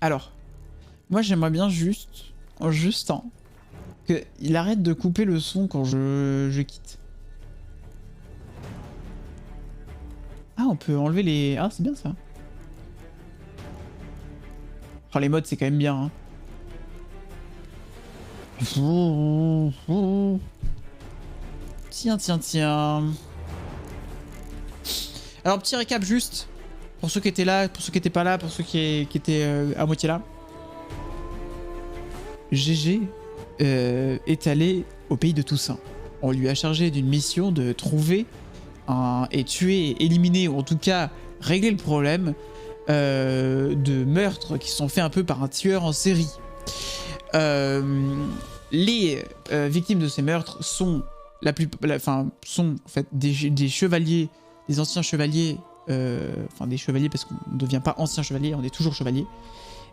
Alors, moi j'aimerais bien juste, hein, qu'il arrête de couper le son quand je quitte. Ah, on peut enlever les... Ah, c'est bien ça. Oh, les modes, c'est quand même bien. Hein. Tiens, tiens, tiens. Alors, petit récap juste. Pour ceux qui étaient là, pour ceux qui étaient pas là, pour ceux qui étaient à moitié là. GG est allé au pays de Toussaint. On lui a chargé d'une mission de trouver et tuer, éliminer, ou en tout cas régler le problème de meurtres qui sont faits un peu par un tueur en série. Les victimes de ces meurtres sont sont en fait des chevaliers, des anciens chevaliers, enfin des chevaliers parce qu'on ne devient pas ancien chevalier, on est toujours chevalier,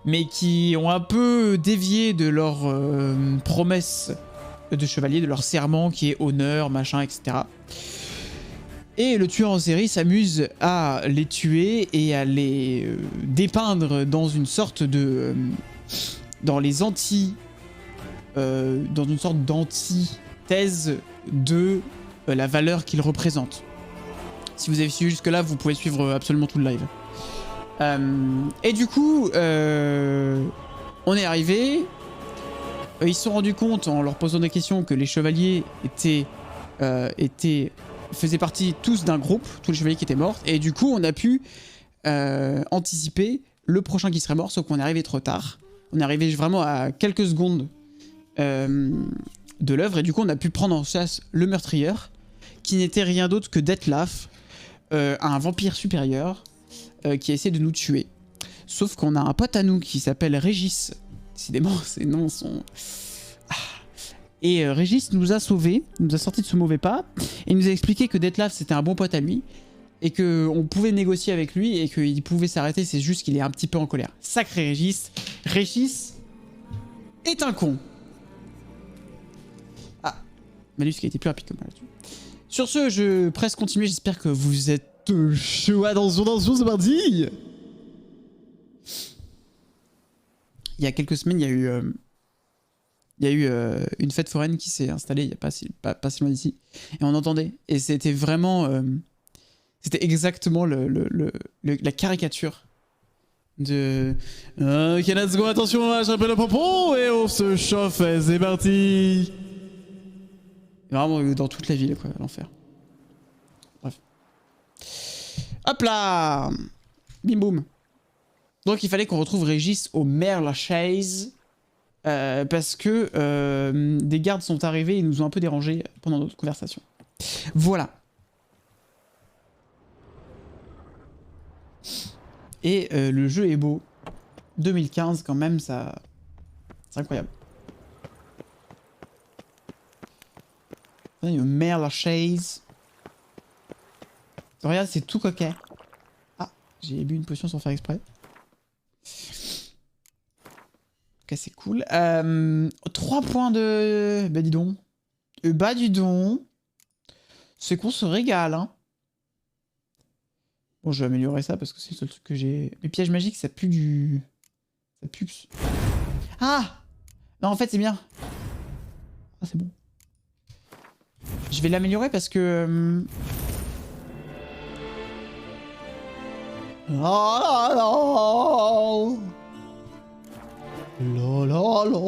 mais qui ont un peu dévié de leur promesse de chevalier, de leur serment qui est honneur, machin, etc. Et le tueur en série s'amuse à les tuer et à les dépeindre dans une sorte de... dans une sorte d'antithèse de la valeur qu'ils représentent. Si vous avez suivi jusque-là, vous pouvez suivre absolument tout le live. Et du coup, on est arrivé. Ils se sont rendus compte, en leur posant des questions, que les chevaliers faisaient partie tous d'un groupe, tous les chevaliers qui étaient morts. Et du coup, on a pu anticiper le prochain qui serait mort, sauf qu'on est arrivé trop tard. On est arrivé vraiment à quelques secondes de l'œuvre. Et du coup, on a pu prendre en chasse le meurtrier, qui n'était rien d'autre que Detlef, un vampire supérieur, qui essaie de nous tuer. Sauf qu'on a un pote à nous qui s'appelle Régis. Décidément, ces noms sont... Ah. Et Régis nous a sauvés, nous a sorti de ce mauvais pas, et nous a expliqué que Detlef c'était un bon pote à lui, et qu'on pouvait négocier avec lui, et qu'il pouvait s'arrêter, c'est juste qu'il est un petit peu en colère. Sacré Régis. Régis est un con. Ah, Malus qui a été plus rapide que moi là-dessus. Sur ce, je presse continuer, j'espère que vous êtes chaud. Attention, c'est parti. Il y a quelques semaines, il y a eu une fête foraine qui s'est installée il n'y a pas si loin d'ici. Et on entendait. Et c'était vraiment... c'était exactement la caricature de... Ok, let's go, attention, j'appelle le pompon et on se chauffe, c'est parti. Vraiment dans toute la ville, quoi, l'enfer. Bref. Hop là. Bim boum. Donc il fallait qu'on retrouve Régis au Maire-Lachaise parce que des gardes sont arrivés et nous ont un peu dérangés pendant notre conversation. Voilà. Et le jeu est beau. 2015 quand même, ça... c'est incroyable. Le Maire-Lachaise. Regarde, c'est tout coquet. Ah, j'ai bu une potion sans faire exprès. Ok, c'est cool. 3 points de... Bah dis donc. Bah dis donc. C'est qu'on se régale, hein. Bon, je vais améliorer ça parce que c'est le seul truc que j'ai... Les pièges magiques, ça pue du... Ça pue... Ah! Non, en fait, c'est bien. Ah, c'est bon. Je vais l'améliorer parce que... Oh là là! La la la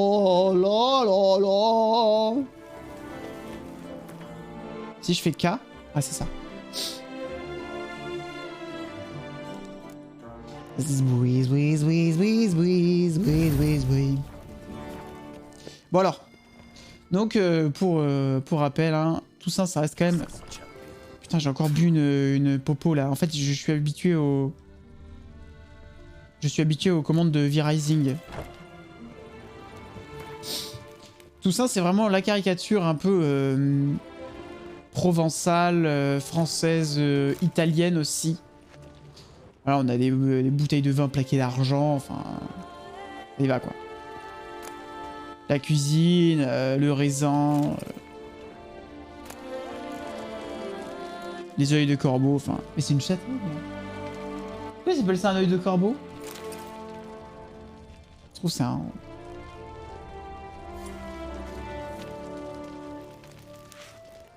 la la la. Si je fais K, ah c'est ça. Bon alors, donc pour rappel, hein, tout ça, ça reste quand même... Putain, j'ai encore bu une popo là. En fait, je suis habitué au... Je suis habitué aux commandes de V-Rising. Tout ça, c'est vraiment la caricature un peu provençale, française, italienne aussi. Voilà, on a des bouteilles de vin plaquées d'argent, enfin... Ça y va, quoi. La cuisine, le raisin... les œils de corbeau, enfin... Mais c'est une chatte. Pourquoi ils appellent ça un œil de corbeau? trouve que c'est un...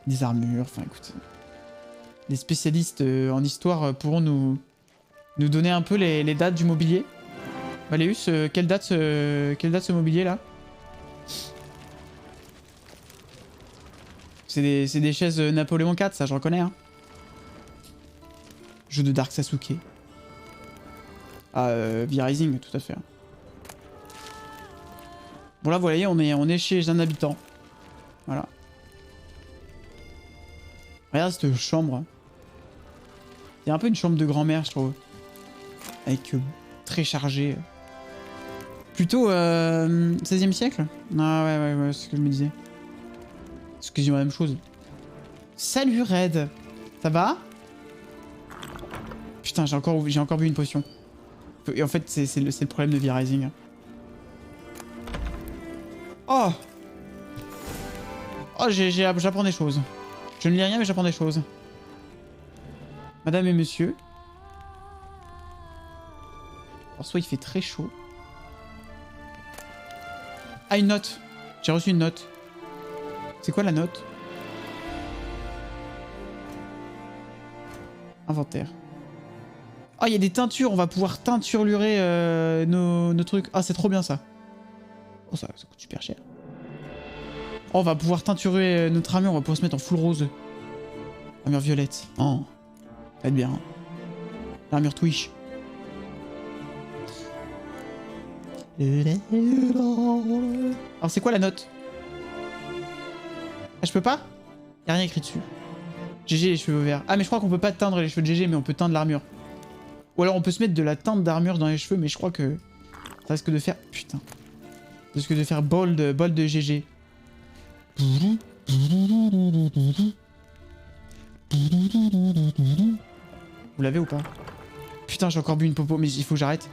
Des armures, enfin écoute... Les spécialistes en histoire pourront nous donner un peu les dates du mobilier. Valéus, quelle date ce mobilier là? C'est des chaises Napoléon IV, ça je reconnais. Hein. Jeu de Dark Sasuke. Ah, V-Rising, tout à fait. Bon là, vous voyez, on est chez un habitant. Voilà. Regarde cette chambre. C'est un peu une chambre de grand-mère, je trouve. Avec très chargé. Plutôt 16e siècle? Ah ouais, c'est ce que je me disais. C'est quasiment la même chose. Salut Red. Ça va? Putain, j'ai encore bu une potion. Et en fait, c'est le problème de V-Rising. Oh! Oh, j'apprends des choses. Je ne lis rien, mais j'apprends des choses. Madame et monsieur. Alors, soit il fait très chaud. Ah, une note. J'ai reçu une note. C'est quoi la note? Inventaire. Ah, il y a des teintures. On va pouvoir teinturer nos trucs. Ah, c'est trop bien ça. Oh, ça coûte super cher. Oh, on va pouvoir teinturer notre armure. On va pouvoir se mettre en full rose. Armure violette. Oh. Ça va être bien. Hein. L'armure Twitch. Alors, c'est quoi la note? Ah, je peux pas? Y'a rien écrit dessus. GG les cheveux verts. Ah, mais je crois qu'on peut pas teindre les cheveux de GG, mais on peut teindre l'armure. Ou alors on peut se mettre de la teinte d'armure dans les cheveux, mais je crois que ça risque de faire... Putain. Ça risque de faire bol de GG. Vous l'avez ou pas? Putain, j'ai encore bu une popo, mais il faut que j'arrête.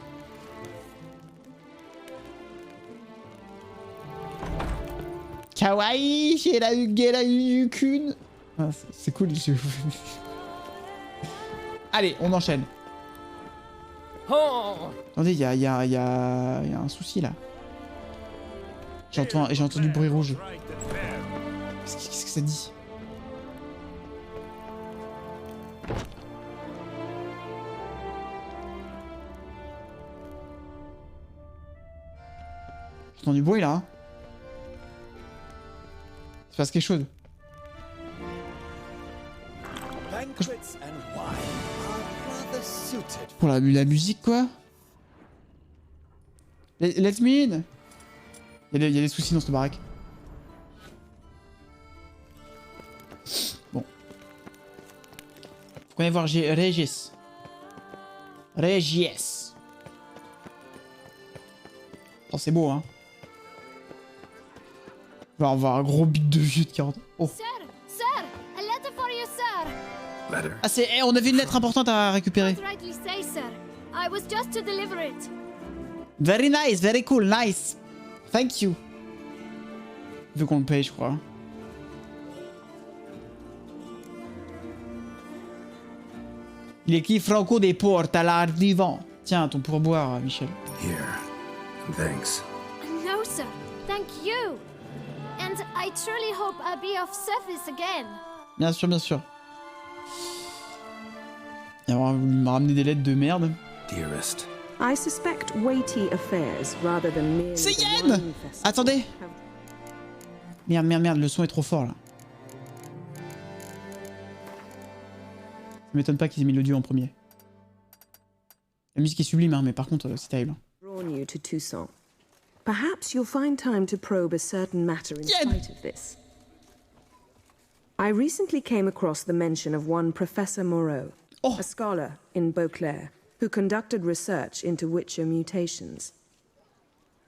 Kawaii, j'ai la Yukun. Ah, c'est cool. Allez, on enchaîne. Attendez, il y a un souci là. J'ai entendu bruit rouge. Qu'est-ce que ça dit? J'entends du bruit là. Hein. Il se passe quelque chose. Pour la musique quoi. Let me in. Il y a des soucis dans cette baraque. Bon. Faut qu'on aille voir Régis. Oh, c'est beau, hein. On va avoir un gros bit de vieux de 40 ans. Oh. Sir, a letter for you, sir. Ah, c'est... on avait une lettre importante à récupérer. I was just to deliver it. Very nice, very cool, nice. Thank you. Il veut qu'on le paye, je crois. Il écrit Franco des portes à l'art du vent. Tiens, ton pourboire, Michel. Here. Thanks. No, sir. Thank you. And I truly hope I'll be of service again. Bien sûr, bien sûr. Il va me ramener des lettres de merde. Dearest. I suspect weighty affairs rather than merely. C'est Yen! Attendez! Merde, le son est trop fort là. Ça m'étonne pas qu'ils aient mis l'audio en premier. La musique est sublime, hein, mais par contre, c'est terrible. Drawn you to Toussaint. Perhaps you'll find time to probe a certain matter in spite of this. I recently came across the mention of one Professor Moreau, a scholar in Beauclair, who conducted research into Wouicher mutations.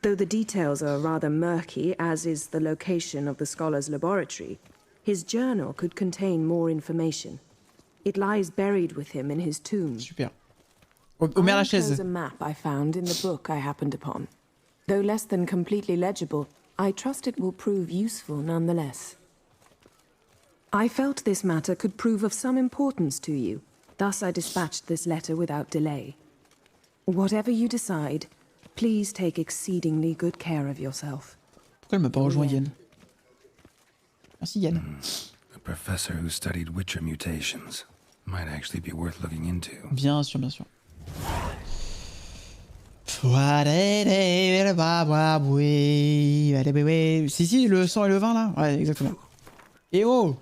Though the details are rather murky, as is the location of the scholar's laboratory, his journal could contain more information. It lies buried with him in his tomb. Super. Omer la chaise. a map I found in the book I happened upon. Though less than completely legible, I trust it will prove useful nonetheless. I felt this matter could prove of some importance to you. Thus I dispatched this letter without delay. Whatever you decide, Please take exceedingly good care of yourself. Pourquoi elle m'a pas rejoint Yann? Merci Yann. A professor who studied Wouicher mutations. Might actually be worth looking into. Bien sûr, bien sûr. Si, le sang et le vin là. Ouais, exactement. Et oh!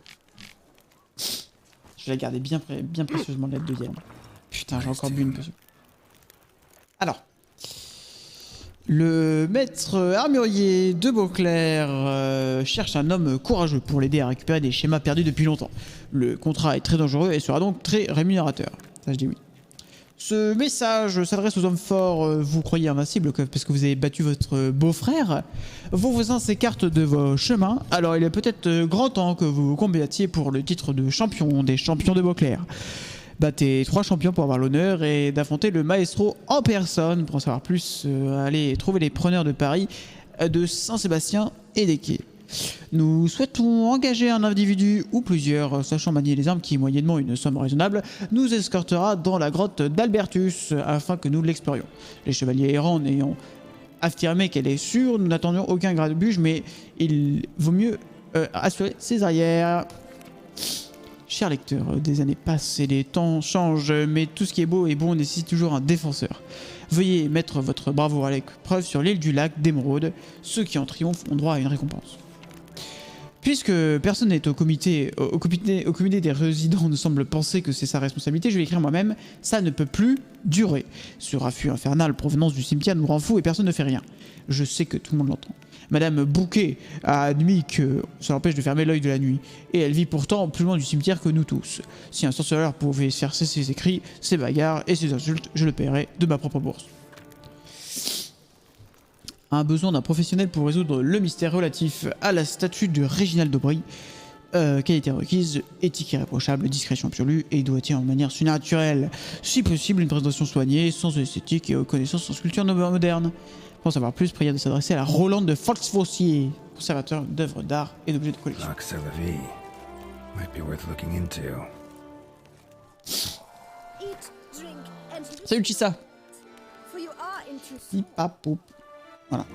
Je l'ai gardé bien précieusement l'aide de Yann. Putain, j'ai encore bu une potion. Alors. Le maître armurier de Beauclair cherche un homme courageux pour l'aider à récupérer des schémas perdus depuis longtemps. Le contrat est très dangereux et sera donc très rémunérateur. Ça, je dis oui. Ce message s'adresse aux hommes forts. Vous croyez invincible parce que vous avez battu votre beau-frère. Vos voisins s'écartent de vos chemins. Alors il est peut-être grand temps que vous combattiez pour le titre de champion des champions de Beauclair. Battez 3 champions pour avoir l'honneur et d'affronter le maestro en personne. Pour en savoir plus, allez trouver les preneurs de paris de Saint-Sébastien et des quais. Nous souhaitons engager un individu ou plusieurs, sachant manier les armes qui, moyennement une somme raisonnable, nous escortera dans la grotte d'Albertus afin que nous l'explorions. Les chevaliers errants n'ayant affirmé qu'elle est sûre, nous n'attendions aucun grabuge, mais il vaut mieux assurer ses arrières. Chers lecteurs, des années passent et les temps changent, mais tout ce qui est beau et bon nécessite toujours un défenseur. Veuillez mettre votre bravoure à l'épreuve sur l'île du lac d'Émeraude. Ceux qui en triomphent ont droit à une récompense. Puisque personne n'est au comité des résidents ne semble penser que c'est sa responsabilité, je vais écrire moi-même. Ça ne peut plus durer. Ce raffut infernal provenance du cimetière nous rend fous et personne ne fait rien. Je sais que tout le monde l'entend. Madame Bouquet a admis que ça l'empêche de fermer l'œil de la nuit. Et elle vit pourtant plus loin du cimetière que nous tous. Si un sorceleur pouvait faire cesser ses cris, ses bagarres et ses insultes, je le paierais de ma propre bourse. Un besoin d'un professionnel pour résoudre le mystère relatif à la statue de Réginald d'Aubry. Qualité requise, éthique irréprochable, discrétion absolue et doigté en manière surnaturelle. Si possible, une présentation soignée, sans esthétique et connaissance en sculpture moderne. Pour en savoir plus, prière de s'adresser à la Rolande de Folksvossier, conservateur d'œuvres d'art et d'objets de collection. Salut Chissa. Hip-hop. Voilà.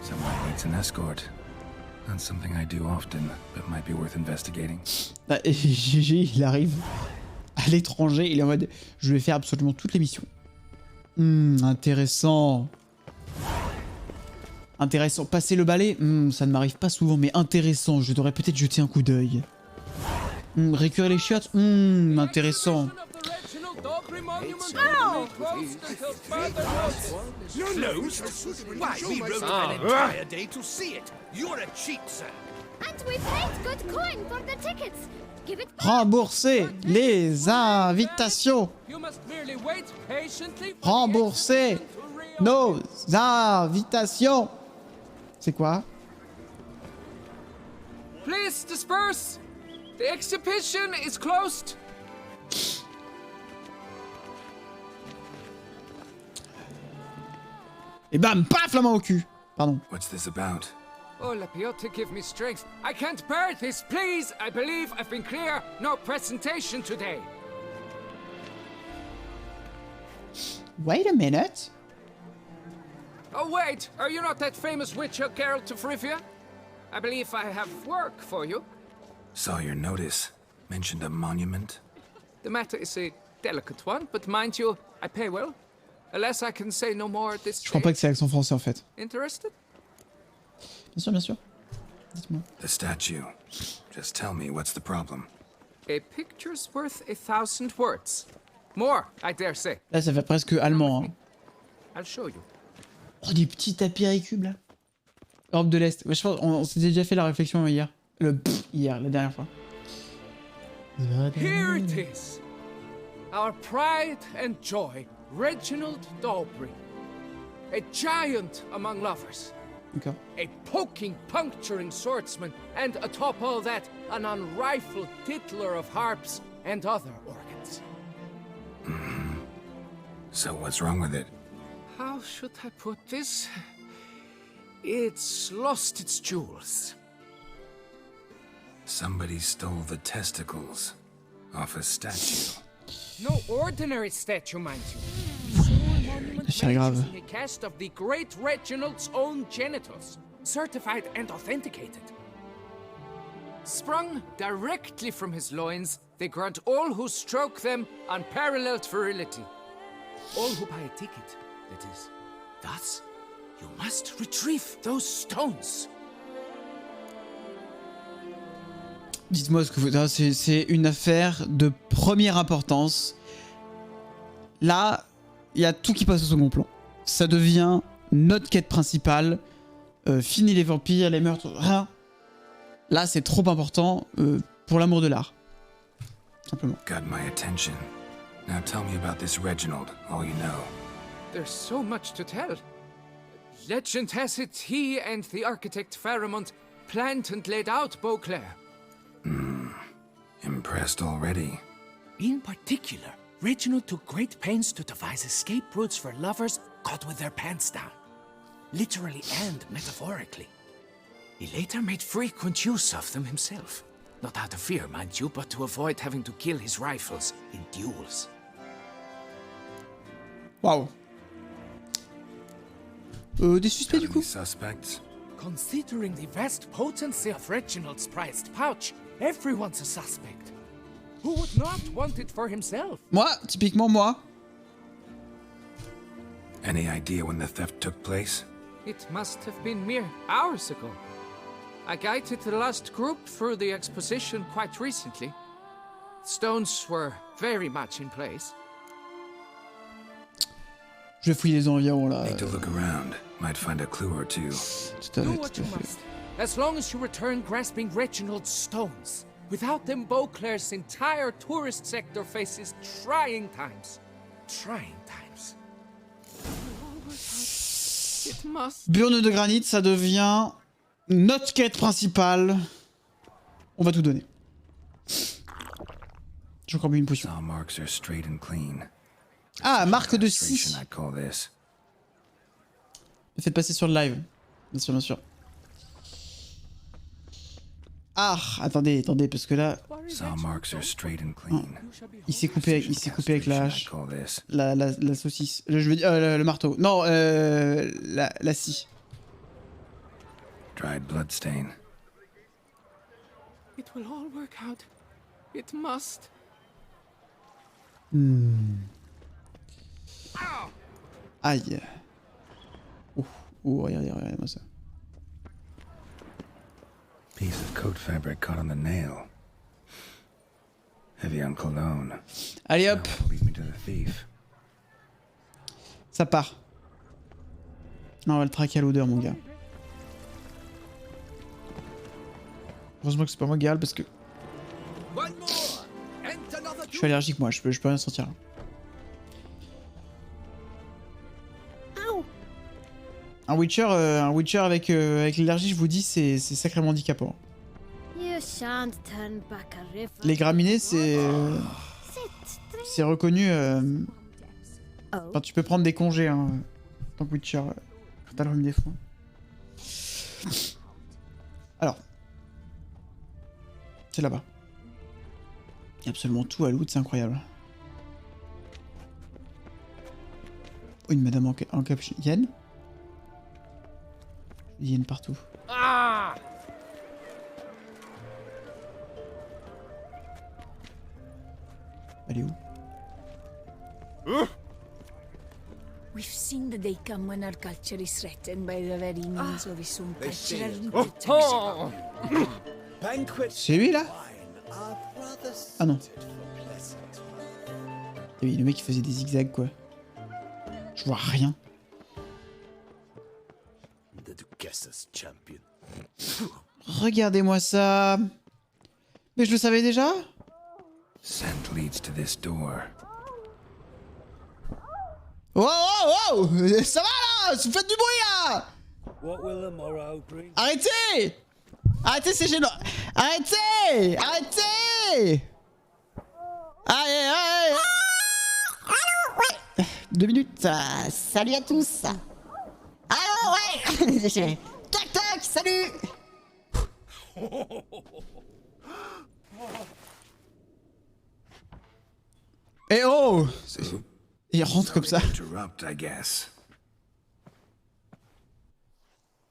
Et GG, il arrive à l'étranger, il est en mode je vais faire absolument toutes les missions. Intéressant. Intéressant. Passer le balai, ça ne m'arrive pas souvent, mais intéressant. Je devrais peut-être jeter un coup d'œil. Récupérer les chiottes, intéressant. Rembourser les invitations. Rembourser nos invitations. C'est quoi? Please disperse. The exhibition is closed. Et bam, paf, la main au cul. Pardon. What's this about? Oh, Lapiote, give me strength. I can't bear this, please. I believe I've been clear. No presentation today. Wait a minute. Oh, wait. Are you not that famous Witcher, Geralt of Rivia? I believe I have work for you. Saw your notice. Mentioned a monument. The matter is a delicate one, but mind you, I pay well. Alas, I can say no more at this Je crois pas que c'est l'accent français en fait. Interested? Bien sûr, bien sûr. Dites-moi. The statue. Just tell me, what's the problem? A picture's worth 1,000 words. More, I dare say. Là, ça fait presque allemand. Hein. I'll show you. Oh, des petits tapis à cubes là. Europe de l'Est. Ouais, je pense on s'était déjà fait la réflexion hier. Hier, la dernière fois. Here it is. Our pride and joy. Reginald d'Aubry, a giant among lovers, a poking, puncturing swordsman, and atop all that, an unrifled tittler of harps and other organs. So what's wrong with it? How should I put this? It's lost its jewels. Somebody stole the testicles off a statue. No ordinary statue, mind you. Sworn monument C'est grave. using a cast of the great Reginald's own genitals, certified and authenticated. Sprung directly from his loins, they grant all who stroke them unparalleled virility. All who buy a ticket, that is. Thus, you must retrieve those stones. Dites-moi ce que vous... C'est une affaire de première importance. Là, il y a tout qui passe au second plan. Ça devient notre quête principale. Fini les vampires, les meurtres... Rien. Là, c'est trop important pour l'amour de l'art. Simplement. Got my attention. Now tell me about this Reginald, all you know. There's so much to tell. Legend has it he and the architect Pharamond planned and laid out Beauclair. Impressed already? In particular, Reginald took great pains to devise escape routes for lovers caught with their pants down. Literally and metaphorically. He later made frequent use of them himself. Not out of fear, mind you, but to avoid having to kill his rivals in duels. Waouh. Des suspects du coup? Suspects? Considering the vast potency of Reginald's prized pouch, everyone's a suspect. Who would not want it for himself? Moi, typiquement moi. Any idea when the theft took place? It must have been mere hours ago. I guided the last group through the exposition quite recently. Stones were very much in place. Je vais fouiller les environs là. Need to look around. Might find a clue or two. Tout à Do fait, what tout you à fait. must. As long as you return grasping Reginald's stones. Without them, Beauclair's entire tourist sector faces trying times. Trying times. It must. Burne de granit, ça devient notre quête principale. On va tout donner. J'ai encore bu une potion. Saw marks are straight and clean. Ah, marque de scie. Illustration, I'd call this. Faites passer sur le live. Bien sûr, bien sûr. Ah, attendez, attendez, parce que là, Saw marks are straight and clean. il s'est coupé avec la hache. Illustration, I'd call this. La saucisse. Je veux dire, le marteau. Non, la scie. Dried bloodstain. It will all work out. It must. Aïe. Regardez-moi ça. Piece of coat fabric caught on the nail. Heavy on cologne. Allez hop, Now lead me to the thief. ça part. Non, on va le traquer à l'odeur, mon gars. Heureusement que c'est pas moi, Gal, parce que je suis allergique, moi, je peux rien sentir. Là. Un Wouicher avec l'allergie, je vous dis, c'est sacrément handicapant. You shan't turn back a river. Les graminées, c'est reconnu. Enfin, tu peux prendre des congés, hein, en tant que Witcher, quand t'as le rhume des foins. Alors, c'est là-bas. Il y a absolument tout à loot, c'est incroyable. Oh, une madame en capuchon. Yen? Yen partout. Ah! Elle est où? We've seen the day come when our culture is threatened by the very means of its own cultural reproduction. C'est lui là? Ah non. Oui, le mec il faisait des zigzags quoi. Je vois rien. Regardez-moi ça. Mais je le savais déjà. Scent leads to this door. Wow, wow, wow. Ça va là. Vous faites du bruit là. Arrêtez. Arrêtez, c'est gênant. Arrêtez. Arrêtez. Allez, allez. 2 minutes. Salut à tous. Allô, ouais. Tac, tac, salut. Eh oh. Et il rentre comme ça. Interrupt, I guess.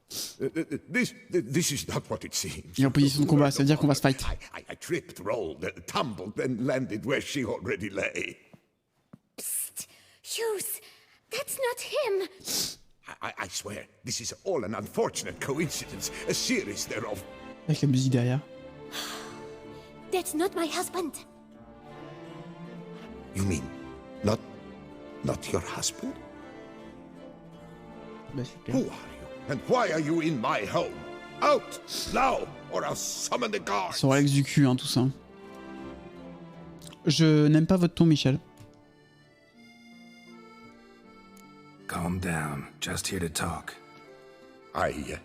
This is not what it seems. Il est en position de combat, ça veut dire qu'on va se fight. I tripped, rolled, tumbled, and landed where she already lay. Psst! Hughes, that's not him! I swear, this is all an unfortunate coincidence, a series thereof. Avec la musique derrière. That's not my husband. You mean, not your husband? Bah super. Who are you, and why are you in my home? Out, now, or I'll summon the guards. Sur Alex du cul, hein, tout ça. Je n'aime pas votre ton, Michel. Calm down. Just here to talk. I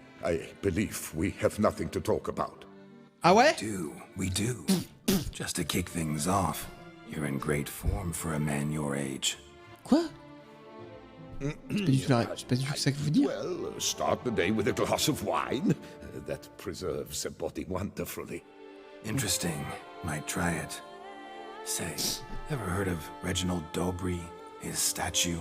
believe we have nothing to talk about. Ah ouais? We do. Just to kick things off, you're in great form for a man your age. Quoi? C'est pas du tout ça que vous dire. Well, start the day with a glass of wine. That preserves a body wonderfully. Interesting. Might try it. Say, ever heard of Reginald Dobry, his statue?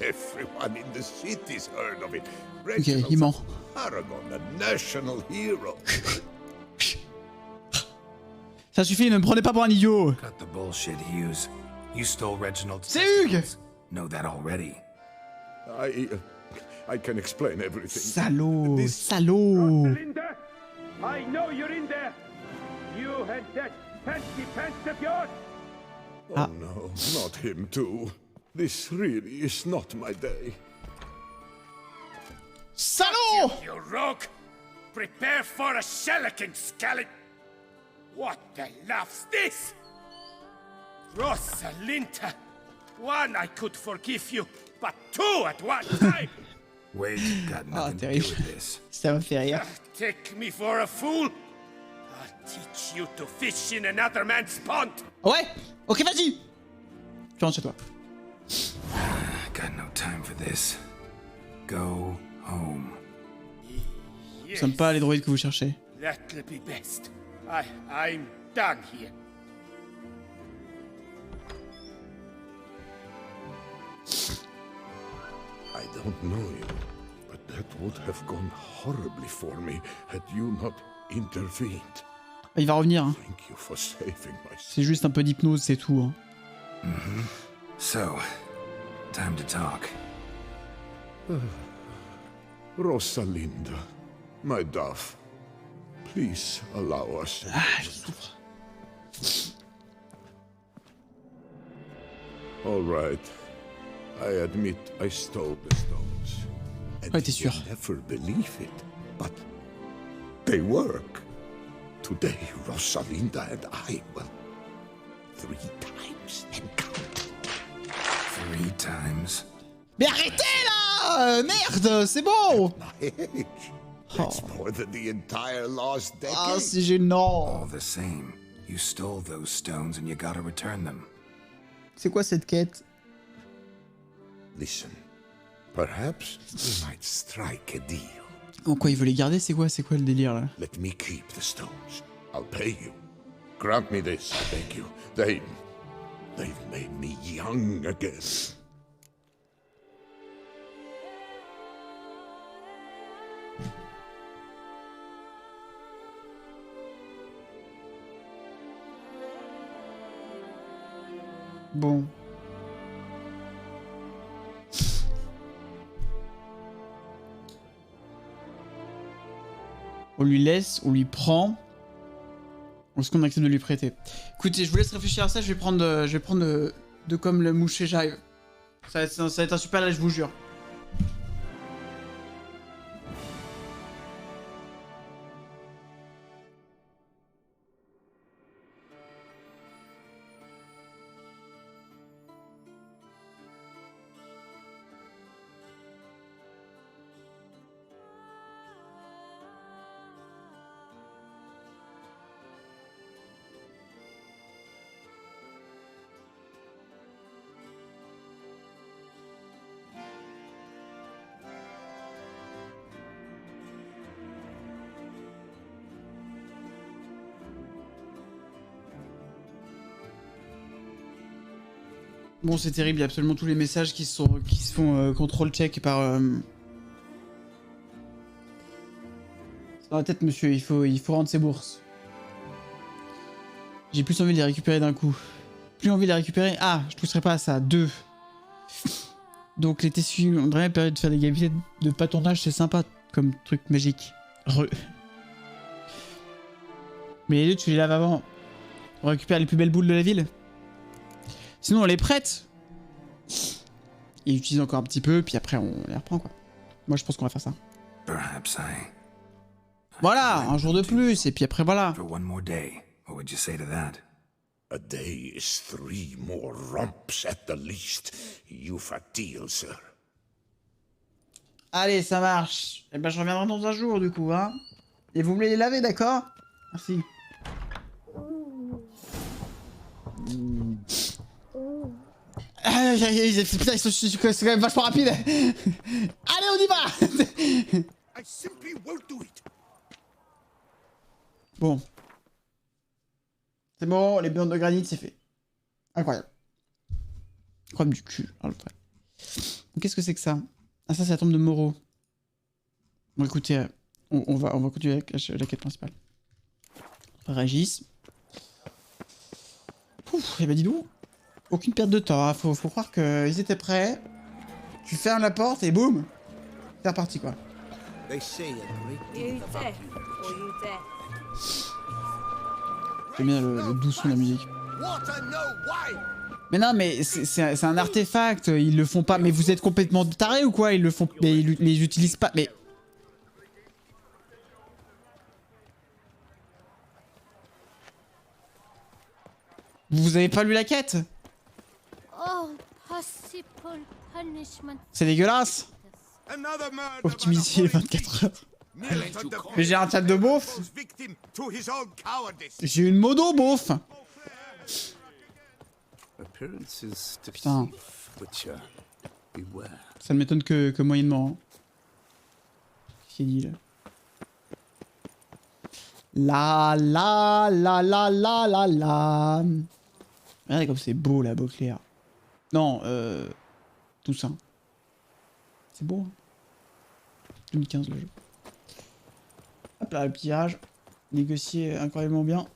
Everyone in the city's heard of it. Ok, il ment. Paragon, a national hero. Ça suffit, ne me prenez pas pour un idiot. Cut the bullshit, Hughes. You stole Reginald's C'est Hugues. testicles. Know that already. I can explain everything. Salaud, salaud. Linda, I know you're in there. You and that fancy pants of yours. Oh no, not him too. This really is not my day. Salaud! You rogue! Prepare for a shellacking, scallop! What the laugh's this? Rosalinda! One I could forgive you, but two at one time! Wait, got nothing to do terrible. with this. Ça me fait rire. Take me for a fool? I'll teach you to fish in another man's pond! Ouais. Ok, vas-y. Tu rentres chez toi. Got no time for this. Go home. Nous sommes pas les droïdes que vous cherchez. That'll be best. I'm done here. I don't know you, but that would have gone horribly for me had you not intervened. Il va revenir. Hein. Thank you for saving my C'est juste un peu d'hypnose, c'est tout. Hein. So, time to talk. Rosalinda, my dove, please allow us. Ah, je souffre. All right. I admit I stole the stones. And Ouais, t'es sûr. you'll never believe it, but they work. Today, Rosalinda and I will 3 times and count. 3 times. Mais arrêtez là! Merde, c'est bon! My age. That's more than the entire last decade. Ah, c'est gênant. All the same, you stole those stones and you gotta return them. C'est quoi cette quête? Listen, perhaps we might strike a deal. Oh quoi, il veut les garder? C'est quoi le délire là? Let me keep the stones. I'll pay you. Grant me this, I beg you. They've made me young again. Bon. On lui laisse, on lui prend. Est-ce qu'on accepte de lui prêter? Écoutez, je vous laisse réfléchir à ça, je vais prendre de comme le moucher, j'arrive. Ça va être un super live, je vous jure. Bon, c'est terrible, il y a absolument tous les messages qui se font contrôle-check par... Dans la tête, monsieur, il faut rendre ses bourses. J'ai plus envie de les récupérer d'un coup. Plus envie de les récupérer... Ah, je toucherai pas à ça. 2. Donc les tessues, on dirait permet de faire des gabinettes de patonnage, c'est sympa comme truc magique. Mais les deux, tu les laves avant. On récupère les plus belles boules de la ville. Sinon, on les prête. Et utilise encore un petit peu, puis après, on les reprend, quoi. Moi, je pense qu'on va faire ça. Voilà, un jour de plus, et puis après, voilà. A day is 3 more romps at the least. You fat deal, sir. Allez, ça marche. Eh ben, je reviendrai dans un jour, du coup, hein. Et vous me les lavez, d'accord? Merci. Putain, c'est quand même vachement rapide. Allez, on y va. Bon. C'est bon, les burnes de granit, c'est fait. Incroyable. Comme du cul, hein, le vrai. Qu'est-ce que c'est que ça? Ah, ça, c'est la tombe de Moreau. Bon, écoutez, on va continuer la quête principale. Régis. Ouf, eh ben dis donc. Aucune perte de temps, hein. Faut croire qu'ils étaient prêts. Tu fermes la porte et boum. C'est reparti, quoi. J'aime bien le doux son de la musique. Mais non, mais c'est un artefact, ils le font pas. Mais vous êtes complètement tarés ou quoi? Ils le font, mais ils utilisent pas. Mais vous avez pas lu la quête? Oh, possible punishment. C'est dégueulasse. Optimiser les 24 heures. Mais j'ai un chat de beauf. J'ai une modo beauf. Putain. Ça ne m'étonne que moyennement. Hein. Qu'est-ce qu'il dit là? La. Regardez comme c'est beau la Beauclair. Non, tout ça. C'est beau. Hein. 2015 le jeu. Hop là, le pillage. Négocier incroyablement bien.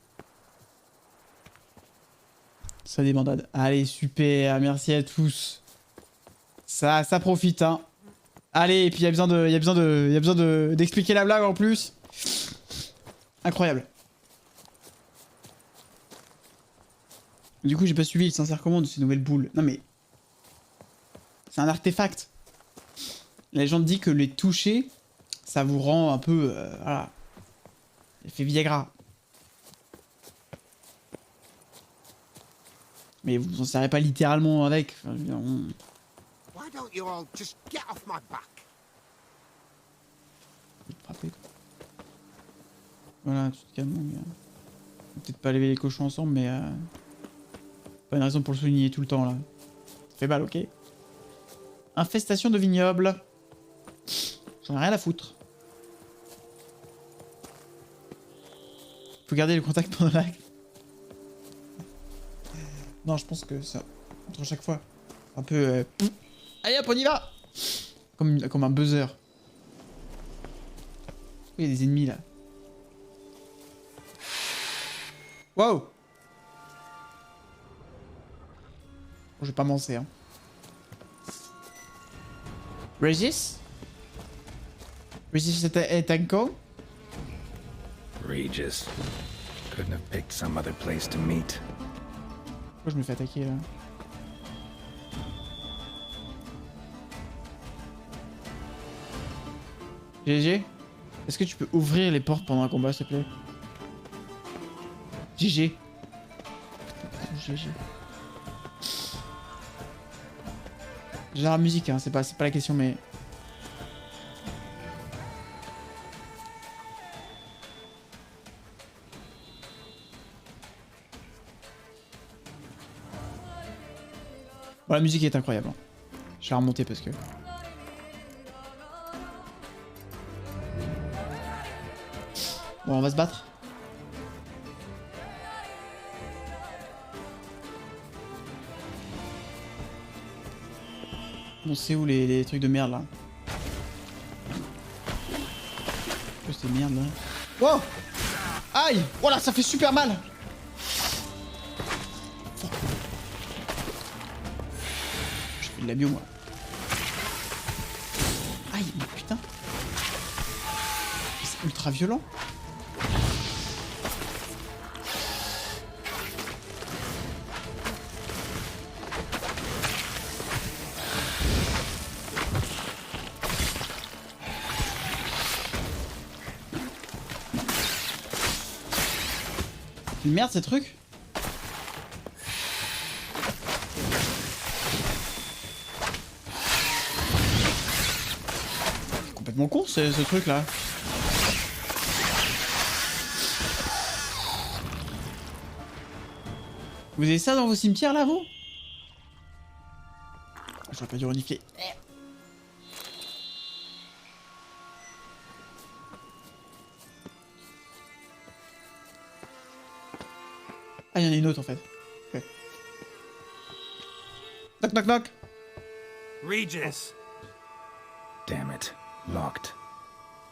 Ça débandade. Allez, super, merci à tous. Ça profite, hein. Allez, et puis il y a besoin d'expliquer la blague en plus. Incroyable. Du coup, j'ai pas suivi le sincère commande de ces nouvelles boules. Non mais... C'est un artefact. La légende dit que les toucher, ça vous rend un peu... voilà. Effet Viagra. Mais vous en servez pas littéralement avec. Enfin, Why don't you all just get off my back? Je vais te frapper, quoi. Voilà, tu te calmes, mon gars. Peut-être pas lever les cochons ensemble, mais... Pas une raison pour le souligner tout le temps, là. Ça fait mal, ok? Infestation de vignobles. J'en ai rien à foutre. Faut garder le contact pendant l'acte. Non, je pense que ça... Entre chaque fois. Un peu... Allez hop, on y va! Comme un buzzer. Il y a des ennemis, là. Wow! Bon, je vais pas m'encer, hein. Regis? Regis est un con? Regis. Couldn't have picked some other place to meet. Pourquoi je me fais attaquer, là? GG? Est-ce que tu peux ouvrir les portes pendant un combat, s'il te plaît? GG. GG. J'ai la musique, hein, c'est pas la question, mais... Bon, la musique est incroyable. Hein. Je vais la remonter parce que... Bon, on va se battre. Bon, c'est où les trucs de merde là? Que c'est merde là? Wow! Aïe! Oh là, ça fait super mal! Je fais de la bio moi. Aïe, mais putain! C'est ultra violent! Merde ces trucs. C'est complètement con ce truc là. Vous avez ça dans vos cimetières là vous? J'aurais pas dû renifler. Ah, il y en a une autre en fait. Okay. Knock knock knock. Regis! Damn it. Locked.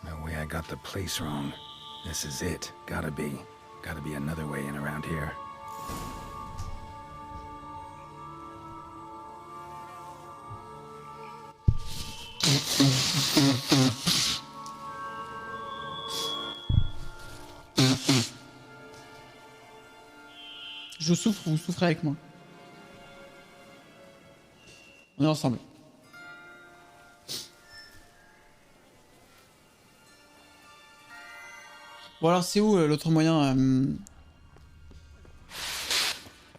No way I got the place wrong. This is it. Gotta be. Gotta be another way in around here. Je souffre, vous souffrez avec moi. On est ensemble. Bon alors c'est où l'autre moyen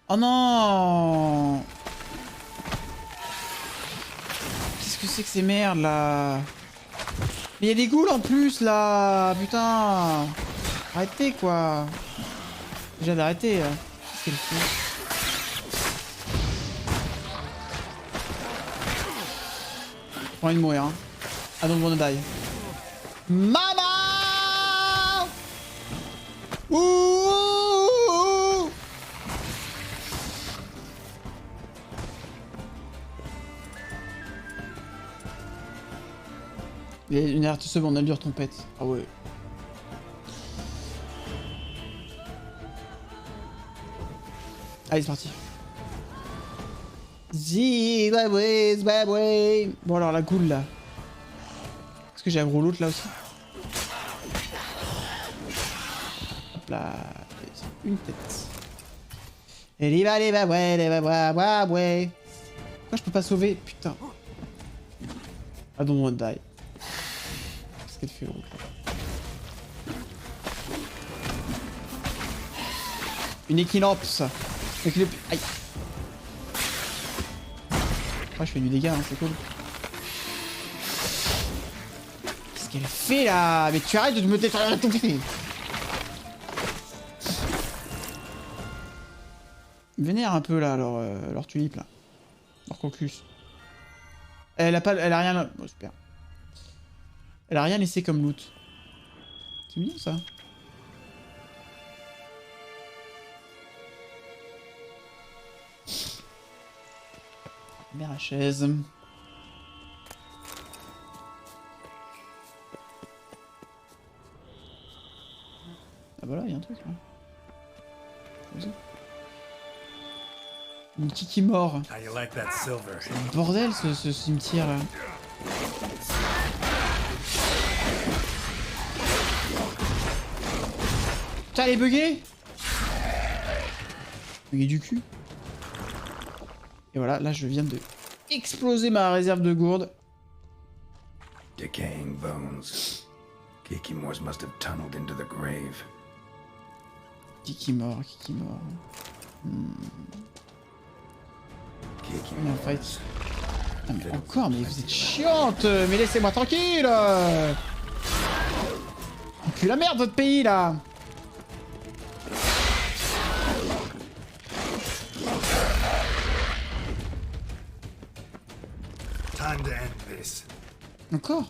Oh non! Qu'est-ce que c'est que ces merdes là? Mais il y a des ghouls en plus là! Putain! Arrêtez quoi! Déjà d'arrêter. Qu'est-ce qu'elle fait? J'ai pas envie de mourir hein. I don't wanna die. Maman! Ouh! Il y a une alerte seconde, elle dure trompette. Ah ouais. Allez, c'est parti. Bon alors la goule là. Est-ce que j'ai aggro l'autre là aussi? Hop là. Une tête. Pourquoi je peux pas sauver? Putain. I don't want to die. Qu'est-ce qu'elle fait l'autre là? Une équinoxe. Aïe. Ouais, je fais du dégât, hein, c'est cool. Qu'est-ce qu'elle fait là? Mais tu arrêtes de me détruire ton pied. Vénère un peu là, leur tulipe là. Leur caucus. Elle a rien. Oh, super. Elle a rien laissé comme loot. C'est mignon ça. Mère à chaise. Ah voilà, il y a un truc là. Une kiki mort. C'est un bordel ce cimetière là. Putain, elle est buggée. Buggée du cul. Et voilà, là je viens de exploser ma réserve de gourdes. Decaying bones. Kikimors must have tunneled into the grave. Kiki mort. Mais en fait... Ah mais encore, mais vous êtes chiante. Mais laissez-moi tranquille. Puis la merde votre pays là. Time to end this. Encore?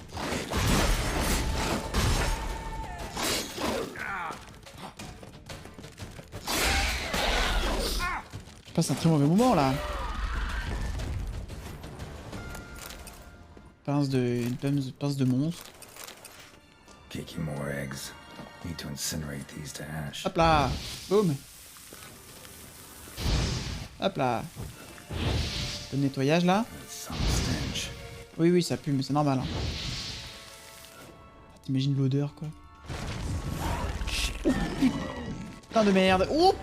Je passe un très mauvais moment là. Une pince de monstre. Kiki more eggs. Need to incinerate these to ash. Hop là. Boum. Hop là. Un peu de nettoyage là. Some stench. Oui, oui, ça pue, mais c'est normal. Hein. T'imagines l'odeur, quoi. Oh, putain de merde. Oh,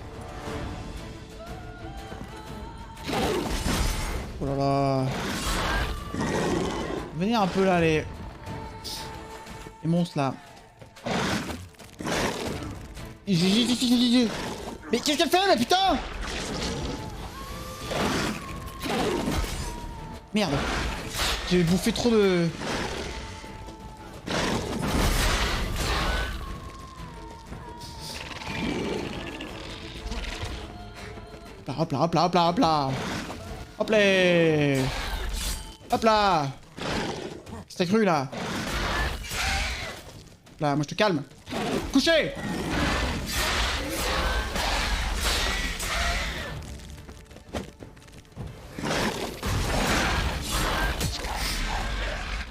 oh là là. Venez un peu là, les monstres là. Mais qu'est-ce qu'elle fait, mais putain! Merde. J'ai bouffé trop de... Hop là, hop là, hop là, hop là. Hop là. Hop là. Qu'est-ce que t'as cru là? Là, moi je te calme. Couché.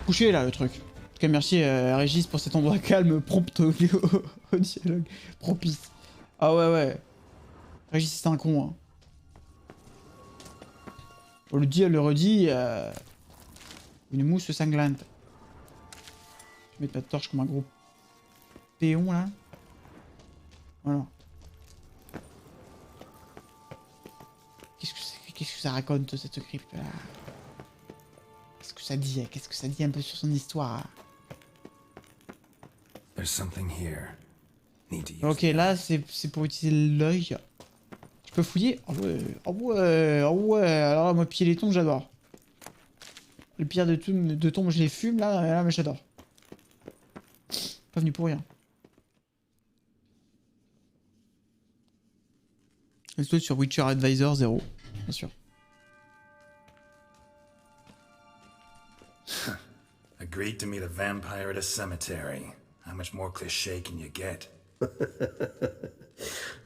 Couché là le truc. En tout cas merci à Régis pour cet endroit calme, prompt au dialogue propice. Ah ouais ouais. Régis c'est un con hein. On le dit, elle le redit. Une mousse sanglante. Je mets pas de torche comme un gros péon là. Voilà. Qu'est-ce que ça raconte cette crypte là? Qu'est-ce que ça dit? Qu'est-ce que ça dit un peu sur son histoire? Ok, là c'est pour utiliser l'œil. Je peux fouiller? Ah ouais, ah ouais, ah ouais. Alors là, moi, piller les tombes, j'adore. Les pierres de tombes, je les fume là mais j'adore. Pas venu pour rien. Reste sur Wouicher Advisor 0, bien sûr. Agreed to meet a vampire at a cemetery. How much more cliché can you get?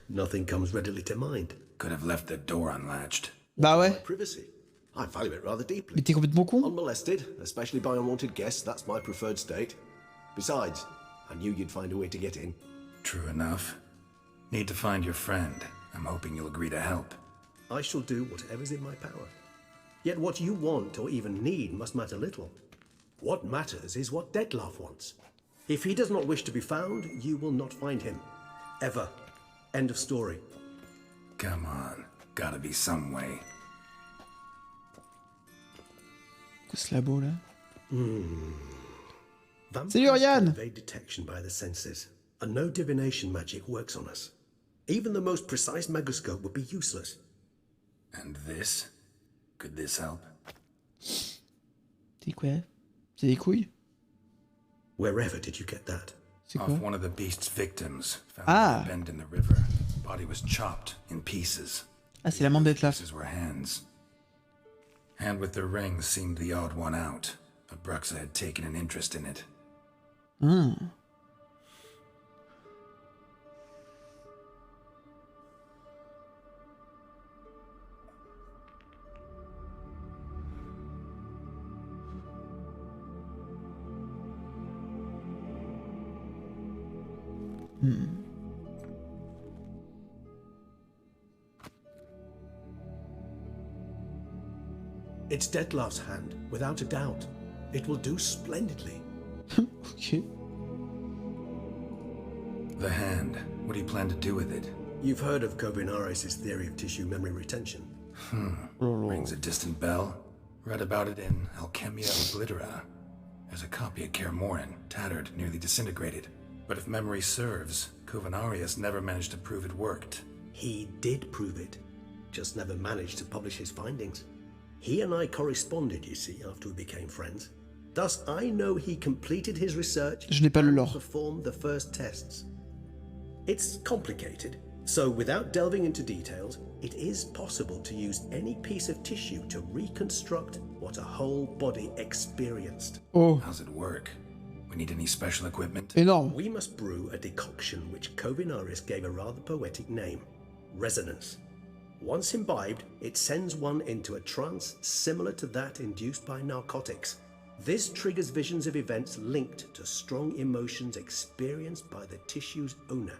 Nothing comes readily to mind. Could have left the door unlatched. Bah ouais. Privacy. I value it rather deeply. Mais t'es complètement con. Unmolested, especially by unwanted guests, that's my preferred state. Besides, I knew you'd find a way to get in. True enough. Need to find your friend. I'm hoping you'll agree to help. I shall do whatever's in my power. Yet what you want or even need must matter little. What matters is what Detlef wants. If he does not wish to be found, you will not find him. Ever. End of story. Come on. Gotta be some way. Ce labo là. Salut Oriane. Evade detection by the senses, and no divination magic works on us. Even the most precise megascope would be useless. And this? Could this help? C'est quoi? C'est des couilles? Wherever did you get that? C'est quoi? Off one of the beast's victims. Found in a bend in the river. Body was chopped in pieces. Ah, c'est la main d'Etlaf. Pieces were hands. Hand with the ring seemed the odd one out, but Bruxa had taken an interest in it. It's Detlef's hand, without a doubt. It will do splendidly. Ok. The hand. What do you plan to do with it? You've heard of Kovinaris' theory of tissue memory retention. Rings a distant bell. Read about it in Alchemia Oblitera. There's a copy at Kaer Morhen, tattered, nearly disintegrated. But if memory serves, Kovinaris never managed to prove it worked. He did prove it, just never managed to publish his findings. He and I corresponded, you see, after we became friends. Thus, I know he completed his research Je n'ai pas le and lore. performed the first tests. It's complicated, so without delving into details, it is possible to use any piece of tissue to reconstruct what a whole body experienced. Oh, How's it work? We need any special equipment? énorme. We must brew a decoction which Kovinaris gave a rather poetic name, resonance. Once imbibed, it sends one into a trance similar to that induced by narcotics. This triggers visions of events linked to strong emotions experienced by the tissue's owner.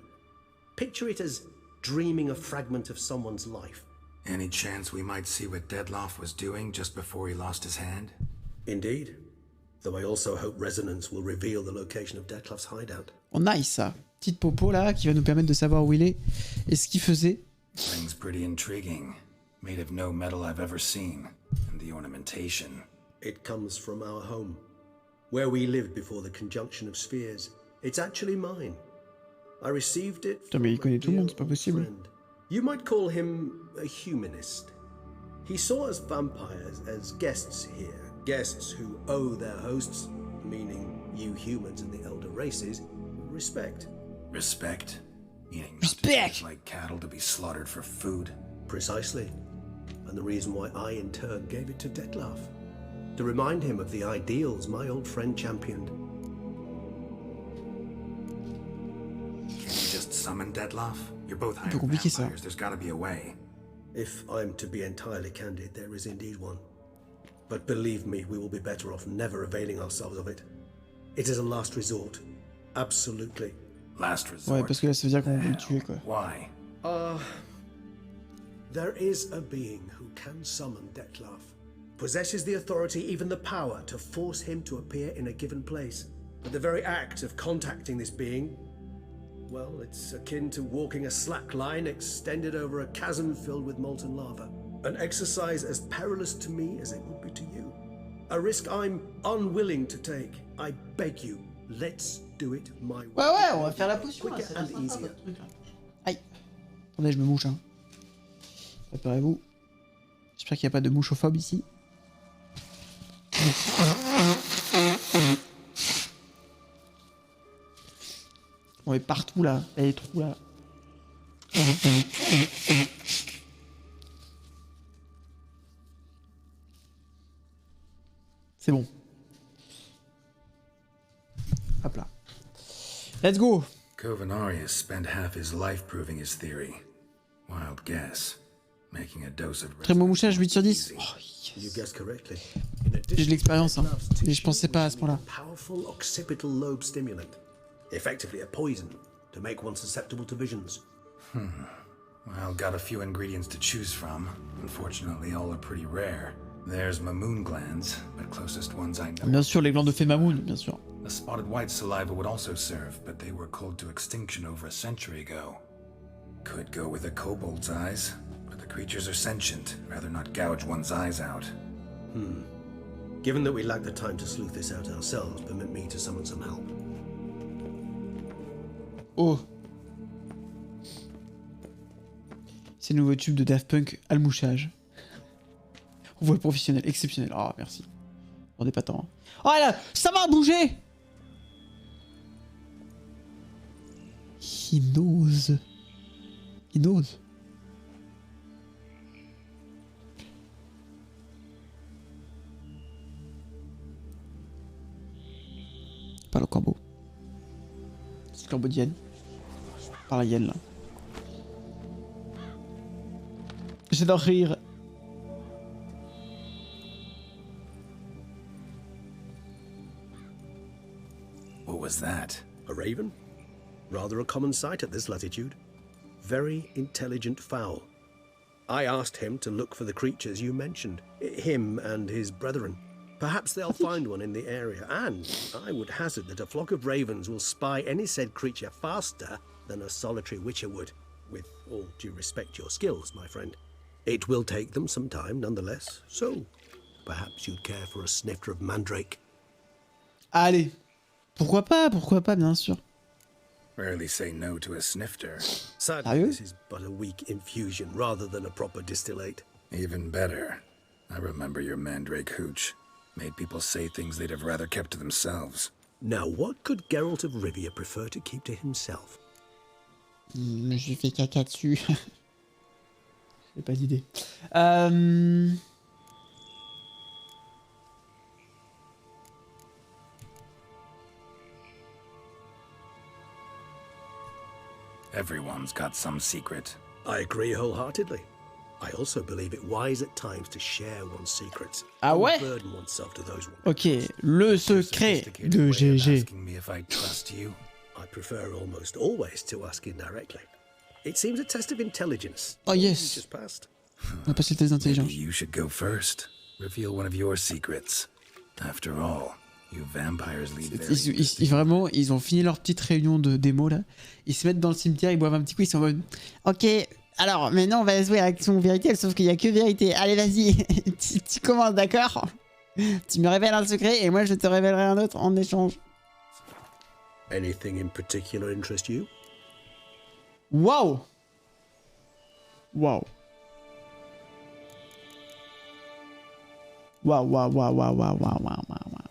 Picture it as dreaming a fragment of someone's life. Any chance we might see what Dettlaff was doing just before he lost his hand? Indeed. Though I also hope resonance will reveal the location of Dettlaff's hideout. Oh nice ça. Petite popo là qui va nous permettre de savoir où il est et ce qu'il faisait. Thing's pretty intriguing. Made of no metal I've ever seen. And the ornamentation. It comes from our home, where we lived before the conjunction of spheres. It's actually mine. I received it from mais il connaît tout le monde, c'est pas possible. friend. You might call him a humanist. He saw us vampires as guests here, guests who owe their hosts, meaning you humans and the elder races, respect. Respect? Eating Respect! like cattle to be slaughtered for food? Precisely. And the reason why I in turn gave it to Dettlaff. To remind him of the ideals my old friend championed. Can you just summon Dettlaff? You're both hired compliqué, ça. vampires. There's gotta be a way. If I'm to be entirely candid, there is indeed one. But believe me, we will be better off never availing ourselves of it. It is a last resort. Absolutely. Last resort. Ouais, parce que là ça veut dire qu'on peut le tuer quoi. Why? There is a being who can summon Dettlaff. Possesses the authority, even the power, to force him to appear in a given place. But the very act of contacting this being, well, it's akin to walking a slack line extended over a chasm filled with molten lava. An exercise as perilous to me as it would be to you. A risk I'm unwilling to take. I beg you, let's do it my way. Ouais, on va faire la potion là, Quicker ça and va être easier. sympa, ce truc, là. Aïe. Attendez, je me mouche hein. Préparez-vous. J'espère qu'il n'y a pas de mouchophobe ici. On est partout là, il y a des trous là. C'est bon. Hop là. Let's go. Covenarius spent half his life proving his theory. Wild guess. Making a dose of Très beau mouchage, 8 sur 10. Oh, You guessed correctly. j'ai de l'expérience, hein. Mais je pensais pas à ce point-là. Powerful occipital lobe stimulant, effectively a poison to make one susceptible to visions. Well, got a few ingredients to choose from. Unfortunately, all are pretty rare. There's mamoon glands, but closest ones I know. Bien sûr, les glandes de Fémamoun, bien sûr. A spotted white saliva would also serve, but they were cold to extinction over a century ago. Could go with a kobold's eyes, but the creatures are sentient. Rather not gouge one's eyes out. Given that we lack the time to sleuth this out ourselves, permit me to summon some help. Oh. C'est le nouveau tube de Daft Punk à le mouchage. On voit le professionnel, exceptionnel. Oh, merci. On n'est pas tant. Hein. Oh là, ça va bouger. He knows. He knows. Pas le corbeau. C'est le corbeau d'hyène. Par la hyène là. J'adore rire. What was that? A raven? Rather a common sight at this latitude. Very intelligent fowl. I asked him to look for the creatures you mentioned, him and his brethren. Perhaps they'll find one in the area, and I would hazard that a flock of ravens will spy any said creature faster than a solitary witcher would. With all due respect to your skills, my friend. It will take them some time, nonetheless, so perhaps you'd care for a snifter of mandrake. Allez. Pourquoi pas, bien sûr. Rarely say no to a snifter. Sadly, this is but a weak infusion rather than a proper distillate. Even better. I remember your mandrake hooch. Made people say things they'd have rather kept to themselves. Now, what could Geralt of Rivia prefer to keep to himself? J'ai fait caca dessus. J'ai pas d'idée. Everyone's got some secret. I agree wholeheartedly. I also believe it wise at times to share one's secrets. Ah ouais? Burden oneself to those one. Ok, le secret de GG. I prefer almost always to ask indirectly. It seems a test of intelligence. Oh yes. Just passed. On a passé le test d'intelligence. You should go first. Reveal one of your secrets. After all, you vampires lead very Vraiment, ils ont fini leur petite réunion de démo là. Ils se mettent dans le cimetière, ils boivent un petit coup, ils sont en mode ok, alors maintenant on va jouer à l'action vérité, sauf qu'il n'y a que vérité. Allez vas-y, tu commences, d'accord? Tu me révèles un secret et moi je te révélerai un autre en échange. Anything in particular interest you? Waouh! Waouh! Waouh, waouh, waouh, waouh, waouh, waouh, waouh, waouh.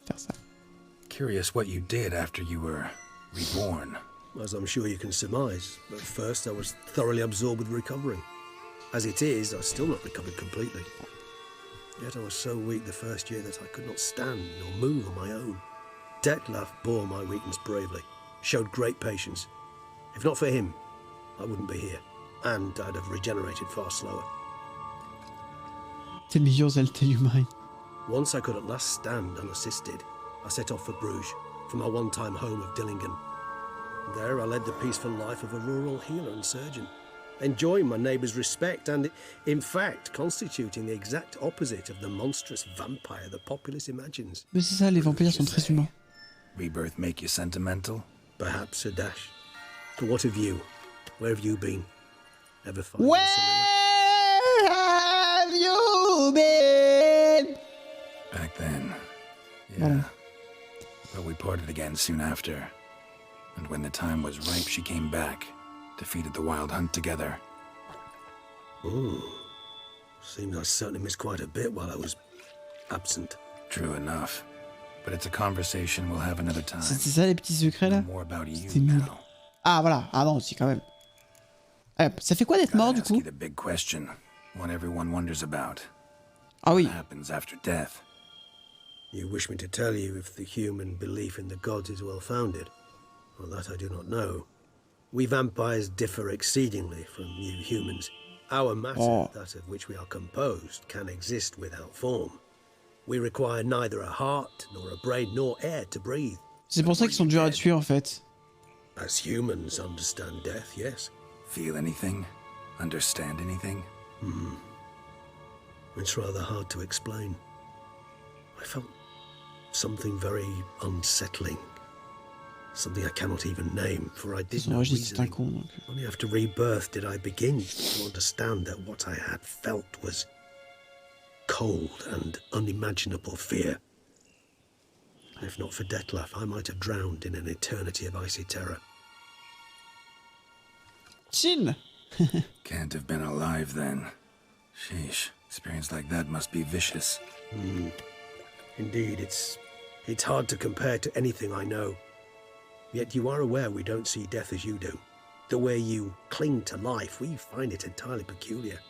Faire ça. Curious what you did after you were reborn. As I'm sure you can surmise, at first I was thoroughly absorbed with recovering. As it is, I've still not recovered completely. Yet I was so weak the first year that I could not stand nor move on my own. Detlef bore my weakness bravely, showed great patience. If not for him, I wouldn't be here, and I'd have regenerated far slower. Tell me yours, I'll tell you mine. Once I could at last stand unassisted, I set off for Bruges, from my one-time home of Dillingen. There I led the peaceful life of a rural healer and surgeon, enjoying my neighbours' respect and, in fact, constituting the exact opposite of the monstrous vampire the populace imagines. Mais c'est ça, les vampires sont très humains. Rebirth make you sentimental? Perhaps a dash. But what of you? Where have you been? Ever find Where have you been? Back then, yeah. But we parted again soon after. And when the time was ripe, she came back, defeated the wild hunt together. Seems I certainly missed quite a bit while I was absent. True enough. But it's a conversation we'll have another time. C'est ça les petits secrets là? C'est nul. Ah voilà, ah non, si quand même. Ça fait quoi d'être mort du coup? The big question, one everyone wonders about. Ah oui. What happens after death? You wish me to tell you if the human belief in the gods is well founded? Well, that I do not know. We vampires differ exceedingly from you humans. Our matter, that of which we are composed, can exist without form. We require neither a heart, nor a brain, nor air to breathe. C'est pour ça qu'ils sont durs à tuer en fait. As humans understand death, yes. Feel anything? Understand anything? It's rather hard to explain. I felt something very unsettling. Something I cannot even name, for I did not reasoning. Only after rebirth did I begin to understand that what I had felt was cold and unimaginable fear. If not for Detlef, I might have drowned in an eternity of icy terror. Chin! Can't have been alive then. Sheesh, experience like that must be vicious. Indeed, it's hard to compare to anything I know. Yet you are aware we don't see death as you do. The way you cling to life, we find it entirely peculiar.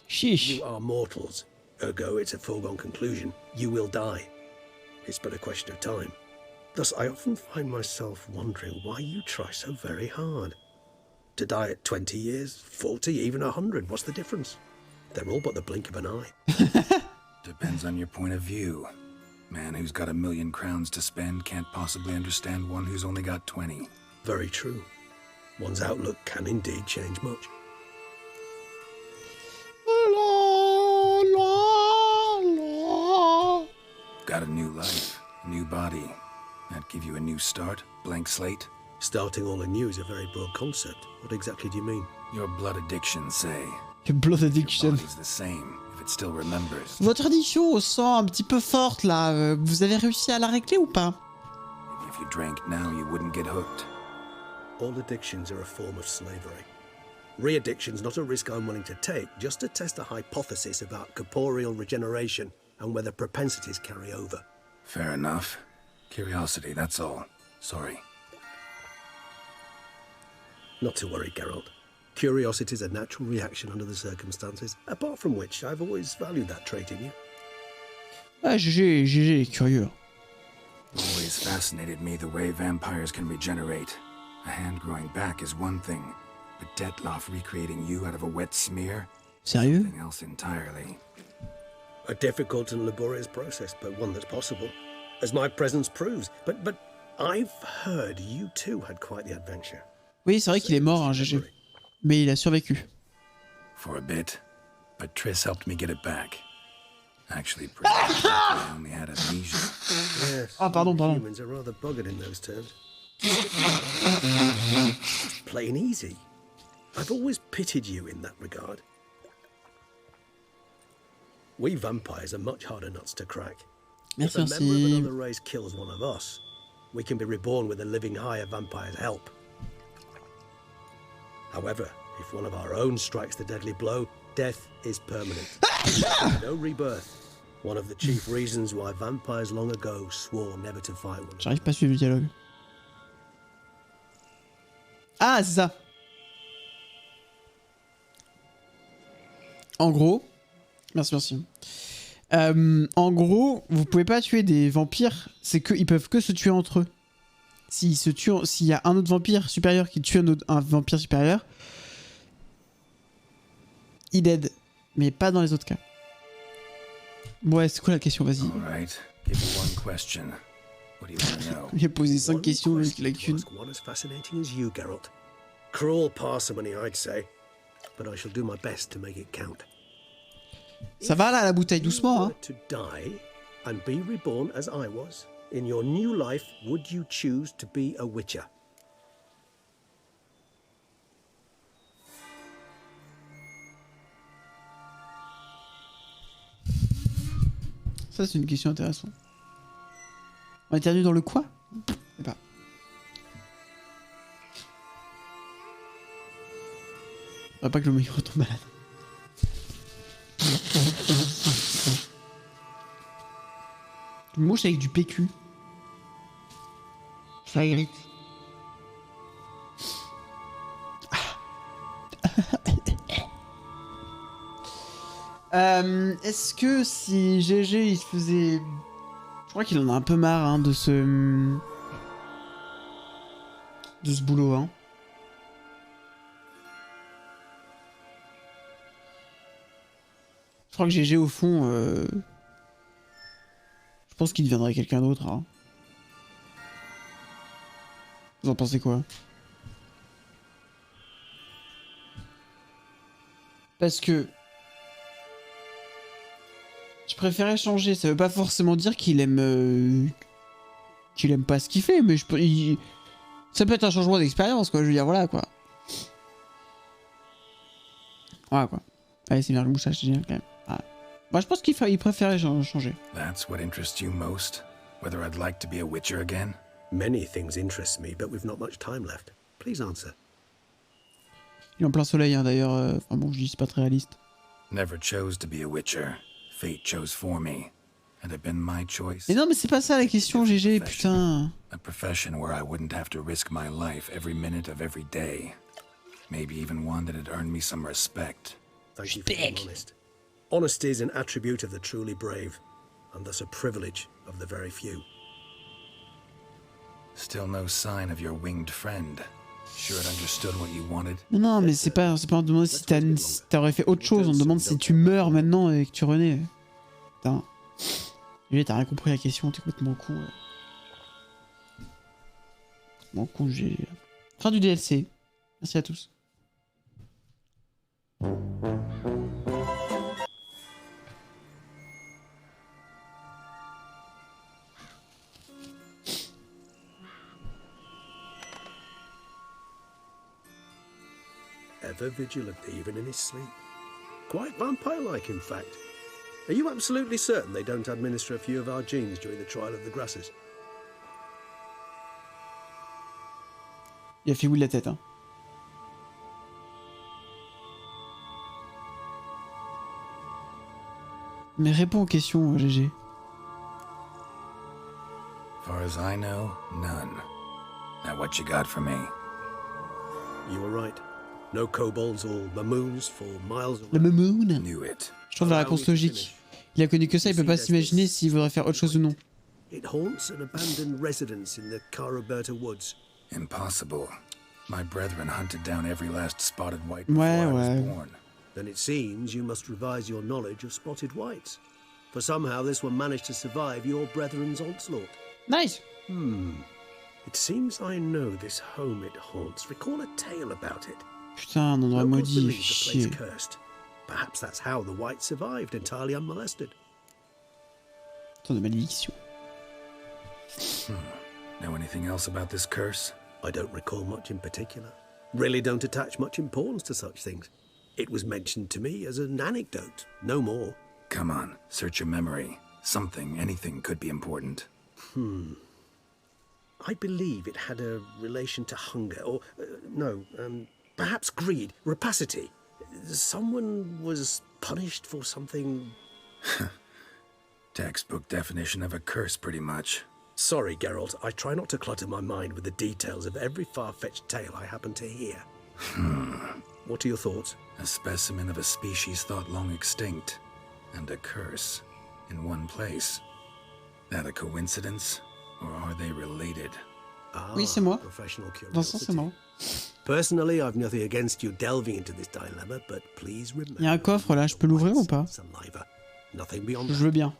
Sheesh. You are mortals, ergo it's a foregone conclusion. You will die. It's but a question of time. Thus, I often find myself wondering why you try so very hard. To die at 20 years, 40, even 100, what's the difference? They're all but the blink of an eye. Depends on your point of view. Man who's got 1,000,000 crowns to spend can't possibly understand one who's only got 20. Very true. One's outlook can indeed change much. Got a new life, a new body. That give you a new start, blank slate? Starting all anew is a very broad concept. What exactly do you mean? Your blood addiction, say. Your blood addiction. Your body's the same, if it still remembers. Votre addiction au sang un petit peu forte là, vous avez réussi à la régler ou pas? If you drank now, you wouldn't get hooked. All addictions are a form of slavery. Re-addiction's not a risk I'm willing to take, just to test a hypothesis about corporeal regeneration and whether propensities carry over. Fair enough. Curiosity, that's all. Sorry. Not to worry, Geralt. Curiosity is a natural reaction under the circumstances, apart from which I've always valued that trait in you. Ah, GG, curieux. Always fascinated me the way vampires can regenerate. A hand growing back is one thing, but Detloff recreating you out of a wet smear? Sérieux? Something else entirely. A difficult and laborious process, but one that's possible, as my presence proves. But I've heard you too had quite the adventure. Oui, c'est vrai qu'il est mort, hein, GG. Mais il a survécu. For a bit, but Triss helped me get it back. Actually, pretty much I only had amnesia. Yes, pardon. Humans are rather buggered in those terms. It's plain easy. I've always pitied you in that regard. We vampires are much harder nuts to crack. Merci, if a member of merci. another race kills one of us, we can be reborn with a living higher vampire's help. However, if one of our own strikes the deadly blow, death is permanent. No rebirth. One of the chief reasons why vampires long ago swore never to fight one. J'arrive pas à suivre le dialogue. Ah, c'est ça. En gros, merci. En gros, vous pouvez pas tuer des vampires, c'est qu'ils peuvent que se tuer entre eux. S'il y a un autre vampire supérieur qui tue un vampire supérieur, il dead, mais pas dans les autres cas. Ouais, c'est quoi la question? Vas-y. Il a posé 5 questions, il a qu'une. One as fascinating as you, Geralt. Cruel parsimony, I'd say, but I shall do my best to make it count. Ça va là, la bouteille, doucement, hein. To die and be reborn as I was, in your new life, would you choose to be a Witcher? Ça, c'est une question intéressante. On éternue dans le quoi? Je sais pas. Faudrait pas que le micro tombe malade. Une mouche avec du PQ. Ça irrite. Est-ce que si GG il se faisait... Je crois qu'il en a un peu marre hein, de ce boulot. Hein. Je crois que GG au fond... Je pense qu'il deviendrait quelqu'un d'autre. Hein. Vous en pensez quoi? Parce que... Je préférais changer, ça veut pas forcément dire qu'il aime pas ce qu'il fait, mais ça peut être un changement d'expérience, quoi, je veux dire, voilà, quoi. Voilà, quoi. Allez, c'est bien le mouchage, c'est génial, quand même. Ah. Moi, je pense qu'il préférait changer. That's what interests you most? Whether I'd like to be a Witcher again? Many things interest me, but we've not much time left. Please answer. Il est en plein soleil, hein, d'ailleurs. Enfin bon, je dis, c'est pas très réaliste. Never chose to be a Witcher. Fate chose for me. Had it been my choice? Mais non, mais c'est pas ça la question, GG, putain. A profession where I wouldn't have to risk my life every minute of every day. Maybe even one that had earned me some respect. Thank you for being honest. Honesty is an attribute of the truly brave, and thus a privilege of the very few. Still no sign of your winged friend. Sure it understood what you wanted. Non, mais c'est pas on demande si t'aurais fait autre chose, on te demande si tu meurs maintenant et que tu renais. Putain. T'as rien compris à la question, t'es complètement con. Bon con, j'ai... Fin du DLC. Merci à tous. Ever vigilant, even in his sleep. Quite vampire-like, in fact. Are you absolutely certain they don't administer a few of our genes during the trial of the grasses? Il a fait oui de la tête, hein. Mais réponds aux questions, GG. Far as I know, none. Now what you got for me? You were right. No kobolds or mamoons for miles away. Le mamoon. Knew it. Je trouve la réponse logique. Il a connu que ça, il peut pas s'imaginer s'il voudrait faire autre chose ou non. It haunts an abandoned residence in the Caraberta woods. Impossible. My brethren hunted down every last spotted white before I was born. Then it seems you must revise your knowledge of spotted whites. For somehow this one managed to survive your brethren's onslaught. Nice. It seems I know this home it haunts. Recall a tale about it. Putain, un endroit Locals maudit, believe the chier. place cursed. Perhaps that's how the whites survived entirely unmolested. Tant de malédiction. Know anything else about this curse? I don't recall much in particular. Really don't attach much importance to such things. It was mentioned to me as an anecdote, no more. Come on, search your memory. Something, anything could be important. I believe it had a relation to hunger, or, perhaps greed, rapacity. Someone was punished for something... Textbook definition of a curse, pretty much. Sorry, Geralt, I try not to clutter my mind with the details of every far-fetched tale I happen to hear. What are your thoughts? A specimen of a species thought long extinct, and a curse, in one place. That a coincidence, or are they related? Oui, c'est moi. Professional Vincent, c'est curiosity. moi. Personally, I've nothing against you delving into this dilemma, but please remember... Il y a un coffre là, je peux l'ouvrir ou pas? Saliva. Nothing beyond Je that. veux bien.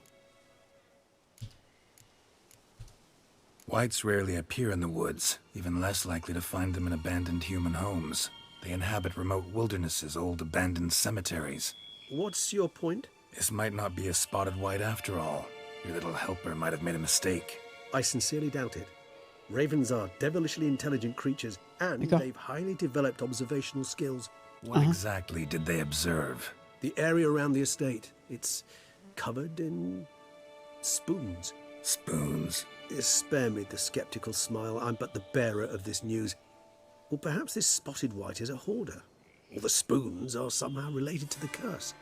Whites rarely appear in the woods, even less likely to find them in abandoned human homes. They inhabit remote wildernesses, old abandoned cemeteries. What's your point? This might not be a spotted white after all. Your little helper might have made a mistake. I sincerely doubt it. Ravens are devilishly intelligent creatures, and they've highly developed observational skills. What exactly did they observe? The area around the estate, it's covered in spoons. Spoons? Spare me the skeptical smile. I'm but the bearer of this news. Or perhaps this spotted white is a hoarder. Or the spoons are somehow related to the curse.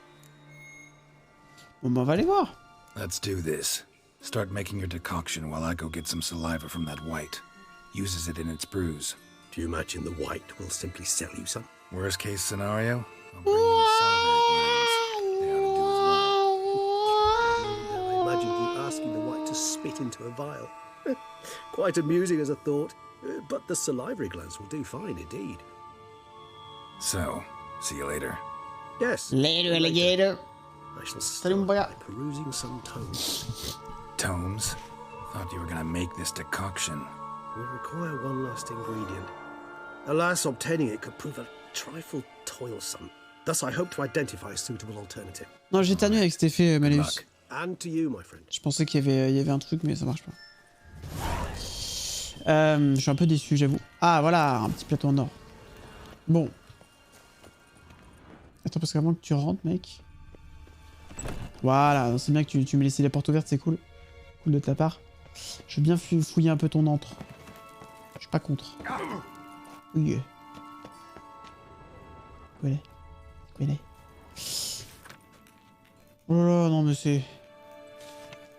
Bon, ben, on va aller voir. Let's do this. Start making your decoction while I go get some saliva from that white. Uses it in its brews. Do you imagine the white will simply sell you some? Worst case scenario, I'll bring you the salivary glands. They ought to do as well. I imagined you asking the white to spit into a vial. Quite amusing as a thought, but the salivary glands will do fine indeed. So, see you later. Yes. Later, alligator. I shall Salut, start mon by gars. perusing some tomes. Tomes? Thought you were gonna make this decoction. We require one last ingredient. Alas, obtaining it could prove a trifle toilsome. Thus, I hope to identify a suitable alternative. Non, j'ai éternué avec cet effet Malleus. And to you, my friend. Je pensais qu'il y avait un truc, mais ça marche pas. Je suis un peu déçu, j'avoue. Ah, voilà, un petit plateau en or. Bon. Attends, parce qu'avant que tu rentres, mec... Voilà, c'est bien que tu m'aies laissé les portes ouvertes, c'est cool. Cool de ta part. Je veux bien fouiller un peu ton antre. Je suis pas contre. Oui. Où elle est? Où elle est? Oh là là, non mais c'est...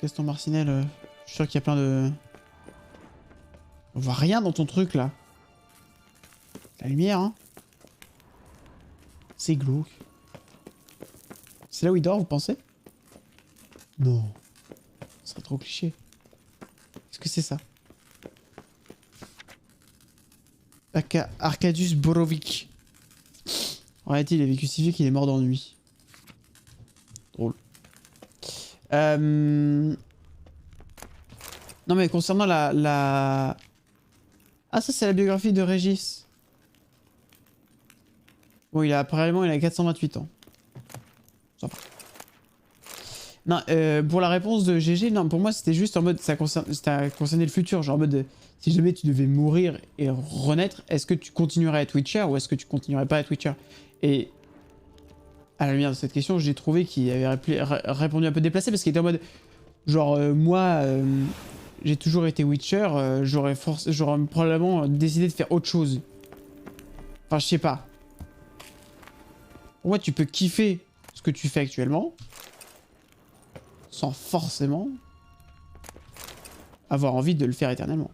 Gaston Marcinelle, je suis sûr qu'il y a plein de... On voit rien dans ton truc là. La lumière, hein. C'est glauque. C'est là où il dort, vous pensez? Non. Ce serait trop cliché. Qu'est-ce que c'est ça? Arkadiusz Borovic. En réalité, il a vécu si vieux qu'il est mort d'ennui. Drôle. Non mais concernant la... Ah ça c'est la biographie de Régis. Bon il a 428 ans. Ça va. Non, pour la réponse de GG, non pour moi c'était juste en mode ça concernait le futur, genre en mode si jamais tu devais mourir et renaître, est-ce que tu continuerais à être Witcher ou est-ce que tu continuerais pas à être Witcher? Et à la lumière de cette question, j'ai trouvé qu'il avait répondu un peu déplacé parce qu'il était en mode genre moi j'ai toujours été Witcher, j'aurais probablement décidé de faire autre chose. Enfin, je sais pas. Pour moi, tu peux kiffer ce que tu fais actuellement sans forcément avoir envie de le faire éternellement.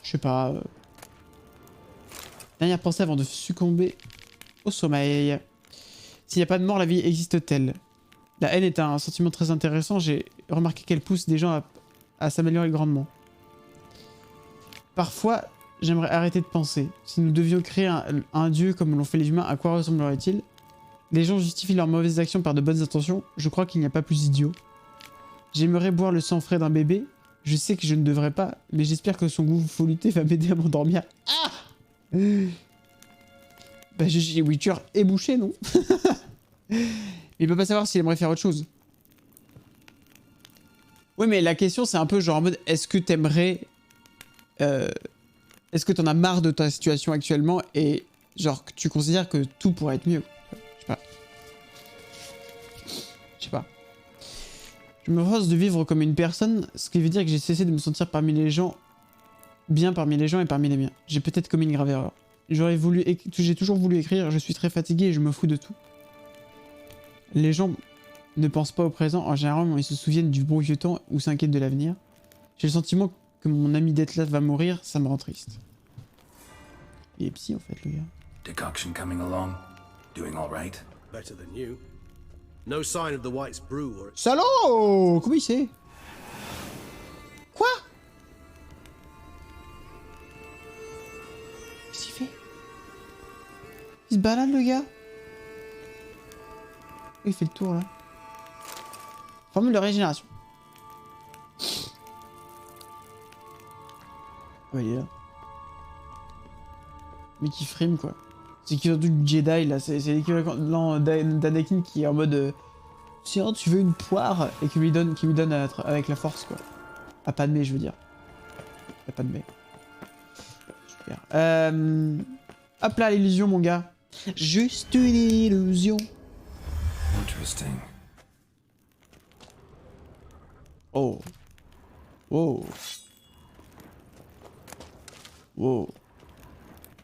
Je sais pas. Dernière pensée avant de succomber au sommeil. S'il n'y a pas de mort, la vie existe-t-elle? La haine est un sentiment très intéressant. J'ai remarqué qu'elle pousse des gens à à s'améliorer grandement. Parfois, j'aimerais arrêter de penser. Si nous devions créer un dieu comme l'ont fait les humains, à quoi ressemblerait-il? Les gens justifient leurs mauvaises actions par de bonnes intentions. Je crois qu'il n'y a pas plus idiot. J'aimerais boire le sang frais d'un bébé. Je sais que je ne devrais pas, mais j'espère que son goût volupté va m'aider à m'endormir. Ah! Bah GG Wouicher est bouché, non? Il peut pas savoir s'il aimerait faire autre chose. Oui, mais la question, c'est un peu genre en mode, est-ce que t'aimerais... est-ce que t'en as marre de ta situation actuellement et genre que tu considères que tout pourrait être mieux? Je sais pas. Je sais pas. Je me force de vivre comme une personne, ce qui veut dire que j'ai cessé de me sentir parmi les gens, bien parmi les gens et parmi les miens. J'ai peut-être commis une grave erreur. J'ai toujours voulu écrire, je suis très fatigué et je me fous de tout. Les gens ne pensent pas au présent, en général ils se souviennent du bon vieux temps ou s'inquiètent de l'avenir. J'ai le sentiment que mon ami Detlef va mourir, ça me rend triste. Il est psy en fait le gars. Decoction coming along, doing all right. Better than you. No sign of the White's brew or... Salaud! Comment il sait? Quoi? Qu'est-ce qu'il fait? Il se balade le gars? Il fait le tour là. Formule de régénération. Ouais, il est là. Mais qui frime quoi. C'est l'équivalent du Jedi là, c'est l'équivalent d'Anakin qui est en mode tiens, tu veux une poire et qui lui donne avec la force quoi. À pas de mais je veux dire. À pas de mais. Super. Hop là l'illusion mon gars. Juste une illusion. Interesting. Oh. Oh. Wow.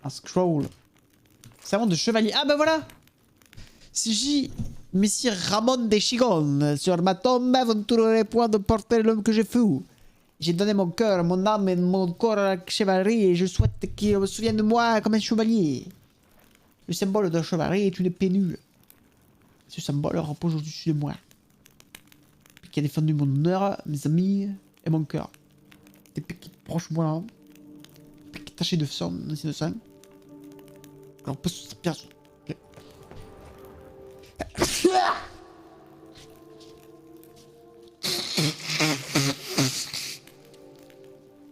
Un scroll. Serment de chevalier. Ah bah voilà. Si j'y Messire Ramon de Chigon, sur ma tombe, vous ne trouverez point de porter l'homme que je fus. J'ai donné mon cœur, mon âme et mon corps à la chevalerie et je souhaite qu'il me souvienne de moi comme un chevalier. Le symbole d'un chevalier est une pénule. Ce symbole repose au-dessus de moi. Qui a défendu mon honneur, mes amis et mon cœur. Des piques proches moi. Piques tachées de sang, de sang. Alors, pas sous sa pièce.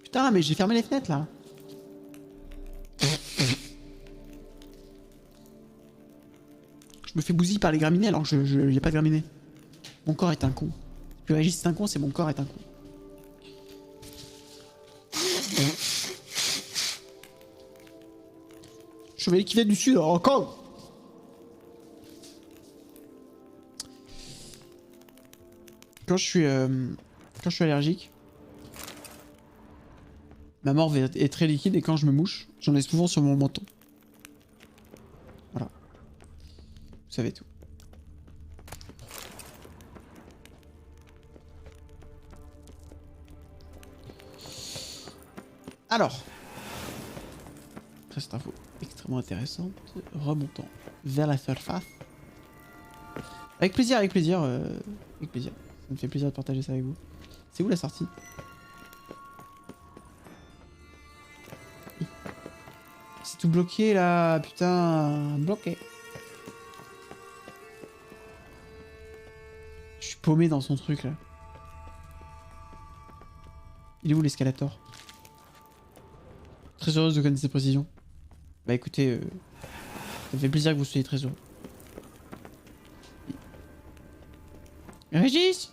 Putain, mais j'ai fermé les fenêtres là. Je me fais bousiller par les graminées alors que j'ai pas de graminées. Mon corps est un con. Le Régis c'est un con, c'est mon corps est un con. Chevalier qui vient du sud, encore. Quand je suis allergique, ma morve est très liquide et quand je me mouche, j'en ai souvent sur mon menton. Voilà. Vous savez tout. Alors, cette info extrêmement intéressante, remontant vers la surface. Avec plaisir, avec plaisir, avec plaisir. Ça me fait plaisir de partager ça avec vous. C'est où la sortie? C'est tout bloqué là, putain, bloqué. Je suis paumé dans son truc là. Il est où l'escalator? Très heureuse de connaître ses précisions. Bah écoutez, ça me fait plaisir que vous soyez très heureux. Régis!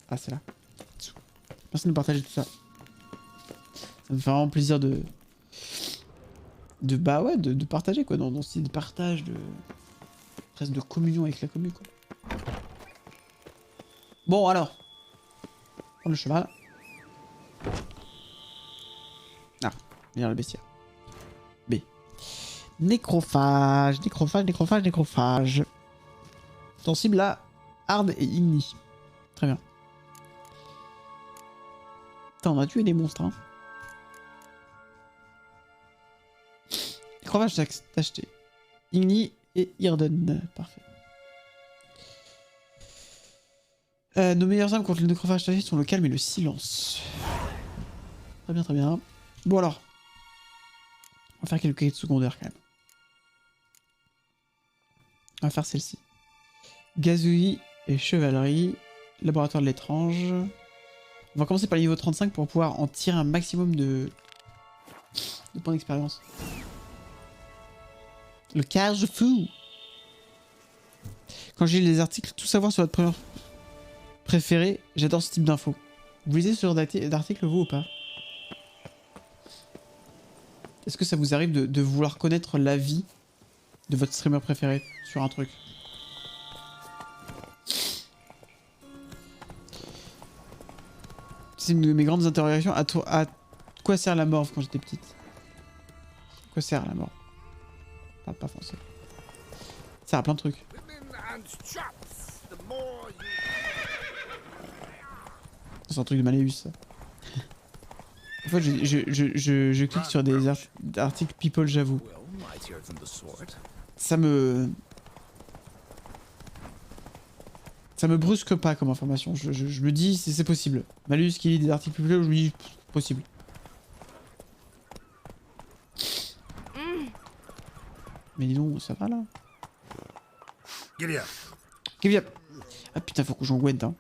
Ah c'est là. Merci de nous partager tout ça. Ça me fait vraiment plaisir de bah ouais, de partager quoi, dans ce style de partage, de presque de communion avec la commune quoi. Bon alors, prendre le cheval. Ah, lire le bestiaire. B. Nécrophage, nécrophage, nécrophage, nécrophage. Sensible à hard et igni. Très bien. Putain, on a tué des monstres hein. Nécrophage acheté. Igni et Irden. Parfait. Nos meilleures armes contre le nécrophage sont le calme et le silence. Très bien, très bien. Bon alors. On va faire quelques quêtes secondaires quand même. On va faire celle-ci. Gazouille et chevalerie. Laboratoire de l'étrange. On va commencer par le niveau 35 pour pouvoir en tirer un maximum de points d'expérience. Le cage fou. Quand j'ai les articles, tout savoir sur votre première préférée, j'adore ce type d'infos. Vous lisez ce genre d'article vous ou pas? Est-ce que ça vous arrive de vouloir connaître l'avis de votre streamer préféré sur un truc? C'est une de mes grandes interrogations. À quoi sert la morve quand j'étais petite? À quoi sert la morve? Pas français. Ça sert à plein de trucs. C'est un truc de Maléus, ça. En fait, je clique sur des articles people, j'avoue. Ça me brusque pas comme information. Je me dis, c'est possible. Malus qui lit des articles people, je me dis, possible. Mais dis donc, ça va là? Giddy up. Ah putain, faut que j'en guette, hein.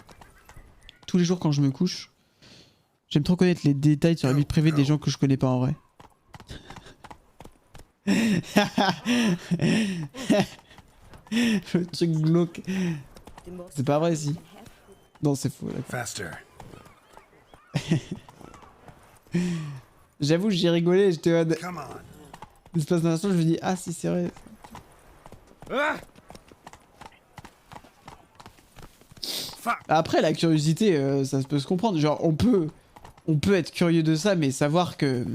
Tous les jours quand je me couche, j'aime trop connaître les détails sur la vie privée des gens que je connais pas en vrai. Le truc glauque. C'est pas vrai si. Non, c'est faux. J'avoue, j'ai rigolé, j'étais en l'espace d'un instant, je me dis ah si c'est vrai. Après la curiosité, ça peut se comprendre. Genre on peut être curieux de ça, mais savoir que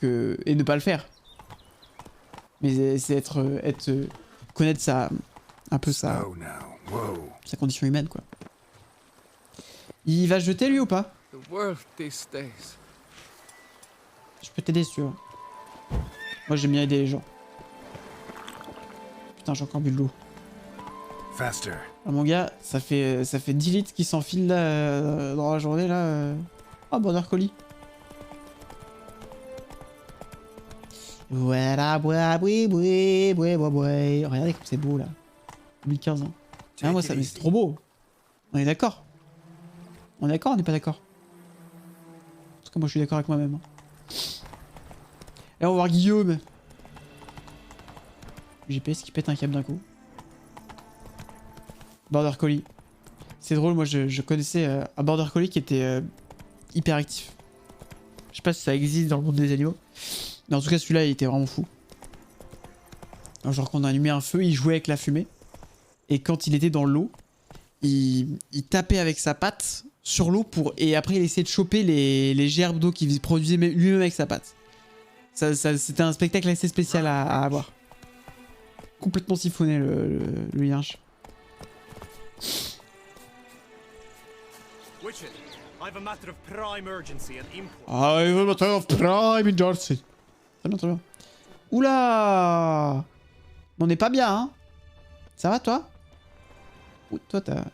et ne pas le faire. Mais c'est connaître ça un peu sa condition humaine quoi. Il va jeter lui ou pas? Je peux t'aider si tu veux. Moi j'aime bien aider les gens. Putain, j'ai encore bu de l'eau. Alors, mon gars, ça fait 10 litres qui s'enfilent là dans la journée là. Oh, border collie. Voilà, regardez comme c'est beau là. 2015 ans. Ah, moi ça, mais c'est trop beau. On est d'accord? On est d'accord, on n'est pas d'accord? En tout cas, moi je suis d'accord avec moi-même. Et on va voir Guillaume. GPS qui pète un câble d'un coup. Border Collie. C'est drôle, moi je connaissais un Border Collie qui était hyper actif. Je sais pas si ça existe dans le monde des animaux. Mais en tout cas celui-là il était vraiment fou. Alors, genre quand on allumait un feu, il jouait avec la fumée. Et quand il était dans l'eau, il tapait avec sa patte sur l'eau et après il essayait de choper les gerbes d'eau qu'il produisait lui-même avec sa patte. C'était un spectacle assez spécial à avoir. Complètement siphonné le yinche. Wouicher, I've a matter of prime urgency and import. I've a matter of prime urgency. Très bien, très bien. Oula! On n'est pas bien, hein? Ça va, toi? Ouh, toi, t'as...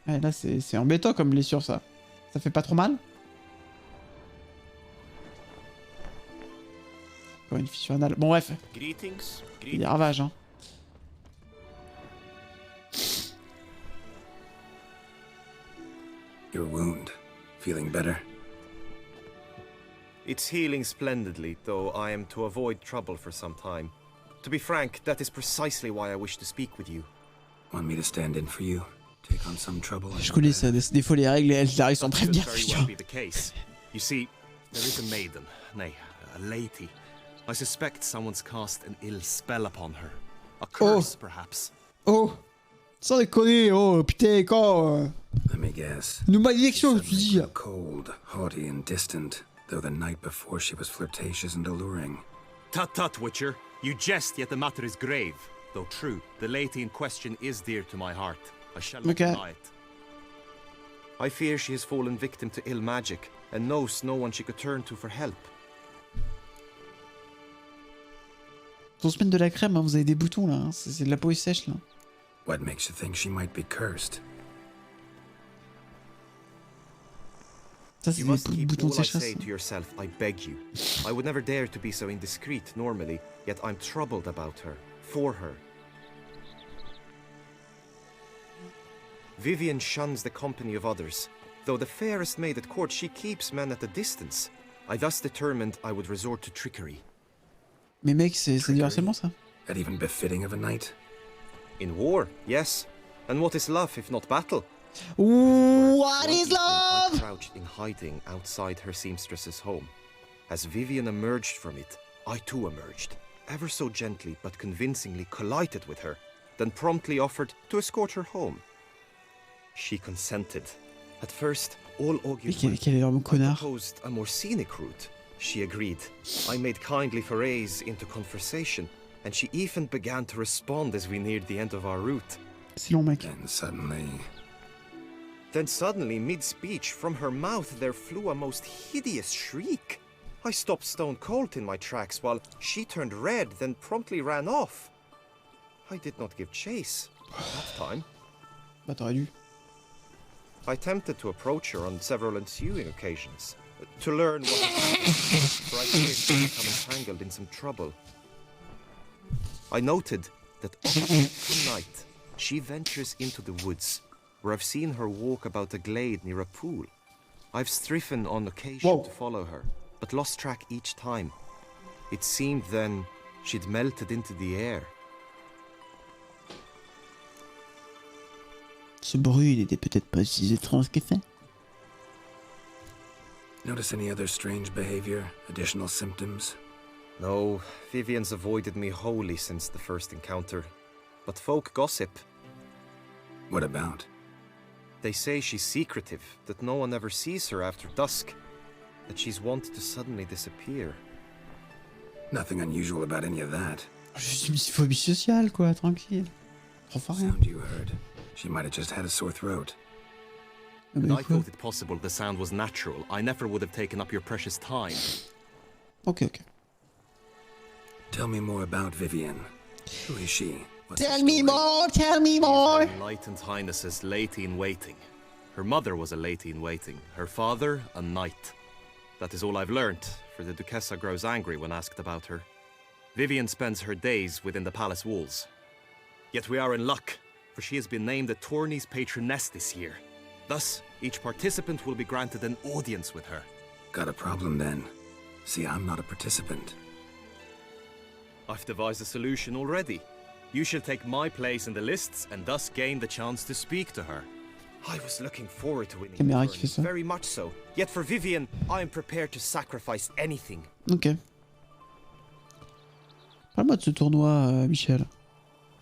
Ouais, là, c'est embêtant comme blessure, ça. Ça fait pas trop mal? Encore une fissure anale. Bon, bref. Il y a des ravages, hein. Your wound. Feeling better? It's healing splendidly, though I am to avoid trouble for some time. To be frank, that is precisely why I wish to speak with you. Want me to stand in for you? Take on some trouble? Je connais ça, des fois les règles, elles arrivent sans prévenir. You see, there is a maiden, nay, a lady. I suspect someone's cast an ill spell upon her. A curse, perhaps. Oh! Sans déconner, oh putain, quand Let me guess. Une malédiction, tu dis. Cold, haughty and distant, though the night before she was flirtatious and alluring. Tut tut, Wouicher. You jest, yet the matter is grave. Though true, the lady in question is dear to my heart. I shall not deny it. I fear she has fallen victim to ill magic, and knows no one she could turn to for help. Faut se mettre de la crème, hein, vous avez des boutons là, hein. C'est de la peau sèche là. What makes you think she might be cursed? Ça c'est des boutons de sécheresse. Say to yourself, I beg you. I would never dare to be so indiscreet normally, yet I'm troubled about her, for her. Vivian shuns the company of others. Though the fairest maid at court, she keeps men at a distance. I thus determined I would resort to trickery. Mais mec, c'est du harcèlement ça. That even befitting of a knight? In war, yes. And what is love if not battle? What is love? I crouched in hiding outside her seamstress's home. As Vivian emerged from it, I too emerged, ever so gently but convincingly collided with her, then promptly offered to escort her home. She consented. At first, all augured proposed a more scenic route. She agreed. I made kindly forays into conversation, and she even began to respond as we neared the end of our route. C'est long, mec. Then suddenly, mid-speech, from her mouth there flew a most hideous shriek. I stopped stone cold in my tracks while she turned red, then promptly ran off. I did not give chase that time. Bah t'aurais dû. I attempted to approach her on several ensuing occasions, to learn what for I feared to become entangled in some trouble. I noted that often tonight she ventures into the woods, where I've seen her walk about a glade near a pool. I've striven on occasion to follow her, but lost track each time. It seemed then she'd melted into the air. Ce bruit, il était peut-être pas si étrange que ça. Notice any other strange behavior, additional symptoms? No, Vivian's avoided me wholly since the first encounter. But folk gossip. What about? They say she's secretive, that no one ever sees her after dusk, that she's wont to suddenly disappear. Nothing unusual about any of that. Juste une phobie sociale, quoi, tranquille. Enfin rien. Sound you heard. She might have just had a sore throat. And I thought it possible the sound was natural. I never would have taken up your precious time. Okay. Tell me more about Vivian. Who is she? Tell me more! Her Enlightened Highness's lady in waiting. Her mother was a lady in waiting. Her father, a knight. That is all I've learnt, for the Duchessa grows angry when asked about her. Vivian spends her days within the palace walls. Yet we are in luck, for she has been named the tourney's patroness this year. Thus, each participant will be granted an audience with her. Got a problem then. See, I'm not a participant. I've devised a solution already. You shall take my place in the lists and thus gain the chance to speak to her. I was looking forward to winning the tourney, very much so. Yet for Vivian, I am prepared to sacrifice anything. Ok. Parle-moi de ce tournoi, Michel.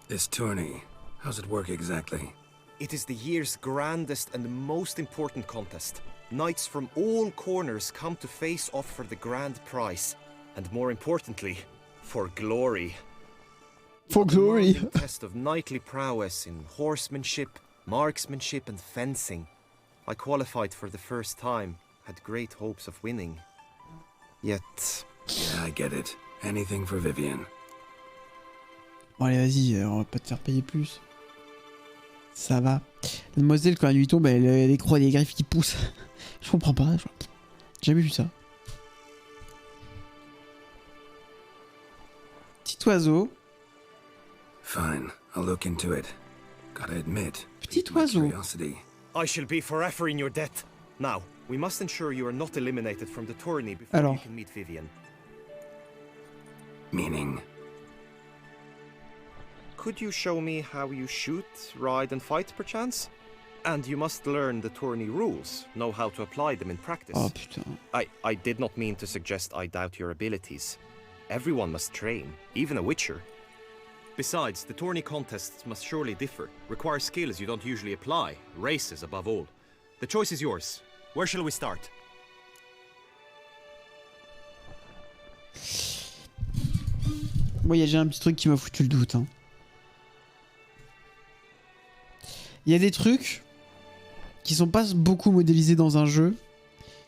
This tourney, how's it work exactly? It is the year's grandest and most important contest. Knights from all corners come to face off for the grand prize. And more importantly, for glory. For glory. A test of knightly prowess in horsemanship, marksmanship and fencing. I qualified for the first time, had great hopes of winning. Yet... Yeah, I get it. Anything for Vivian. Bon allez, vas-y, on va pas te faire payer plus. Ça va. La demoiselle, quand elle lui tombe, elle a les croix et les griffes qui poussent. Je comprends pas. J'ai jamais vu ça. Petit oiseau. Fine, I'll look into it. Gotta admit, petit oiseau. Curiosity. I shall be forever in your debt. Now, we must ensure you are not eliminated from the tourney before you can meet Vivian. Meaning? Could you show me how you shoot, ride and fight, perchance? And you must learn the tourney rules, know how to apply them in practice. Oh putain. I did not mean to suggest I doubt your abilities. Everyone must train, even a Wouicher. Besides, the tourney contests must surely differ, require skills you don't usually apply, races above all. The choice is yours. Where shall we start? Moi, j'ai un petit truc qui m'a foutu le doute. Hein. Il y a des trucs qui sont pas beaucoup modélisés dans un jeu.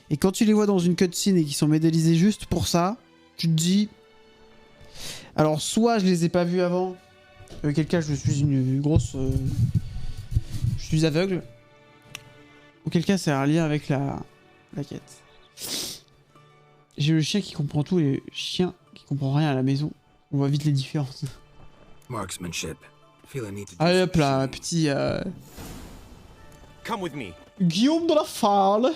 Et quand tu les vois dans une cutscene et qui sont modélisés juste pour ça, tu te dis... Alors, soit je les ai pas vus avant, auquel cas je suis une grosse... je suis aveugle. Auquel cas c'est un lien avec la quête. J'ai le chien qui comprend tout et le chien qui comprend rien à la maison. On voit vite les différences. Marksmanship. Allez hop là, petit... Come with me. Guillaume de la Farle.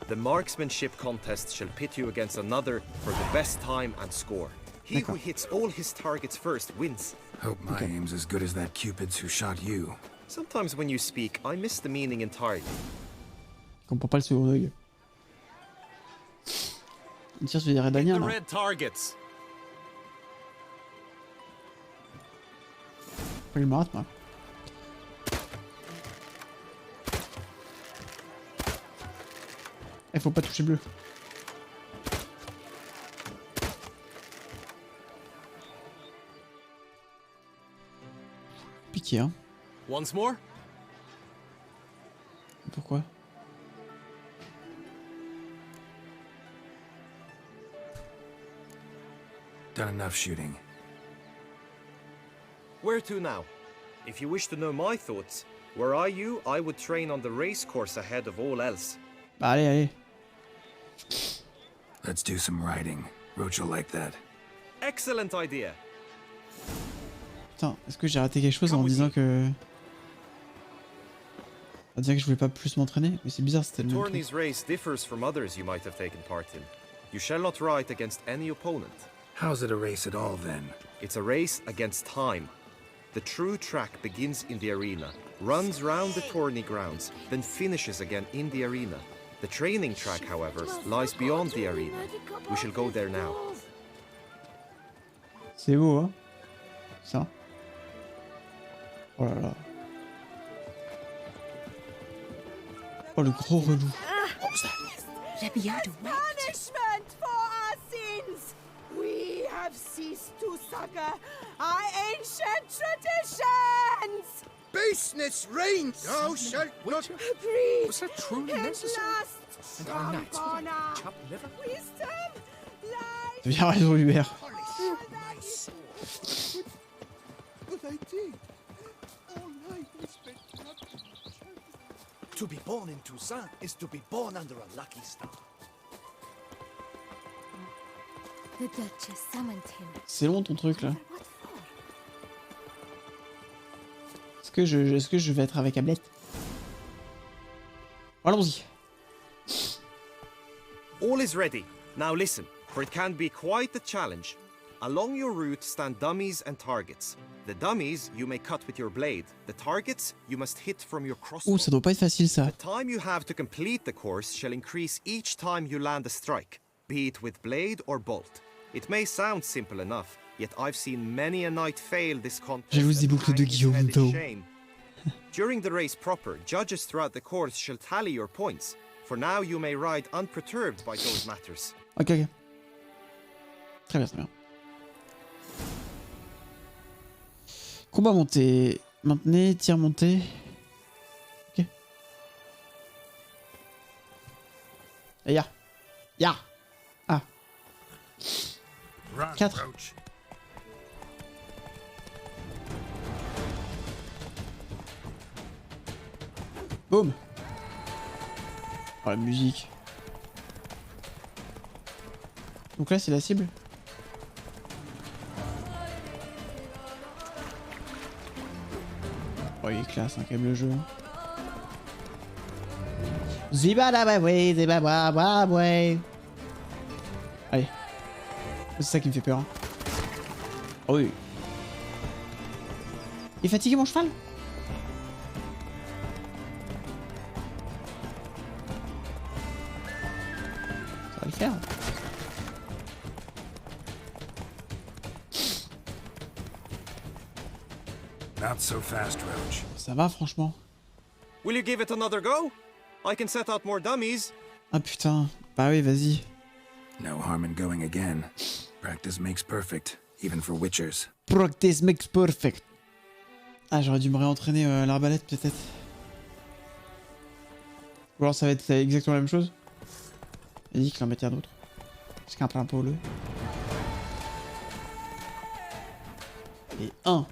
The marksmanship contest shall pit you against another for the best time and score. He who hits all his targets first wins. Hope my aim's as good as that Cupid's who shot you. Sometimes when you speak, I miss the meaning entirely. Je comprends pas le second œil. Il tire sur les Redaniens là. Red targets. Pas le marate moi. Faut pas toucher bleu. Piqué hein. Once more? Pourquoi? Done enough shooting. Where to now? If you wish to know my thoughts, were I you, I would train on the race course ahead of all else. Allez, allez. Let's do some riding. Roach will like that. Excellent idea. Putain, est-ce que j'ai raté quelque chose en disant que... On dirait que je voulais pas plus m'entraîner, mais c'est bizarre, c'était le même truc. Tourney's race differs from others you might have taken part in. You shall not ride against any opponent. How's it a race at all then? It's a race against time. The true track begins in the arena, runs round the tourney grounds, then finishes again in the arena. The training track, however, lies beyond the arena. We shall go there now. C'est beau, hein? Ça. Oh là là. Oh, le gros relou. Let me out of Punishment for our sins! We have ceased to succor our ancient traditions! Baseness reigns! Thou shalt not... Priest, Was that truly necessary? And our knights, what a chopped liver? Wisdom, life, T'as bien raison, Hubert. But I did. All night I spent nothing. To be born in Toussaint is to be born under a lucky star. The Duchess summoned him. C'est long ton truc là. What for? Est-ce que je vais être avec Ablette? Allons-y. All is ready. Now listen, for it can be quite a challenge. Along your route stand dummies and targets. The dummies you may cut with your blade. The targets you must hit from your crossbow. Oh, ça doit pas être facile ça. The time you have to complete the course shall increase each time you land a strike, be it with blade or bolt. It may sound simple enough, yet I've seen many a knight fail this contest. Jalouse des boucles de Guillaume Do. During the race proper, judges throughout the course shall tally your points. For now you may ride unperturbed by those matters. Ok, ok. Très bien, très bien. Combat monté. Maintenez, tir monté. Ok. Et ya. Ya. Ah. 4. Boum. Oh la musique. Donc là c'est la cible. Oh il est classe hein, quand même le jeu. Allez. C'est ça qui me fait peur. Hein. Oh oui. Il est fatigué mon cheval? Ça va le faire. Not so fast, Roach. Ça va franchement. Will you give it another go? I can set out more dummies. Ah putain. Bah oui, vas-y. No harm in going again. Practice makes perfect, even for witchers. Practice makes perfect. Ah, j'aurais dû me réentraîner à l'arbalète peut-être. Ou alors ça va être exactement la même chose. Il dit qu'il en mettait un autre. Parce qu'un plein pot le. Et 1.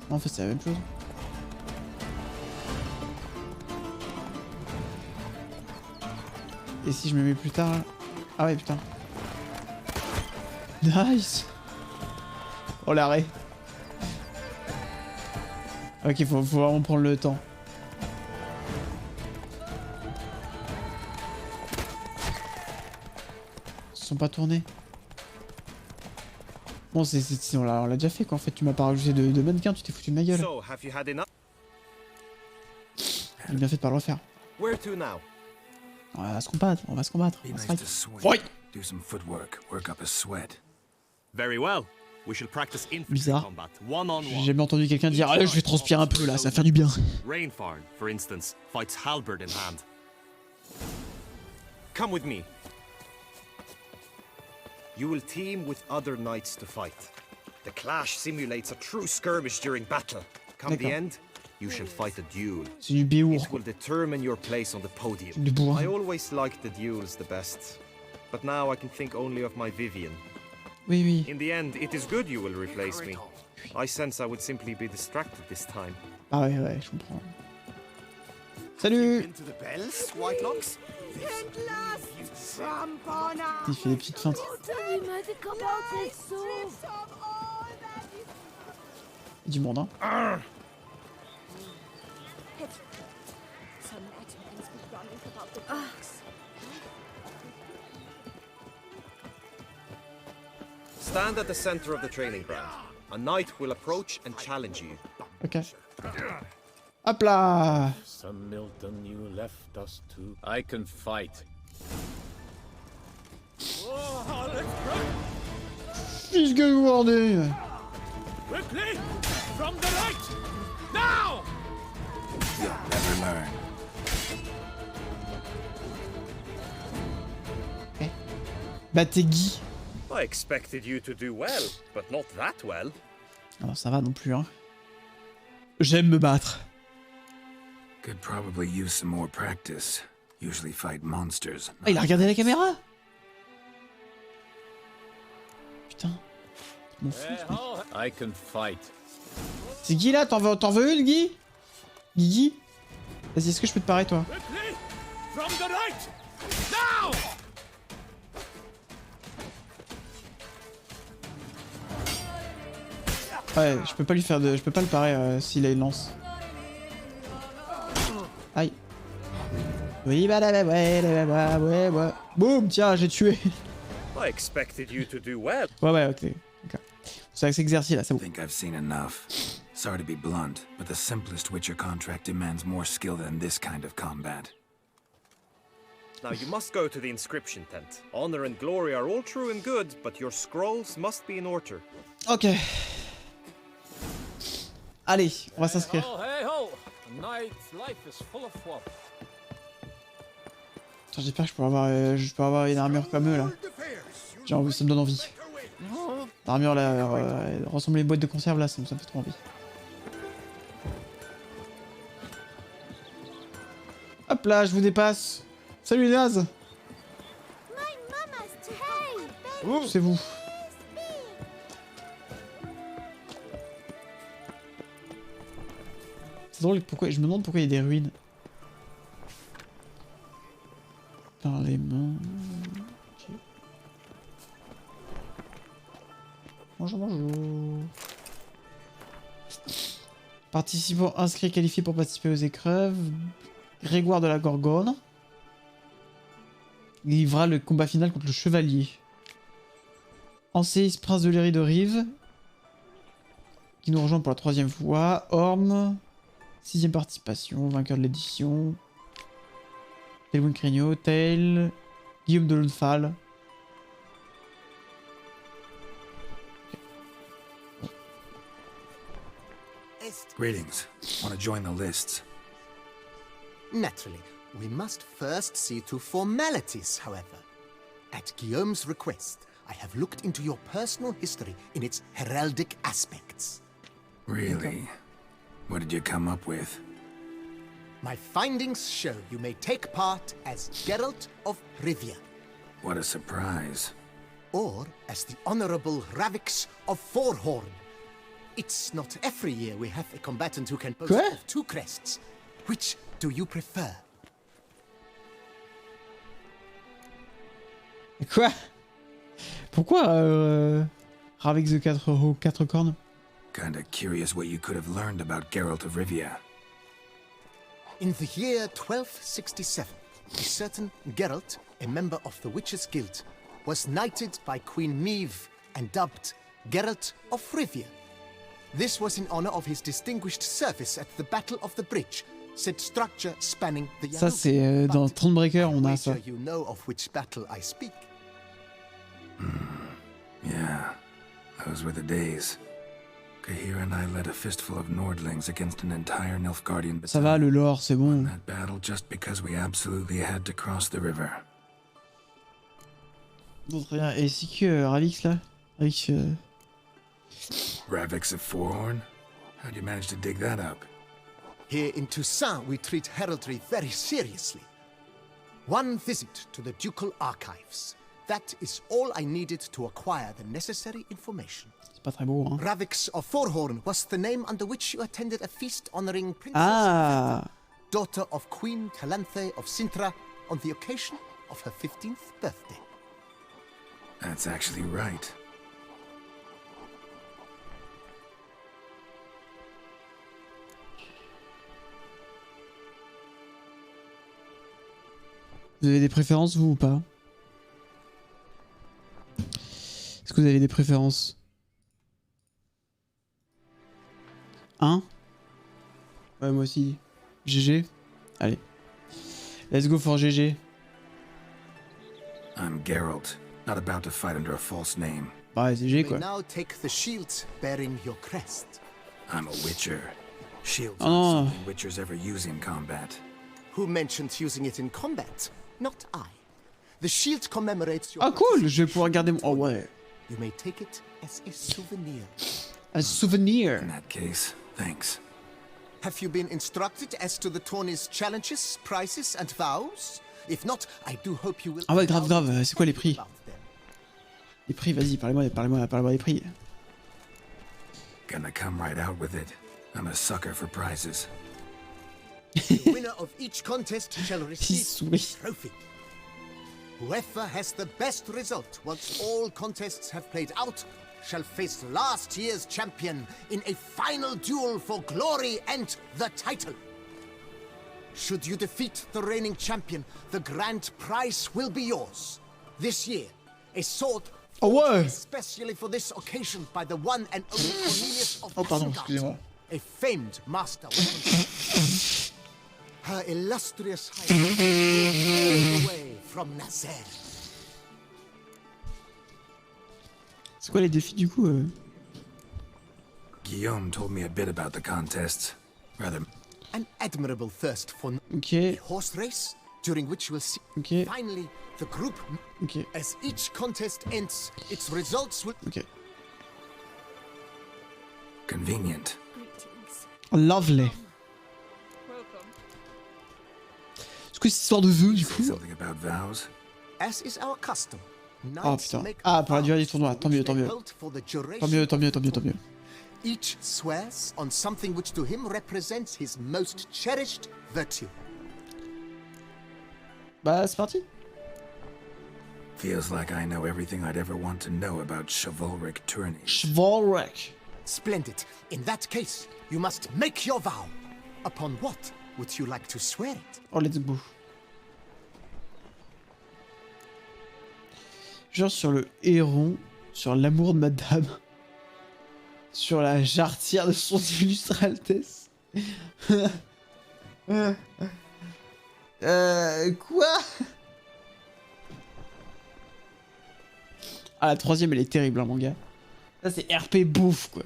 En fait, c'est la même chose. Et si je me mets plus tard là... Ah ouais, putain. Nice. Oh, l'arrêt. Ok, faut vraiment prendre le temps. Ils se sont pas tournés. Bon, on l'a déjà fait quoi. En fait, tu m'as pas rajouté de mannequin, tu t'es foutu de ma gueule. J'ai bien fait de pas le refaire. On va se combattre, on va se combattre. On va se fight. Do some footwork, work up a sweat. Very well. We shall practice infantry Bizarre. combat, one-on-one. J'ai jamais entendu quelqu'un dire allez, je vais transpirer un peu là, ça va faire du bien. Rainfarn, for instance, fights halberd in hand. Come with me. You will team with other knights to fight. The clash simulates a true skirmish during battle. Come the end, you shall fight a duel. C'est du béour. It will determine your place on the podium. Du bourrin. I always liked the duels the best, but now I can think only of my Vivian. Oui, oui. In the end, it is good you will replace me. I sense I would simply be distracted this time. Ah ouais, ouais, je comprends. Salut. Il fait des petites feintes. Du monde, hein. Stand at the center of the training ground. A knight will approach and challenge you. Ok. Hop là. Son Milton, you left us to... I can fight. Fiche que vous vendez. Quickly! From the right! Now! You'll never learn. Okay. Bah t'es Guy. I expected you to do well, but not that well. Alors ça va non plus, hein. J'aime me battre. Could probably use some more practice. Usually fight monsters. Ah, il a regardé la caméra. Putain. Mon fou, I can fight. c'est Guy là, t'en veux une, Guy? Guy? Vas-y, est-ce que je peux te parer, toi? From the right! Now! Ouais, je peux pas lui faire de... Je peux pas le parer s'il a une lance. Aïe. Oui, bah là, ouais. Boum, tiens, j'ai tué. I expected you to do well. Ouais, ok. C'est avec cet exercice là, c'est bon. I think I've seen enough. Sorry to be blunt, but the simplest Witcher contract demands more skill than this kind of combat. Now you must go to the inscription tent. Honor and glory are all true and good, but your scrolls must be in order. Ok. Allez, on va s'inscrire. J'espère que je peux avoir une armure comme eux là. Genre, ça me donne envie. L'armure là, ressemble à une boîte de conserve là, ça me fait trop envie. Hop là, je vous dépasse. Salut les nazes. C'est vous. C'est drôle, pourquoi, je me demande pourquoi il y a des ruines. Par les mains... Okay. Bonjour. Participants inscrits qualifiés pour participer aux épreuves. Grégoire de la Gorgone. Il livrera le combat final contre le chevalier. Anséis, prince de l'Érie de Rive. Qui nous rejoint pour la 3e fois. Orme. 6e participation, vainqueur de l'édition. Elwin Crigno, Tail, Guillaume de Lunefal. Greetings. Want to join the lists? Naturally. We must first see to formalities, however. At Guillaume's request, I have looked into your personal history in its heraldic aspects. Really? What did you come up with? My findings show you may take part as Geralt of Rivia. What a surprise. Or as the Honorable Ravix of Forhorn. It's not every year we have a combatant who can boast of 2 crests. Which do you prefer? Quoi? Pourquoi Ravix de 4 cornes? Kinda curious what you could have learned about Geralt of Rivia. In the year 1267, a certain Geralt, a member of the Witches' Guild, was knighted by Queen Meve and dubbed Geralt of Rivia. This was in honor of his distinguished service at the Battle of the Bridge, said structure spanning the Ça c'est dans Thronebreaker, on a ça. You know of which battle I speak. Yeah, those were the days. Kahir and I led a fistful of Nordlings against an entire Nilfgaardian battalion. Ça va, le lore, c'est bon. That battle just because we absolutely had to cross the river. Bon, très bien. Et c'est que Ravix là? Ravix. Ravix of Forhorn? How'd you manage to dig that up? Here in Toussaint, we treat heraldry very seriously. One visit to the ducal archives. That is all I needed to acquire the necessary information. C'est pas très beau, hein. Ravix of Forhorn was the name under which you attended a feast honoring Princess Veta, daughter of Queen Calanthe of Sintra, on the occasion of her 15th birthday. That's actually right. Vous avez des préférences, vous, ou pas? Est-ce que vous avez des préférences? Hein? Ouais, moi aussi. GG? Allez. Let's go for GG. I'm Geralt, not about to fight under a false name. Bah, c'est GG, quoi. Now take the shield bearing your crest. I'm a Witcher. Shields Oh, aren't no. something Witchers ever use in combat. Who mentioned using it in combat? Not I. The shield commemorates your... Ah, cool! Je vais pouvoir garder mon... Oh, ouais. You may take it as a souvenir. Un souvenir. In that case, thanks. Have you been instructed as to the tourney's challenges, prizes and vows? If not, I do hope you will... Ah ouais, grave, grave. C'est quoi les prix? Les prix, vas-y, parlez-moi des prix. Gonna come right out with it. I'm a sucker for prizes. The winner of each contest shall receive a trophy. Whoever has the best result once all contests have played out shall face last year's champion in a final duel for glory and the title. Should you defeat the reigning champion, the grand prize will be yours. This year, a sword especially for this occasion by the one and only Cornelius of Isengard, a famed master weaponsmith. Her illustrious highness will away from Nazaire. C'est quoi les défis du coup Guillaume told me a bit about the contests. Rather... An admirable thirst for a horse race, during which we'll see finally the group. As each contest ends, its results will... Convenient. Lovely. Est-ce que c'est histoire de vœux du coup? Something about vows? As is our custom. Oh putain. Ah, pour la durée du tournoi, tant mieux. Tant mieux. Each swears on something which to him represents his most cherished virtue. Bah, c'est parti. Feels like I know everything I'd ever want to know about chivalric tourneys. Chivalric. Splendid. In that case, you must make your vow. Upon what would you like to swear it? Oh, let's go. Genre sur le héron, sur l'amour de madame, sur la jarretière de son illustre Altesse. Quoi? Ah, la troisième, elle est terrible, hein, mon gars. Ça, c'est RP bouffe, quoi.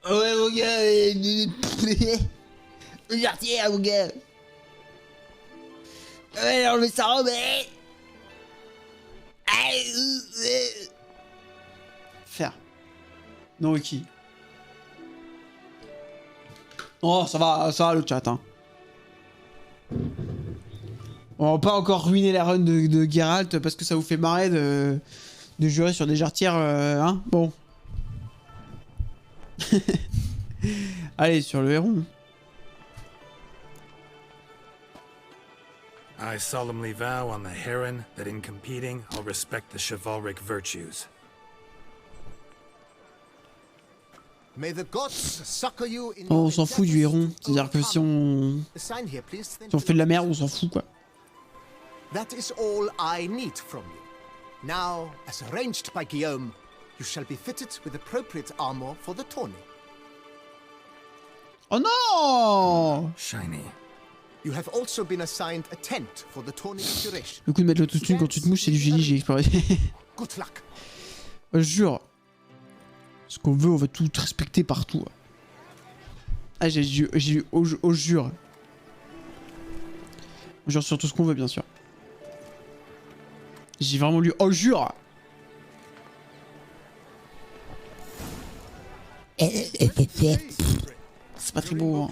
Oh ouais, mon gars. Une jarretière, mon gars. Ouais, enlever sa robe. Faire. Non, ok. Oh, ça va le chat, hein. On va pas encore ruiner la run de Geralt parce que ça vous fait marrer de jurer sur des jarretières, hein. Bon. Allez, sur le héron. I solemnly vow on the heron that in competing, I'll respect the chivalric virtues. May the gods succor you in Oh, on s'en fout du héron. C'est-à-dire que si on fait de la merde, on s'en fout, quoi. That is all I need from you. Now, as arranged by Guillaume, you shall be fitted with appropriate armor for the tourney. Oh non! Shiny. You have also been assigned a tent for the tourney duration. Le coup de mettre l'autotune quand tu te mouches, c'est du génie, j'ai exploré. Good luck. Je jure. Ce qu'on veut, on va tout respecter partout. Ah, j'ai eu au jure. On jure sur tout ce qu'on veut, bien sûr. J'ai vraiment lu au jure. C'est pas très beau, hein.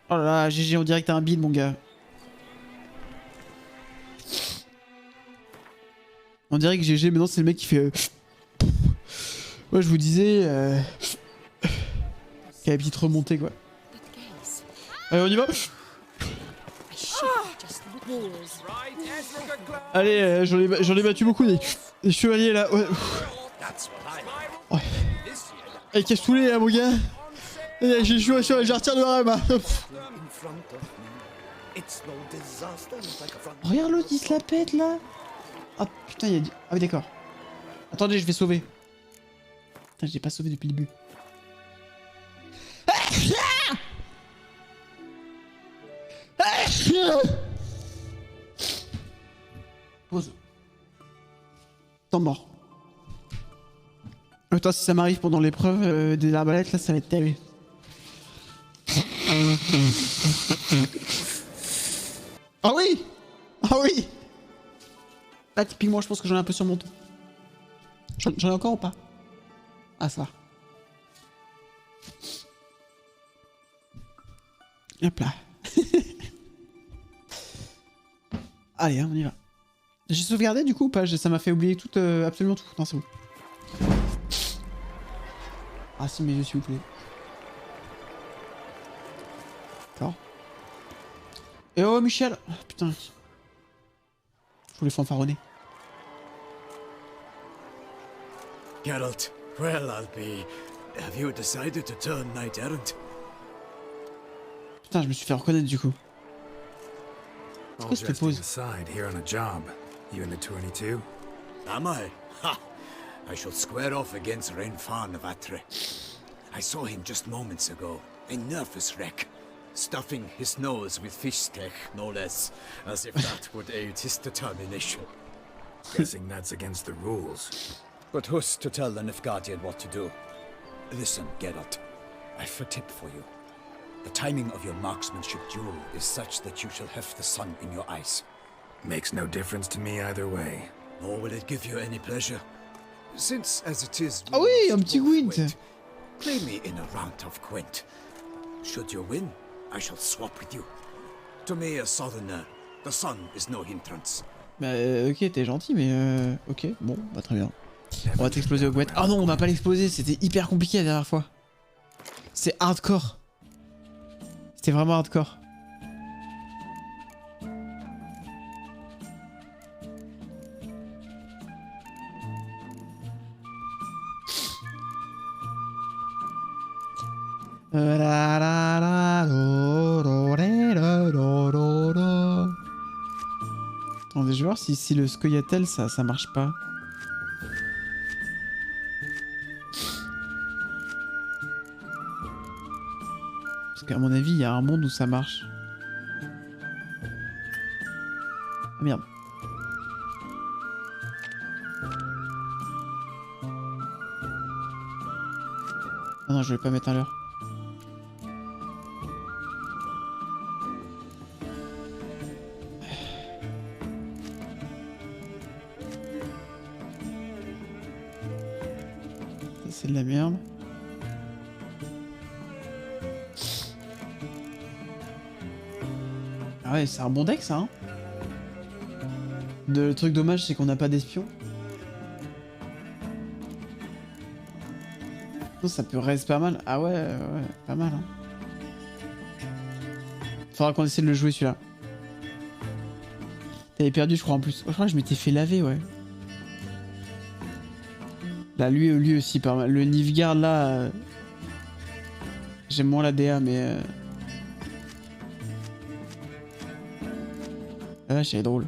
Oh là là, GG, on dirait que t'as un bide, mon gars. On dirait que GG, maintenant c'est le mec qui fait... Ouais, je vous disais... Qu'il y a une petite remontée, quoi. Allez, on y va. Allez, j'en ai battu beaucoup des chevaliers, là. Ouais. Ouais. Allez, cache tous les, là, mon gars. J'ai joué sur les jarretières de Harem. Regarde l'autre, il se la pète là. Ah putain, il y a dit. Ah oui, d'accord. Attendez, je vais sauver. Putain, je l'ai pas sauvé depuis le début. Pause. Temps mort. Attends, si ça m'arrive pendant l'épreuve des arbalètes, là, ça va être terrible. Ah oui! Ah oui! Là, typiquement, je pense que j'en ai un peu sur mon dos. J'en ai encore ou pas? Ah, ça va. Hop là. Allez, hein, on y va. J'ai sauvegardé du coup ou pas? Ça m'a fait oublier tout, absolument tout. Non, c'est bon. Ah si, mes yeux, s'il vous plaît. D'accord. Et oh, Michel! Oh, putain. Je voulais fanfaronner. Geralt, well, I'll be... Have you decided to turn knight errant? Putain, je me suis fait reconnaître du coup. C'est quoi cette pause? Here on a job. You in the tourney too? Am I? Ha! I shall square off against Renfan of Atre. I saw him just moments ago, a nervous wreck, stuffing his nose with fish steak, no less, as if that would aid his determination. Guessing that's against the rules. But who's to tell the Nilfgaardian what to do? Listen, Geralt, I've a tip for you. The timing of your marksmanship duel is such that you shall have the sun in your eyes. Makes no difference to me either way. Nor will it give you any pleasure. Since, as it is... Ah oui, un petit Gwent. Play me in a round of Gwent. Should you win, I shall swap with you. To me, a southerner, the sun is no hindrance. Bah ok, t'es gentil, mais ok, bon, bah très bien. On va t'exploser au Gwent. Oh non, on va pas l'exploser, c'était hyper compliqué la dernière fois. C'est hardcore. C'était vraiment hardcore. Attendez, je vais voir si le Scoia'tael ça marche pas. Parce qu'à mon avis, il y a un monde où ça marche. Ah merde. Ah non, je vais pas mettre un leurre. C'est de la merde. Ah ouais, c'est un bon deck ça. Hein. Le truc dommage, c'est qu'on n'a pas d'espion. Ça peut rester pas mal. Ah ouais, pas mal. Hein. Faudra qu'on essaie de le jouer celui-là. T'avais perdu, je crois en plus. Je crois que je m'étais fait laver, ouais. Là, lui aussi, pas mal. Le Nilfgaard là. J'aime moins la DA, mais. La vache, elle est drôle.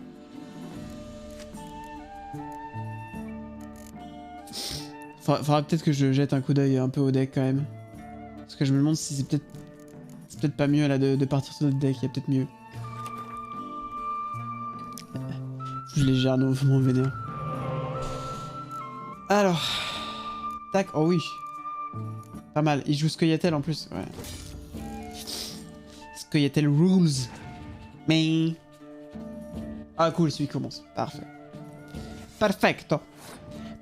Faudra peut-être que je jette un coup d'œil un peu au deck quand même. Parce que je me demande si c'est peut-être pas mieux là de partir sur notre deck, il y a peut-être mieux. Je les gère mon vénère. Alors. Tac, oh oui. Pas mal. Il joue Scoia'tael en plus, ouais. Scoia'tael rules. Mais. Ah cool, celui qui commence. Parfait. Perfecto.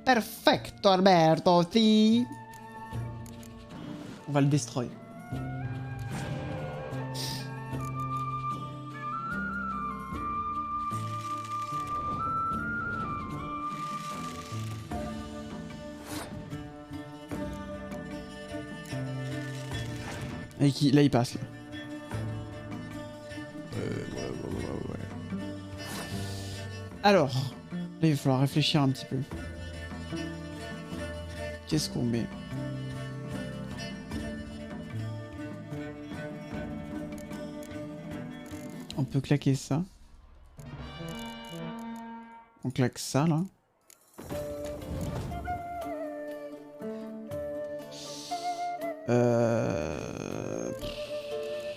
Perfecto, Alberto, si. On va le destroy. Et là, il passe. Là. Ouais. Alors, là, il va falloir réfléchir un petit peu. Qu'est-ce qu'on met? On peut claquer ça. On claque ça, là.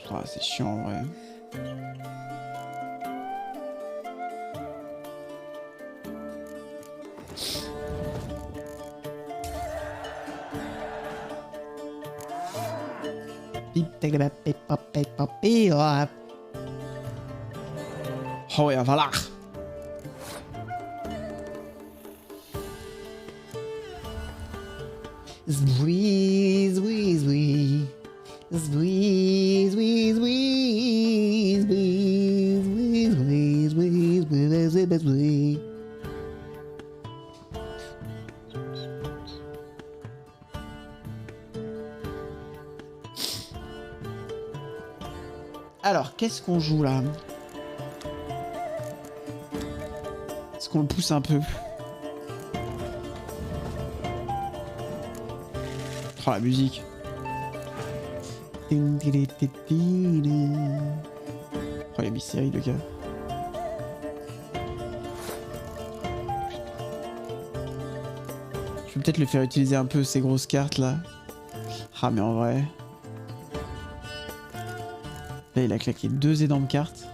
Ah, c'est chiant, en vrai. Oh ja, voilà. Squeeze, squeeze, squeeze. Squeeze, squeeze, squeeze, squeeze, squeeze, squeeze, squeeze, squeeze, squeeze. Alors, qu'est-ce qu'on joue là? Est-ce qu'on le pousse un peu? Oh, la musique. Oh, il a mis série, le gars. Je vais peut-être le faire utiliser un peu ces grosses cartes là. Ah, mais en vrai. Là, il a claqué 2 énormes cartes.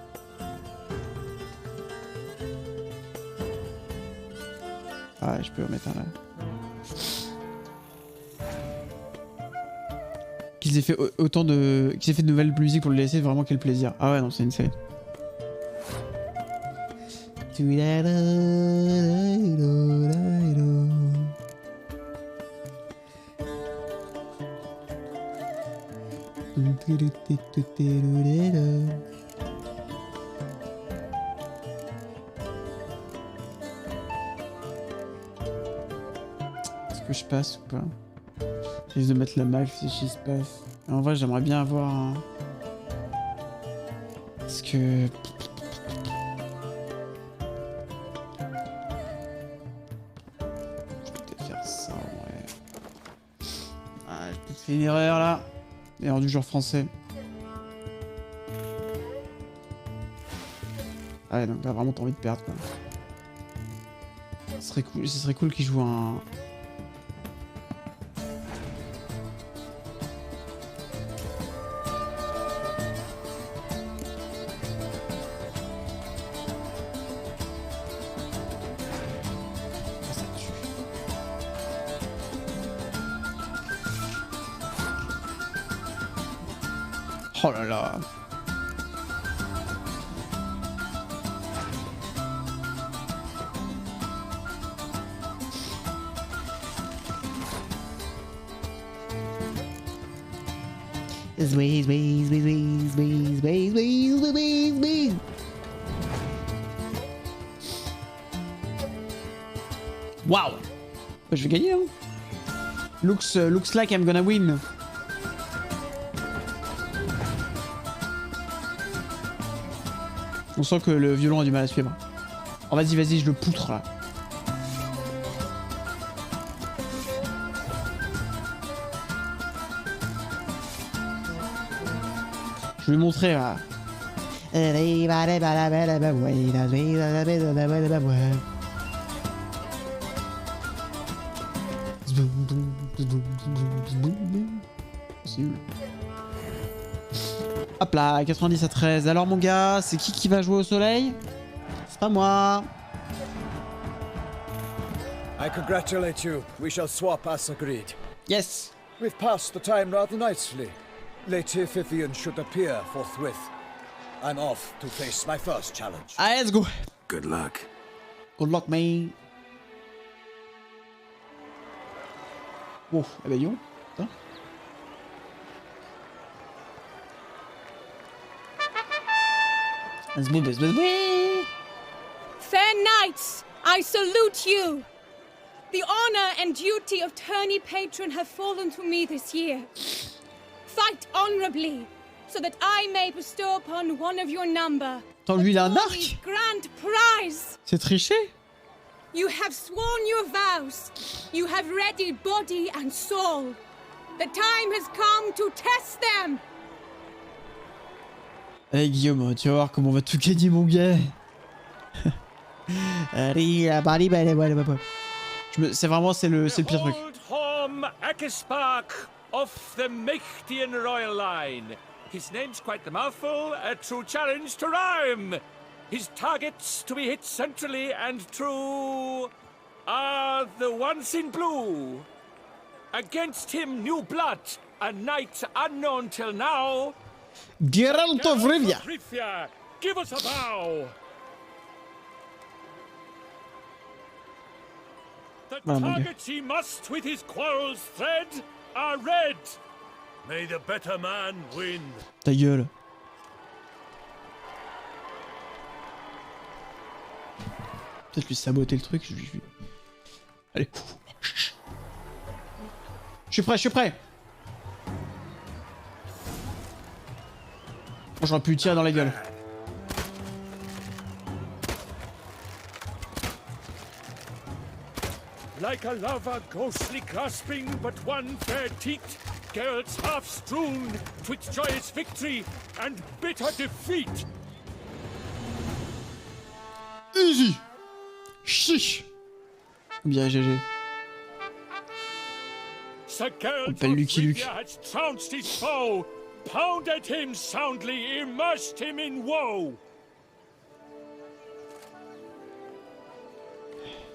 Ah, je peux en mettre un là. Qu'ils aient fait autant de... Qu'ils aient fait de nouvelles musiques pour le laisser, vraiment quel plaisir. Ah ouais, non, c'est une série. Est-ce que je passe ou pas? J'essaie de mettre la max si je passe. En vrai, j'aimerais bien avoir un... Est-ce que... Je peux peut-être faire ça, ouais. Ah, j'ai peut-être fait une erreur là. Erreur du joueur français. Ah ouais, donc t'as vraiment envie de perdre quoi. Ce serait cool qu'il joue un... Oh là là. Squeeze, squeeze, squeeze, squeeze, squeeze, squeeze, squeeze, squeeze. Waouh. Je vais gagner, hein. Looks like I'm gonna win. On sent que le violon a du mal à suivre. Oh, vas-y, je le poutre là. Je vais lui montrer là. Hop là, 90 à 13. Alors mon gars, c'est qui va jouer au soleil? C'est pas moi. I congratulate you. We shall swap as agreed. Yes. We've passed the time rather nicely. Lady Vivian should appear forthwith. I'm off to face my first challenge. Allez, let's go. Good luck. Good luck, man. Oh, eh ben yo. Attends. Fair knights, I salute you. The honor and duty of tourney patron have fallen to me this year. Fight honorably, so that I may bestow upon one of your number Attends, lui il a un arc. grand prize. C'est triché. You have sworn your vows. You have readied body and soul. The time has come to test them. Allez Guillaume, tu vas voir comment on va tout gagner mon gars. C'est vraiment le pire truc. Of the Mechtian royal line. His name's quite the mouthful, a true challenge to rhyme. His targets to be hit centrally and true are the ones in blue. Against him, new blood, a knight unknown till now. Geralt of Rivia. Give us a bow. The targets he must with his quarrels thread are red. May the better man win. Ta gueule. Peut-être lui saboter le truc. Allez. Je suis prêt. Oh, j'aurais pu lui tirer dans la gueule. Like a lover ghostly grasping but one fair teat, Geralt's half strewn twixt joyous victory and bitter defeat. Easy. Chiche. Bien GG. Sir Geralt of Rivia has trounced his foe, pounded him soundly, immersed him in woe.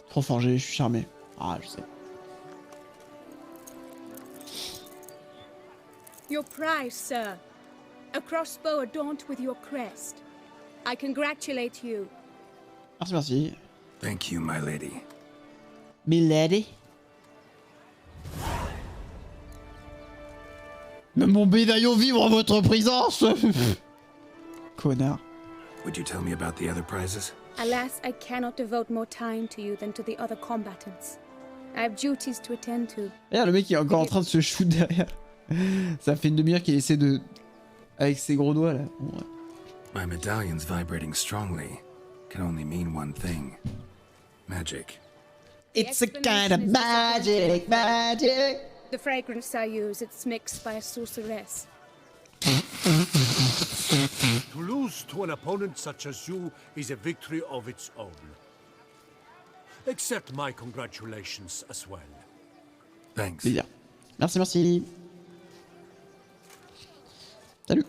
Trop fort, je suis charmé. Ah, je sais. Your prize, sir. A crossbow adorned with your crest. I congratulate you. Merci. Thank you, my lady. Milady. Mon médaillon vibre en votre présence. Connard. Would you tell me about the other prizes? Alas, I cannot devote more time to you than to the other combatants. I have duties to attend to. Regarde, le mec il est encore en train de se shoot derrière. Ça fait une demi-heure qu'il essaie de... Avec ses gros doigts là. Bon, ouais. My medallion's vibrating strongly. Can only mean one thing. Magic. It's a kind of magic. The fragrance I use, it's mixed by a sorceress. To lose to an opponent such as you is a victory of its own. Accept my congratulations as well. Thanks. Bien. Merci. Salut.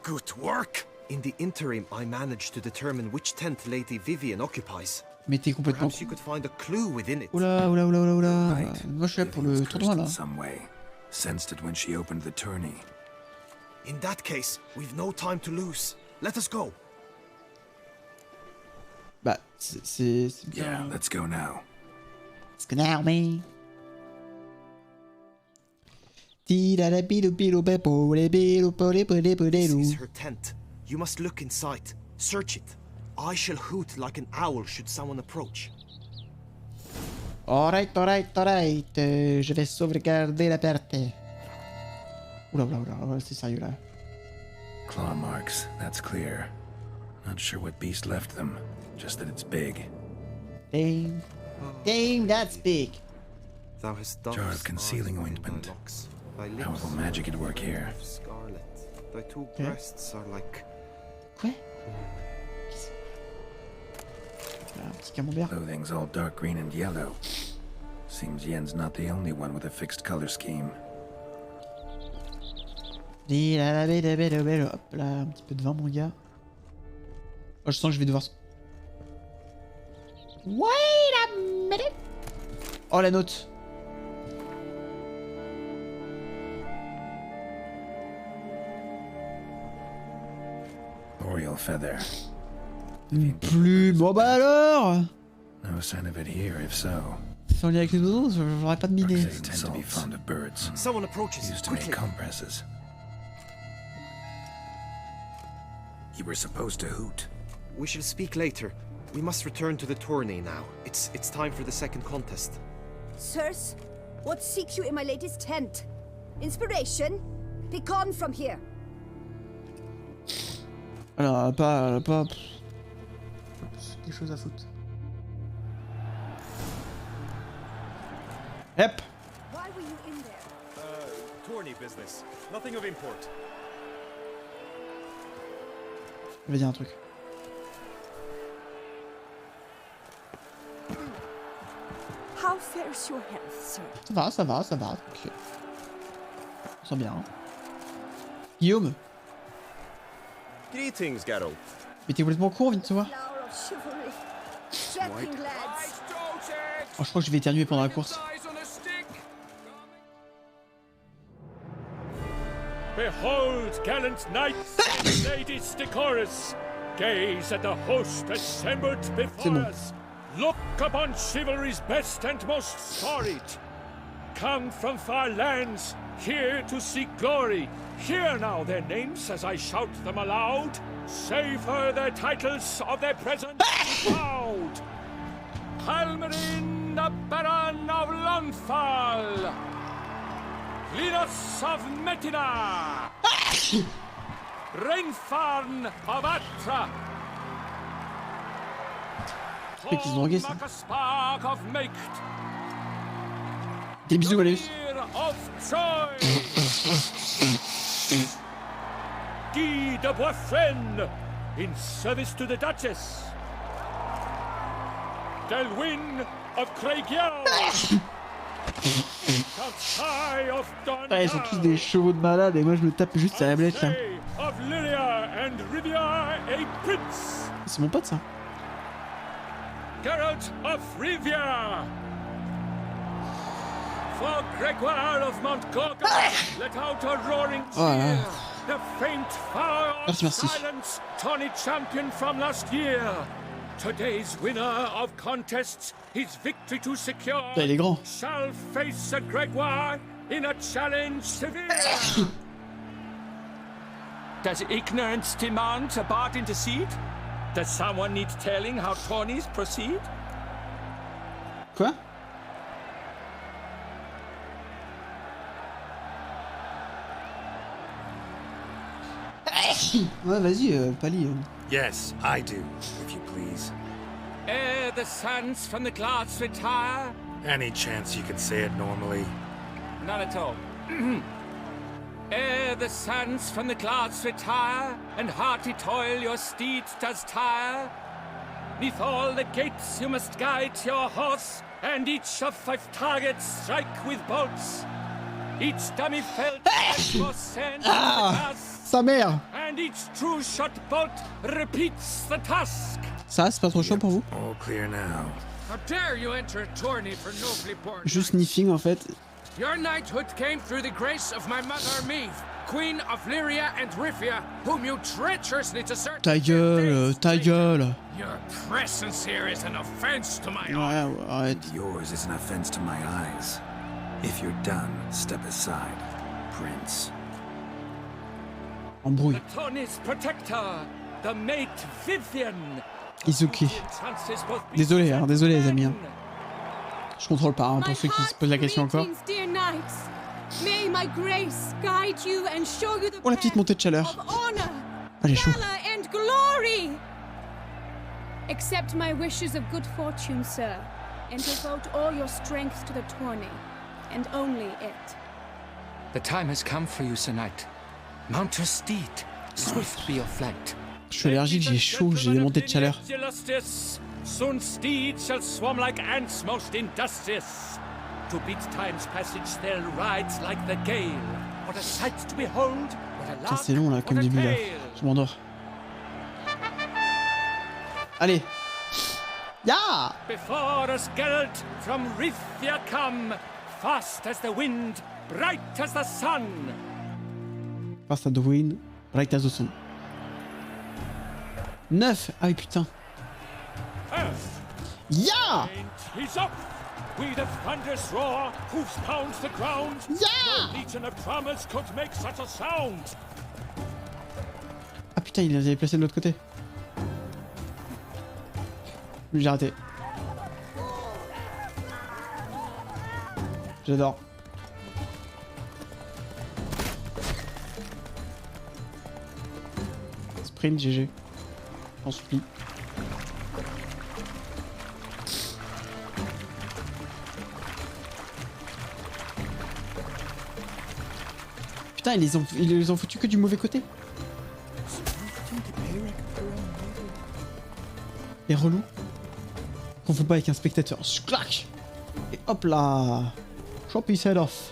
Good work. In the interim, I managed to determine which tent Lady Vivian occupies. Mais t'es complètement... Perhaps you could find a clue within it. Oula. Moi je suis là pour le tournoi là. Some way. Sensed it when she opened the tourney. In that case, we've no time to lose. Let us go. Bah, c'est bien. Yeah, let's go now. Let's go now, man. This is her tent. You must look inside. Search it. I shall hoot like an owl should someone approach. Alright. Je vais sauvegarder la partie. Oula, c'est sérieux là. Claw marks, that's clear. Not sure what beast left them, just that it's big. Dang, that's big. Thou hast Jar of concealing ointment. How will magic at work here? Scarlet. Thy two breasts are like... Quoi? Un petit camembert. Clothing's all dark green and yellow. Seems Yen's not the only one with a fixed color scheme. Hop là, un petit peu de vin mon gars. Oh, je sens que je vais devoir... Wait a minute. Oh la note. Oriole feather. Une plume. Bon bah alors. No sign of it here, if so. Sans lien avec les oiseaux, j'aurais pas de miner. They tend to be fond of birds. Someone approaches. Used to make compresses. You were supposed to hoot. We shall speak later. We must return to the tourney now. It's time for the second contest. Sirs, what seeks you in my lady's tent? Inspiration? Be gone from here. Alors, pas... Des choses à foutre. Yep. Why were you in there? Tourney business. Nothing of import. Je vais dire un truc. How fares your health, sir? Ça va. Ok. On sent bien. Hein. Guillaume. Greetings, Geralt. Mais t'es complètement con, vite, tu vois. Oh, je crois que je vais éternuer pendant la course. Behold, gallant knights and ladies decorous, gaze at the host assembled before us. Look upon chivalry's best and most storied. Come from far lands, here to seek glory. Hear now their names as I shout them aloud. Savor their titles of their present proud. Halmarin, the Baron of Lonfal. Linus of Metina. Rainfarn of Atra. Spark of Maked. Des bisous, Malus. Of Troy. Guy de Boisfren, in service to the Duchess. Delwyn of Craigiau. Ah, ils sont tous des chevaux de malade et moi je me tape juste la tablette là. Of Lyria and Rivia, a prince. C'est mon pote ça. Geralt of Rivia. For Gregoire of Montgorgon, let out a roaring cheer. The faint fire of silence, Tawny champion from last year. Today's winner of contests, his victory to secure, il est grand. Shall face a Gregoire in a challenge severe. Does ignorance demand a bard intercede? Does someone need telling how tourneys proceed? Quoi? Ouais, vas-y, Pali. Yes, I do, if you please. Ere the suns from the clouds retire. Any chance you could say it normally? None at all. Ere the suns from the clouds retire, and hearty toil your steed does tire, neath all the gates you must guide your horse, and each of 5 targets strike with bolts. Each dummy felt was sent to the sa mère. And each true shot bolt repeats the task. Ça, c'est pas trop chaud pour vous? All clear now. How dare you enter a tourney for nobly born? Juste sniffing en fait. Your knighthood came through the grace of my mother Meve, Queen of Lyria and Rivia, whom you treacherously deserted. Ta gueule, ta gueule. Your presence here is an offense to my honor. And yours is an offense to my eyes. If you're done, step aside, Prince. Embrouille. The Tawny's protector, the mate Vivian. Izuki. Désolé, hein, désolé les amis. Hein. Je contrôle pas, hein, pour ceux qui se posent la question encore. Oh, la petite montée de chaleur. Ah, j'ai chaud. Accept my wishes of good fortune, sir, and devote all your strength to the tourney, and only it. The time has come for you, Sir Knight. Mount your steed. Swift be your flight. Je suis allergique, j'ai chaud, j'ai des montées de chaleur. Soon steeds shall swarm like ants most industrious. To beat time's passage they'll ride like the gale. What a sight to behold, what a lark, c'est long là comme début là. Je m'endors. Allez. Ya! Before us Geralt from Rithia come, fast as the wind, bright as the sun. Fast as the wind, bright as the sun. 9! Ah oui putain. Ya! He's up. We the thunderous roar, hoofs pounds the ground. Ya! No legion of drummers could make such a sound. Ah putain, il les avait placés de l'autre côté. J'ai raté. J'adore. Sprint GG. J'en supplie. Putain, ils les ont foutu que du mauvais côté. Les relous. Confond pas avec un spectateur. Clac. Et hop là. Chop his head off.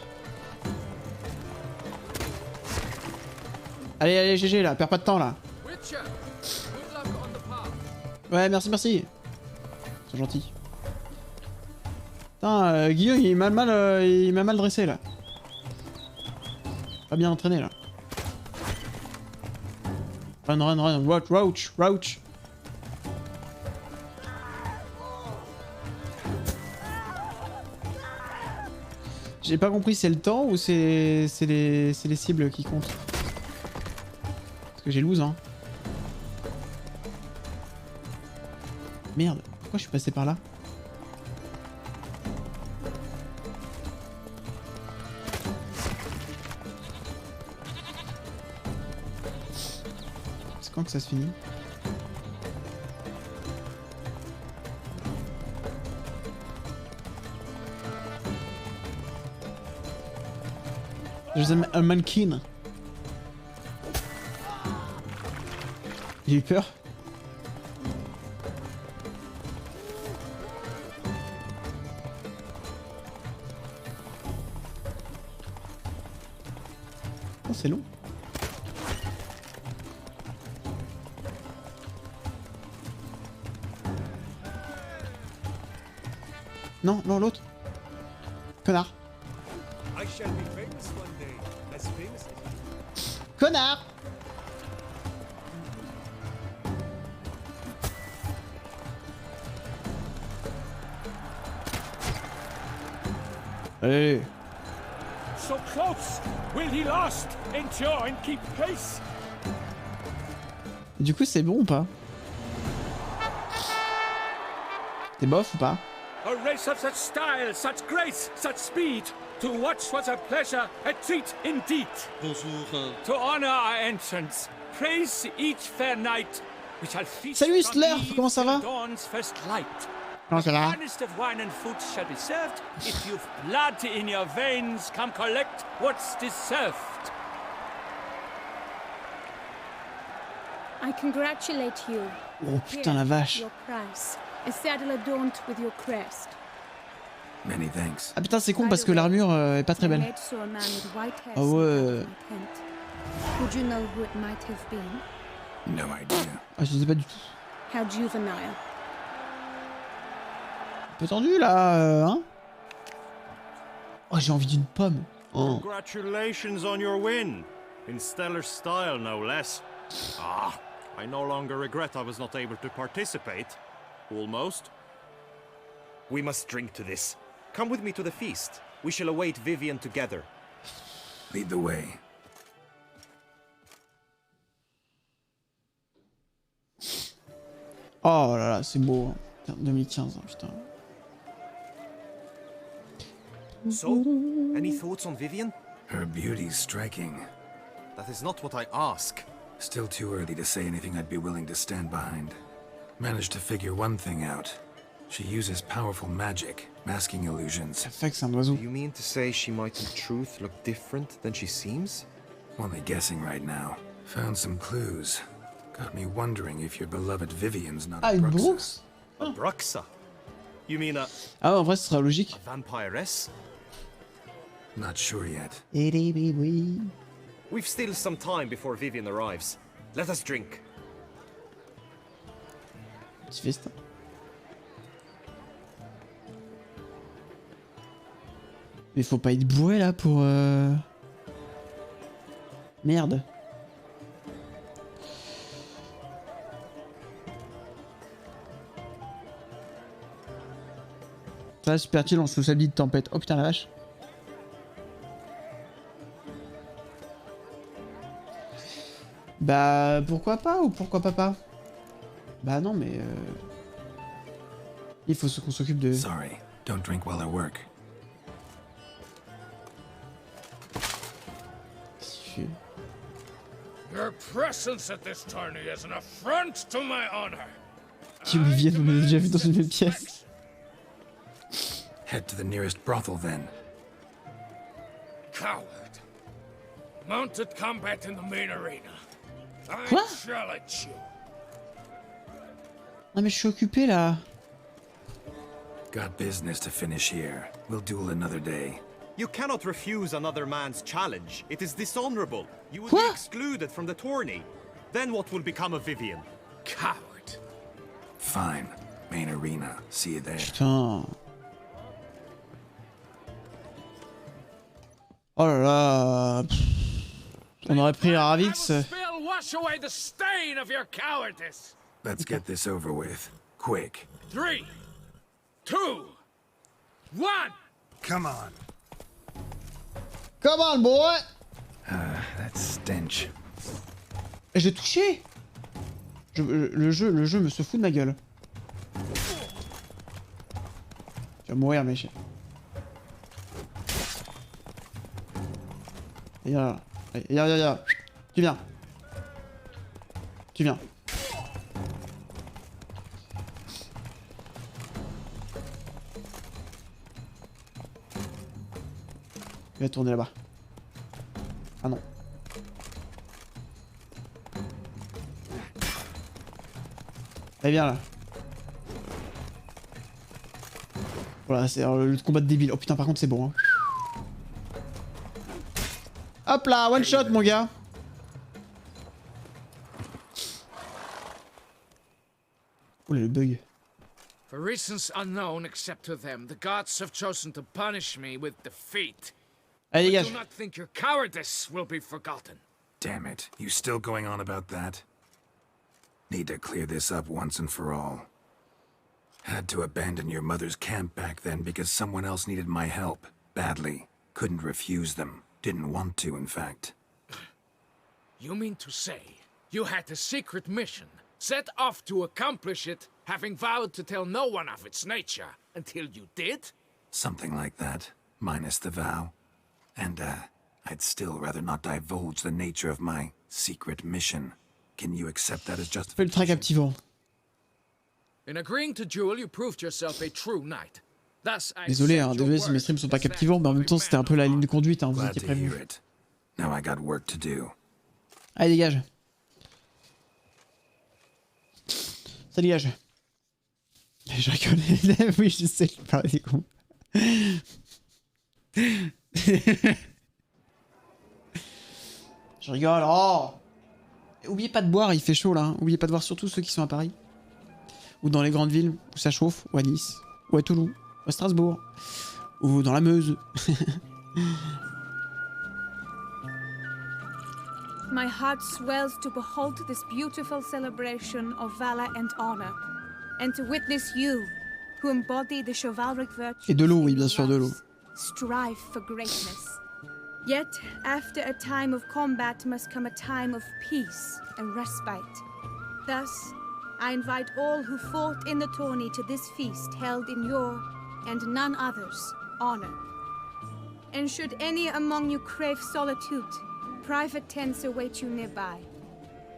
Allez, allez, GG là, perds pas de temps là. Ouais, merci, merci. C'est gentil. Putain, Guillaume, il m'a mal dressé là. Pas bien entraîné là. Run, run, run. Roach, roach. J'ai pas compris, c'est le temps ou c'est les cibles qui comptent? Parce que j'ai lose, hein. Merde, pourquoi je suis passé par là? C'est quand que ça se finit? J'ai un mannequin. J'ai eu peur. Oh, c'est long. Non, non, l'autre. Connard. Connard! Hey. So close! Will he last? Endure and keep pace! Du coup, c'est bon ou pas? T'es bof ou pas? A race of such style, such grace, such speed. To watch was a pleasure, a treat indeed. Bonjour. To honor our entrance, praise each fair knight. We shall feast. Salut Slurf, comment ça va? Dawn's first light. Comment ça va? The finest of wine and food shall be served. If you've blood in your veins, come collect what's deserved. I congratulate you. Oh putain la vache. Your price. A saddle adorned with your crest. Many thanks. Ah putain c'est con parce que l'armure est pas très belle. Ah ouais. Would you know who it might have been? No idea. Ah je sais pas du tout. How juvenile. Un peu tendu là, hein? Oh j'ai envie d'une pomme. Oh. Congratulations on your win. In stellar style no less. Ah, I no longer regret I was not able to participate. Almost. We must drink to this. Come with me to the feast. We shall await Vivian together. Lead the way. Oh là là, c'est beau. Hein. 2015, hein, putain. So, any thoughts on Vivian? Her beauty's striking. That is not what I ask. Still too early to say anything I'd be willing to stand behind. Managed to figure one thing out. She uses powerful magic, masking illusions. Do you mean to say she might in truth look different than she seems? Only guessing right now. Found some clues. Got me wondering if your beloved Vivian's not a Bruxa. A Bruxa? You mean a... Ah, en vrai, ce sera logique. A vampiress? Not sure yet. We've still some time before Vivian arrives. Let us drink. Petit festin. Mais faut pas être bourré là pour... Merde. Ça, super chill, on se s'habille de tempête. Oh putain la vache. Bah pourquoi pas ou pourquoi pas. Bah non mais il faut qu'on s'occupe de... Sorry, don't drink while I work. Your presence at this tourney is an affront to my honor. Tu me viens, on m'a déjà vu dans une même pièce. Head to the nearest brothel then. Coward. Mounted combat in the main arena. I Quoi? challenge you. Ah mais je suis occupé là. Got business to finish here. We'll duel another day. You cannot refuse another man's challenge. It is dishonorable. You will be excluded from the tourney. Then what will become of Vivian? Coward. Fine. Main arena. See you there. Putain. Oh là là. On aurait pris Ravix. Wash away the stain of your cowardice. Let's get this over with. Quick. 3, 2, 1. Come on. Come on, boy. That stench. J'ai touché. Le jeu me se fout de ma gueule. Tu vas mourir, mec. Viens. Viens. Tu viens. Tu viens. Il va tourner là-bas. Ah non. Allez, viens là. Voilà, c'est le combat de débile. Oh putain, par contre, c'est bon. Hein. Hop là, one shot, mon gars. Oh là, le bug. For reasons unknown except to them, the gods have chosen to punish me with defeat. Allez, I dégage. do not think your cowardice will be forgotten. Damn it. You still going on about that? Need to clear this up once and for all. Had to abandon your mother's camp back then because someone else needed my help. Badly. Couldn't refuse them. Didn't want to, in fact. You mean to say you had a secret mission, set off to accomplish it, having vowed to tell no one of its nature, until you did? Something like that. Minus the vow. And, I'd still rather not divulge the nature of my secret mission. Can you accept that as justification? Ultra captivant. In agreeing to duel, you proved yourself a true knight. Thus, I Désolé, hein, désolé si mes streams sont pas captivants, mais en même temps c'était un peu la ligne de conduite, hein, vous étiez prévenus. Now I got work to do. Allez, dégage. Ça dégage. Je rigole. Oui, je sais, je parle des cons. Je rigole. Oh, oubliez pas de boire, il fait chaud là. Hein. Oubliez pas de boire, surtout ceux qui sont à Paris. Ou dans les grandes villes où ça chauffe, ou à Nice, ou à Toulouse, ou à Strasbourg, ou dans la Meuse. My heart swells to behold this beautiful celebration of valor and honor, and to witness you, who embody the chivalric virtues. Et de l'eau, oui, bien sûr, de l'eau. Strive for greatness. Yet, after a time of combat must come a time of peace and respite. Thus, I invite all who fought in the tourney to this feast held in your, and none other's, honor. And should any among you crave solitude, private tents await you nearby.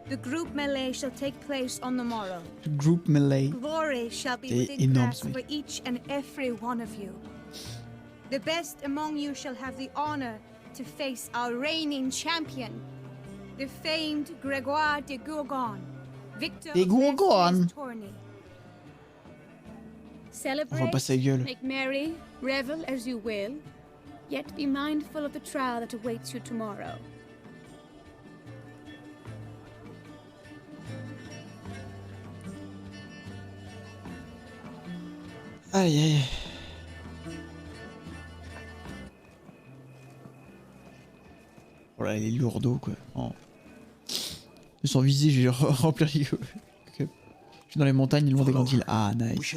The group melee shall take place on the morrow. Group melee. Glory shall be within grasp for each and every one of you. The best among you shall have the honor to face our reigning champion, the famed Grégoire de Gourgon, victor of this tourney. Celebrate, make merry, revel as you will, yet be mindful of the trial that awaits you tomorrow. Aïe aïe. Voilà, il est lourdeau quoi. Oh. Sans viser, je vais remplir. Je suis dans les montagnes, loin des grandes villes. Ah, nice.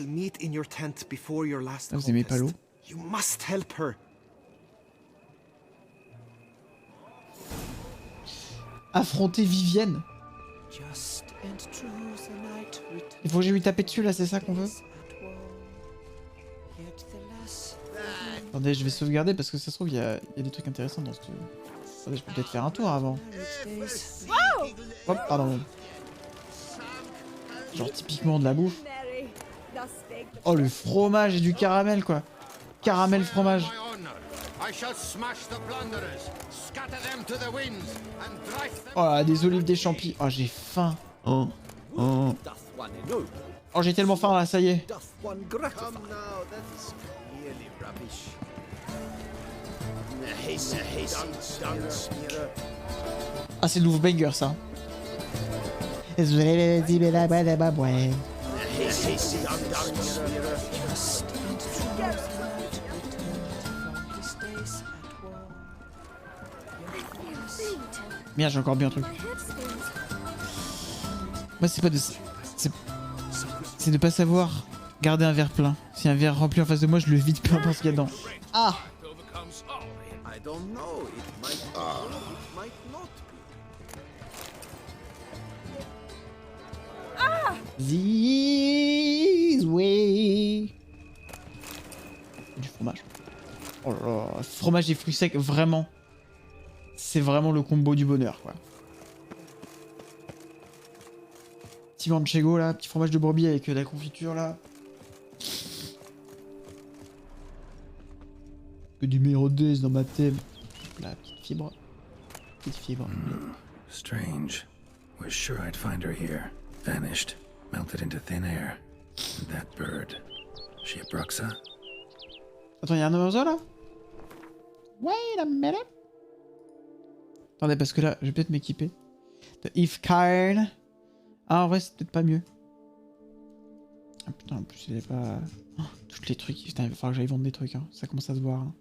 Ah, vous aimez pas l'eau? Affronter Vivienne. Il faut que je lui taper dessus là, c'est ça qu'on veut? Attendez, je vais sauvegarder parce que ça se trouve, il y a des trucs intéressants dans ce truc. Attendez, je peux peut-être faire un tour avant. Hop, pardon. Genre typiquement de la bouffe. Oh, le fromage et du caramel quoi. Caramel fromage. Oh, des olives, des champis. Oh, j'ai faim. Oh, oh. Oh, j'ai tellement faim là, ça y est. Ah, c'est le nouveau banger ça. Merde, j'ai encore bien un truc. Moi, c'est pas de... C'est de pas savoir garder un verre plein. Si un verre rempli en face de moi, je le vide, peu importe ce qu'il y a dedans. Ah! This way. Du fromage. Oh là là, fromage et fruits secs, vraiment. C'est vraiment le combo du bonheur, quoi. Petit manchego là, petit fromage de brebis avec de la confiture là. Que du mérodez dans ma thème. La petite fibre. Petite fibre. Strange. Was sure I'd find her here. Vanished. Melted into thin air. And that bird. She a Bruxa? Attends, y'a un oiseau là? Wait a minute. Attendez, parce que là, je vais peut-être m'équiper. The if card. Ah, en vrai, c'est peut-être pas mieux. Ah putain, en plus, il est pas... Oh, tous les trucs. Putain, il va falloir que j'aille vendre des trucs. Hein. Ça commence à se voir. Hein.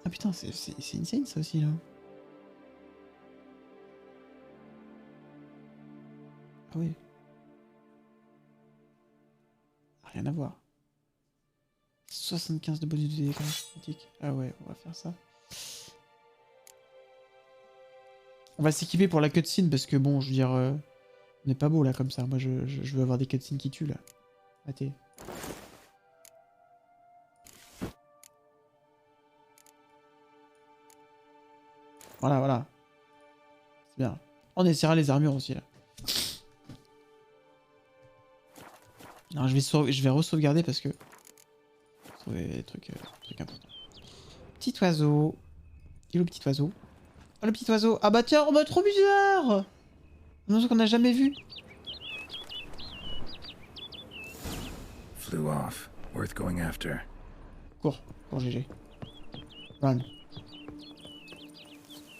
Ah putain, c'est insane ça aussi là. Ah oui. Rien à voir. 75 de bonus de dégâts critiques. Ah ouais, on va faire ça. On va s'équiper pour la cutscene parce que bon, je veux dire, on n'est pas beau là comme ça. Moi, je veux avoir des cutscenes qui tuent là. Attends. Voilà, voilà. C'est bien. On essaiera les armures aussi là. Non, je vais re-sauvegarder parce que... Trouver des trucs importants. Petit oiseau. Il est où le petit oiseau? Oh le petit oiseau. Ah bah tiens, oh bah trop bizarre. Un oiseau qu'on n'a jamais vu. Flew off. Worth going after. Cours, cours GG. Run.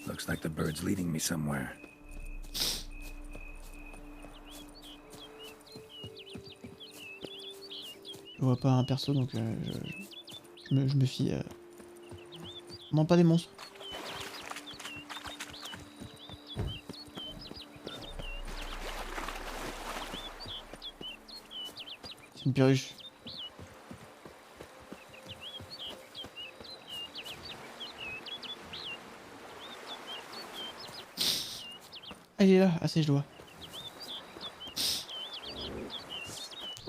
Looks like the bird's leading me somewhere. Je vois pas un perso donc je me fie. Non, pas des monstres. C'est une perruche. Ah, il est là. Ah, c'est je dois.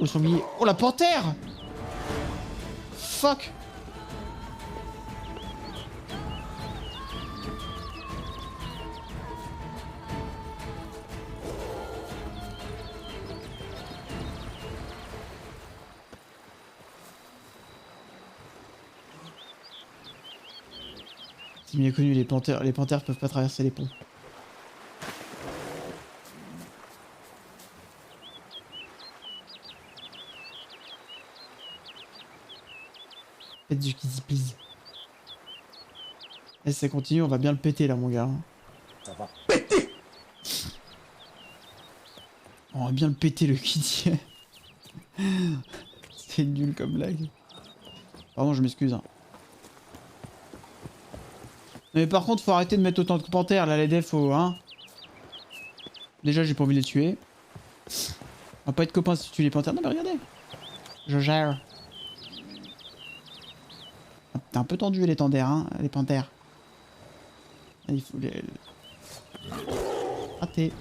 Oh, le sanglier. Oh, la panthère! Fuck! C'est bien connu, les panthères peuvent pas traverser les ponts. Faites du kitty please. Et si ça continue, on va bien le péter là, mon gars. Ça va péter. On va bien le péter, le kitty. C'est nul comme blague. Pardon, je m'excuse. Hein. Mais par contre, faut arrêter de mettre autant de panthères là, les devs, faut, hein. Déjà, j'ai pas envie de les tuer. On va pas être copains si tu tues les panthères. Non, mais regardez. Je gère. T'es un peu tendu les panthères, hein, les panthères. Il faut les... Raté.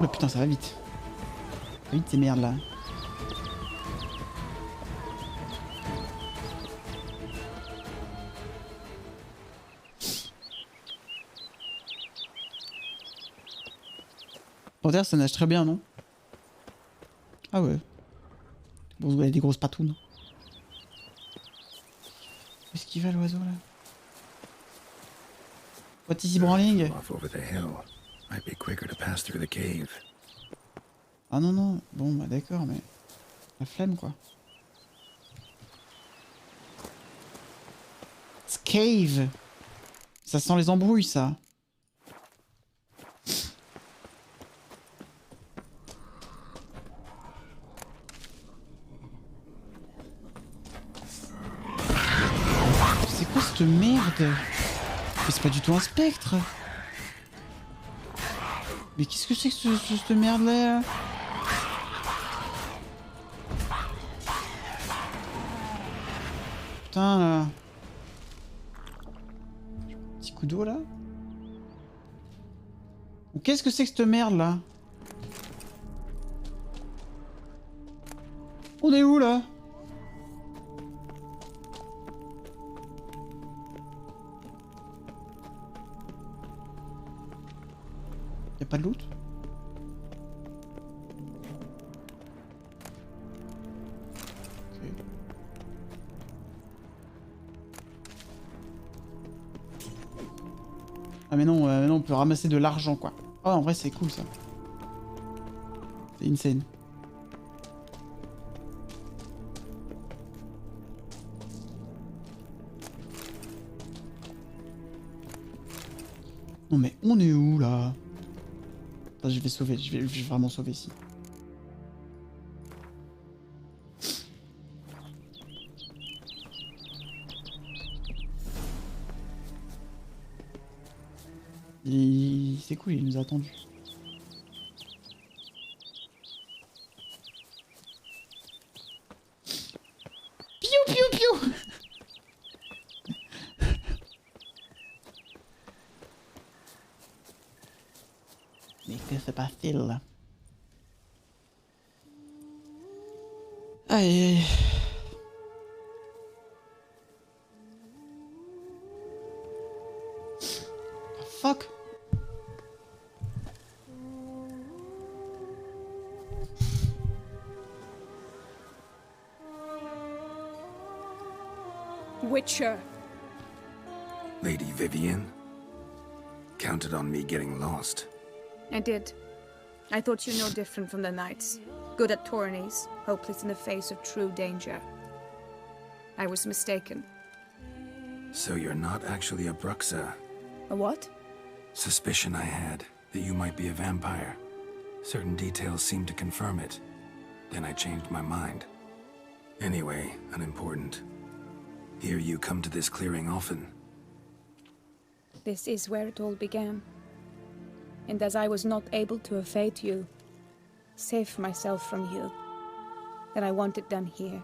Oh putain, ça va vite. Ça va vite ces merdes là. Panthère, ça nage très bien, non? Ah ouais. Bon, vous avez des grosses patounes. Où est-ce qu'il va l'oiseau là? What is he brawling? Ah non non, bon bah d'accord, mais la flemme quoi. It's cave. Ça sent les embrouilles ça. C'est quoi cette merde? Mais c'est pas du tout un spectre. Mais qu'est-ce que c'est que cette merde là? Putain là. Petit coup d'eau là. Qu'est-ce que c'est que cette merde là? On est où là? Y'a pas de loot? Ok. Ah mais non, on peut ramasser de l'argent quoi. Ah en vrai c'est cool ça. C'est insane. Non mais on est où là? Attends, je vais sauver, je vais vraiment sauver ici. C'est cool, il nous a attendu. Piou piou piou. Mais que se passe-t-il là? Aïe aïe. Fuck. Wouicher. Lady Vivian? Counted on me getting lost. I did. I thought you no different from the knights. Good at tourneys, hopeless in the face of true danger. I was mistaken. So you're not actually a Bruxa? A what? Suspicion I had, that you might be a vampire. Certain details seemed to confirm it. Then I changed my mind. Anyway, unimportant. Here you come to this clearing often. This is where it all began. And as I was not able to evade you, save myself from you, then I want it done here.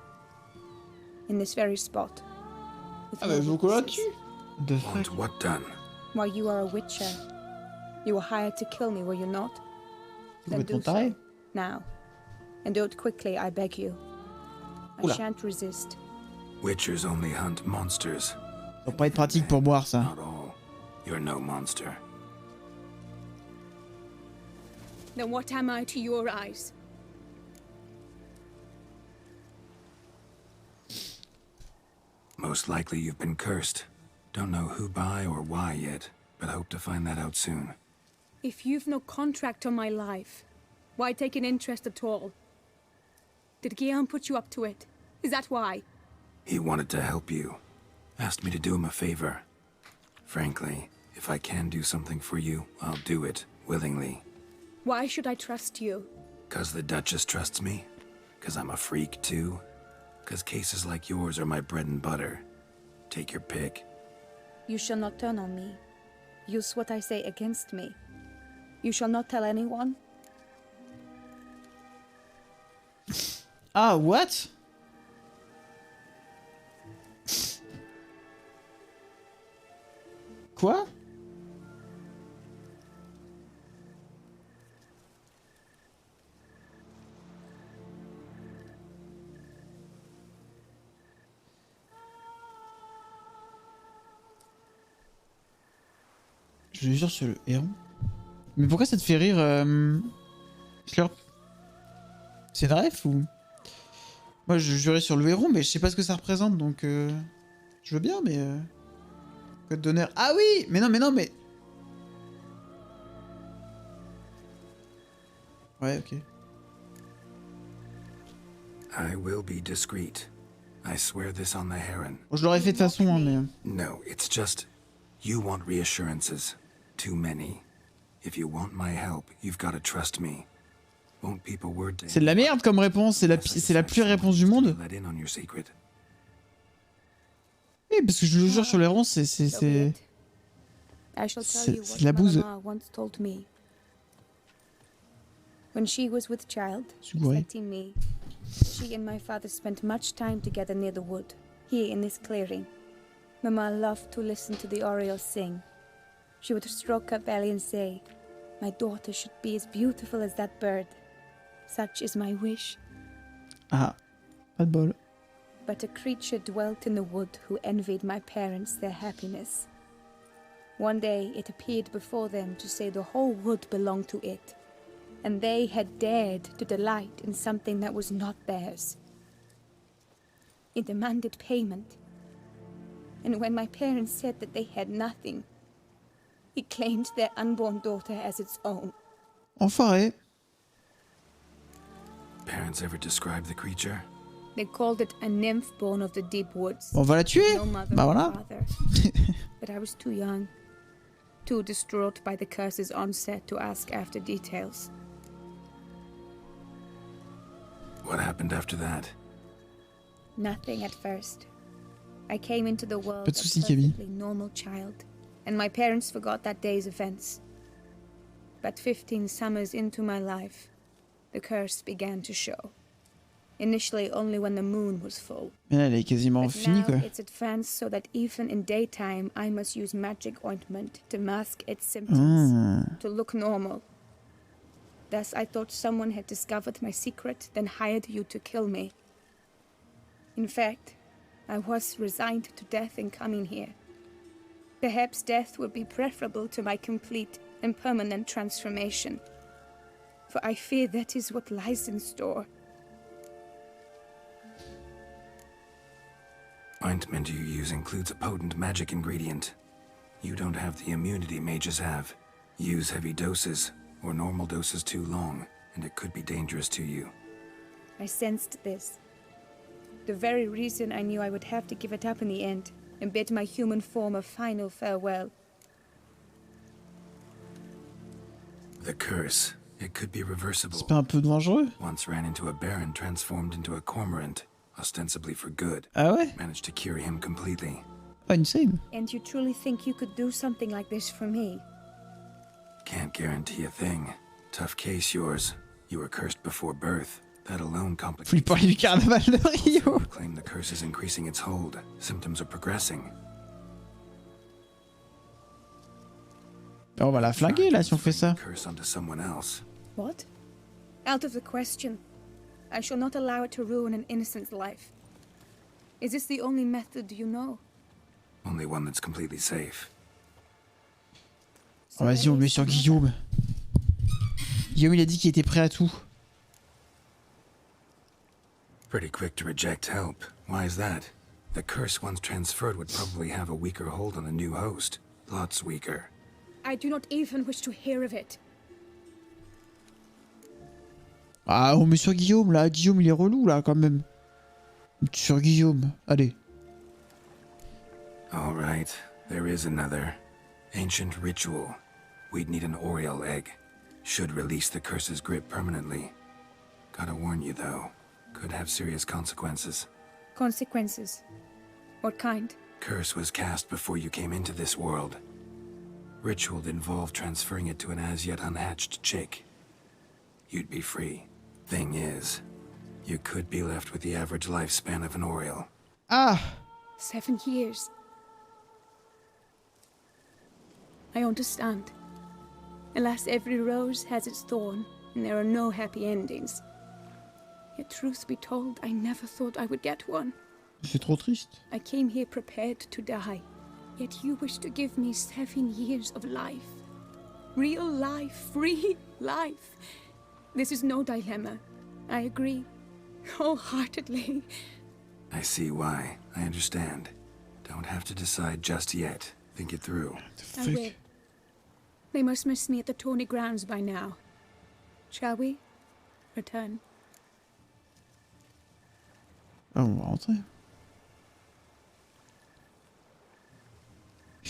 In this very spot. Ah bah vous quoi là-dessus? Want what done? Why, you are a Wouicher. You were hired to kill me, were you not? Then do so. Now. And do it quickly, I beg you. I shan't resist. Witchers only hunt monsters. Ça va pas être pratique pour boire, ça. Not all. You're no monster. Then what am I to your eyes? Most likely you've been cursed. Don't know who by or why yet, but hope to find that out soon. If you've no contract on my life, why take an interest at all? Did Guillaume put you up to it? Is that why? He wanted to help you. Asked me to do him a favor. Frankly, if I can do something for you, I'll do it, willingly. Why should I trust you? 'Cause the Duchess trusts me? 'Cause I'm a freak, too? 'Cause cases like yours are my bread and butter. Take your pick. You shall not turn on me. Use what I say against me. You shall not tell anyone. Ah, what? Quoi? Je jure sur le héron. Mais pourquoi ça te fait rire, Slurp? C'est une ref ou... Moi je jurais sur le héron, mais je sais pas ce que ça représente, donc je veux bien, mais... Code d'honneur... Ah oui! Mais non, mais... Ouais, ok. I will be discreet. I swear this on the heron. Bon, je l'aurais fait de façon, hein, mais... No, it's just... You want reassurances. Too many. If you want my help, you've got to trust me. Won't people word to... C'est de la merde comme réponse, c'est la pire réponse du monde. Oui, parce que je le jure sur les ronds, c'est de la bouse. When she was with child, reflecting me, she and my father spent much time together near the wood, here in this clearing. Mama loved to listen to the orioles sing. She would stroke her belly and say, "My daughter should be as beautiful as that bird. Such is my wish." Ah, pas de bol. But a creature dwelt in the wood who envied my parents their happiness. One day it appeared before them to say the whole wood belonged to it, and they had dared to delight in something that was not theirs. It demanded payment, and when my parents said that they had nothing, it claimed their unborn daughter as its own. Enfoiré. Parents ever describe the creature? They called it a nymph born of the deep woods. On va la tuer. No mother Bah or voilà. father. But I was too young, too distraught by the curse's onset to ask after details. What happened after that? Nothing at first. I came into the world Pas de a soucis, Camille. perfectly normal child, and my parents forgot that day's events. But 15 summers into my life, the curse began to show. Initially only when the moon was full. Mais là, elle est quasiment But finie, now quoi. it's advanced so that even in daytime I must use magic ointment to mask its symptoms, to look normal. Thus I thought someone had discovered my secret, then hired you to kill me. In fact, I was resigned to death in coming here. Perhaps death would be preferable to my complete and permanent transformation. For I fear that is what lies in store. Ointment you use includes a potent magic ingredient. You don't have the immunity mages have. Use heavy doses, or normal doses too long, and it could be dangerous to you. I sensed this. The very reason I knew I would have to give it up in the end, and bid my human form a final farewell. The curse, it could be reversible. C'est pas un peu dangereux? Once ran into a baron transformed into a cormorant, ostensibly for good. Ah ouais? Managed to cure him completely. Pas insane. And you truly think you could do something like this for me? Can't guarantee a thing. Tough case yours. You were cursed before birth. That alone complicates. Faut lui parler du carnaval de Rio. Claim the curse is increasing its hold. Symptoms are progressing. On va la flinguer là si on fait ça. Curse onto someone else. What? Out of the question. I shall not allow it to ruin an innocent's life. Is this the only method you know? Only one that's completely safe. Oh, vas-y, on le met sur Guillaume. Guillaume, il a dit qu'il était prêt à tout. Pretty quick to reject help. Why is that? The curse once transferred would probably have a weaker hold on the new host. Lots weaker. I do not even wish to hear of it. Ah, on met sur Guillaume, là. Guillaume, il est relou, là, quand même. Sur Guillaume, allez. All right, there is another. Ancient ritual. We'd need an Oriole egg. Should release the curse's grip permanently. Gotta warn you, though. Could have serious consequences. Consequences? What kind? Curse was cast before you came into this world. Ritual involved transferring it to an as-yet unhatched chick. You'd be free. Thing is, you could be left with the average lifespan of an Oriole. Ah! 7 years. I understand. Alas, every rose has its thorn, and there are no happy endings. Yet truth be told, I never thought I would get one. C'est trop triste. I came here prepared to die, yet you wish to give me 7 years of life. Real life, free life. This is no dilemma. I agree, wholeheartedly. I see why. I understand. Don't have to decide just yet. Think it through. I will. They must miss me at the tourney grounds by now. Shall we? Return. Ah, on va rentrer.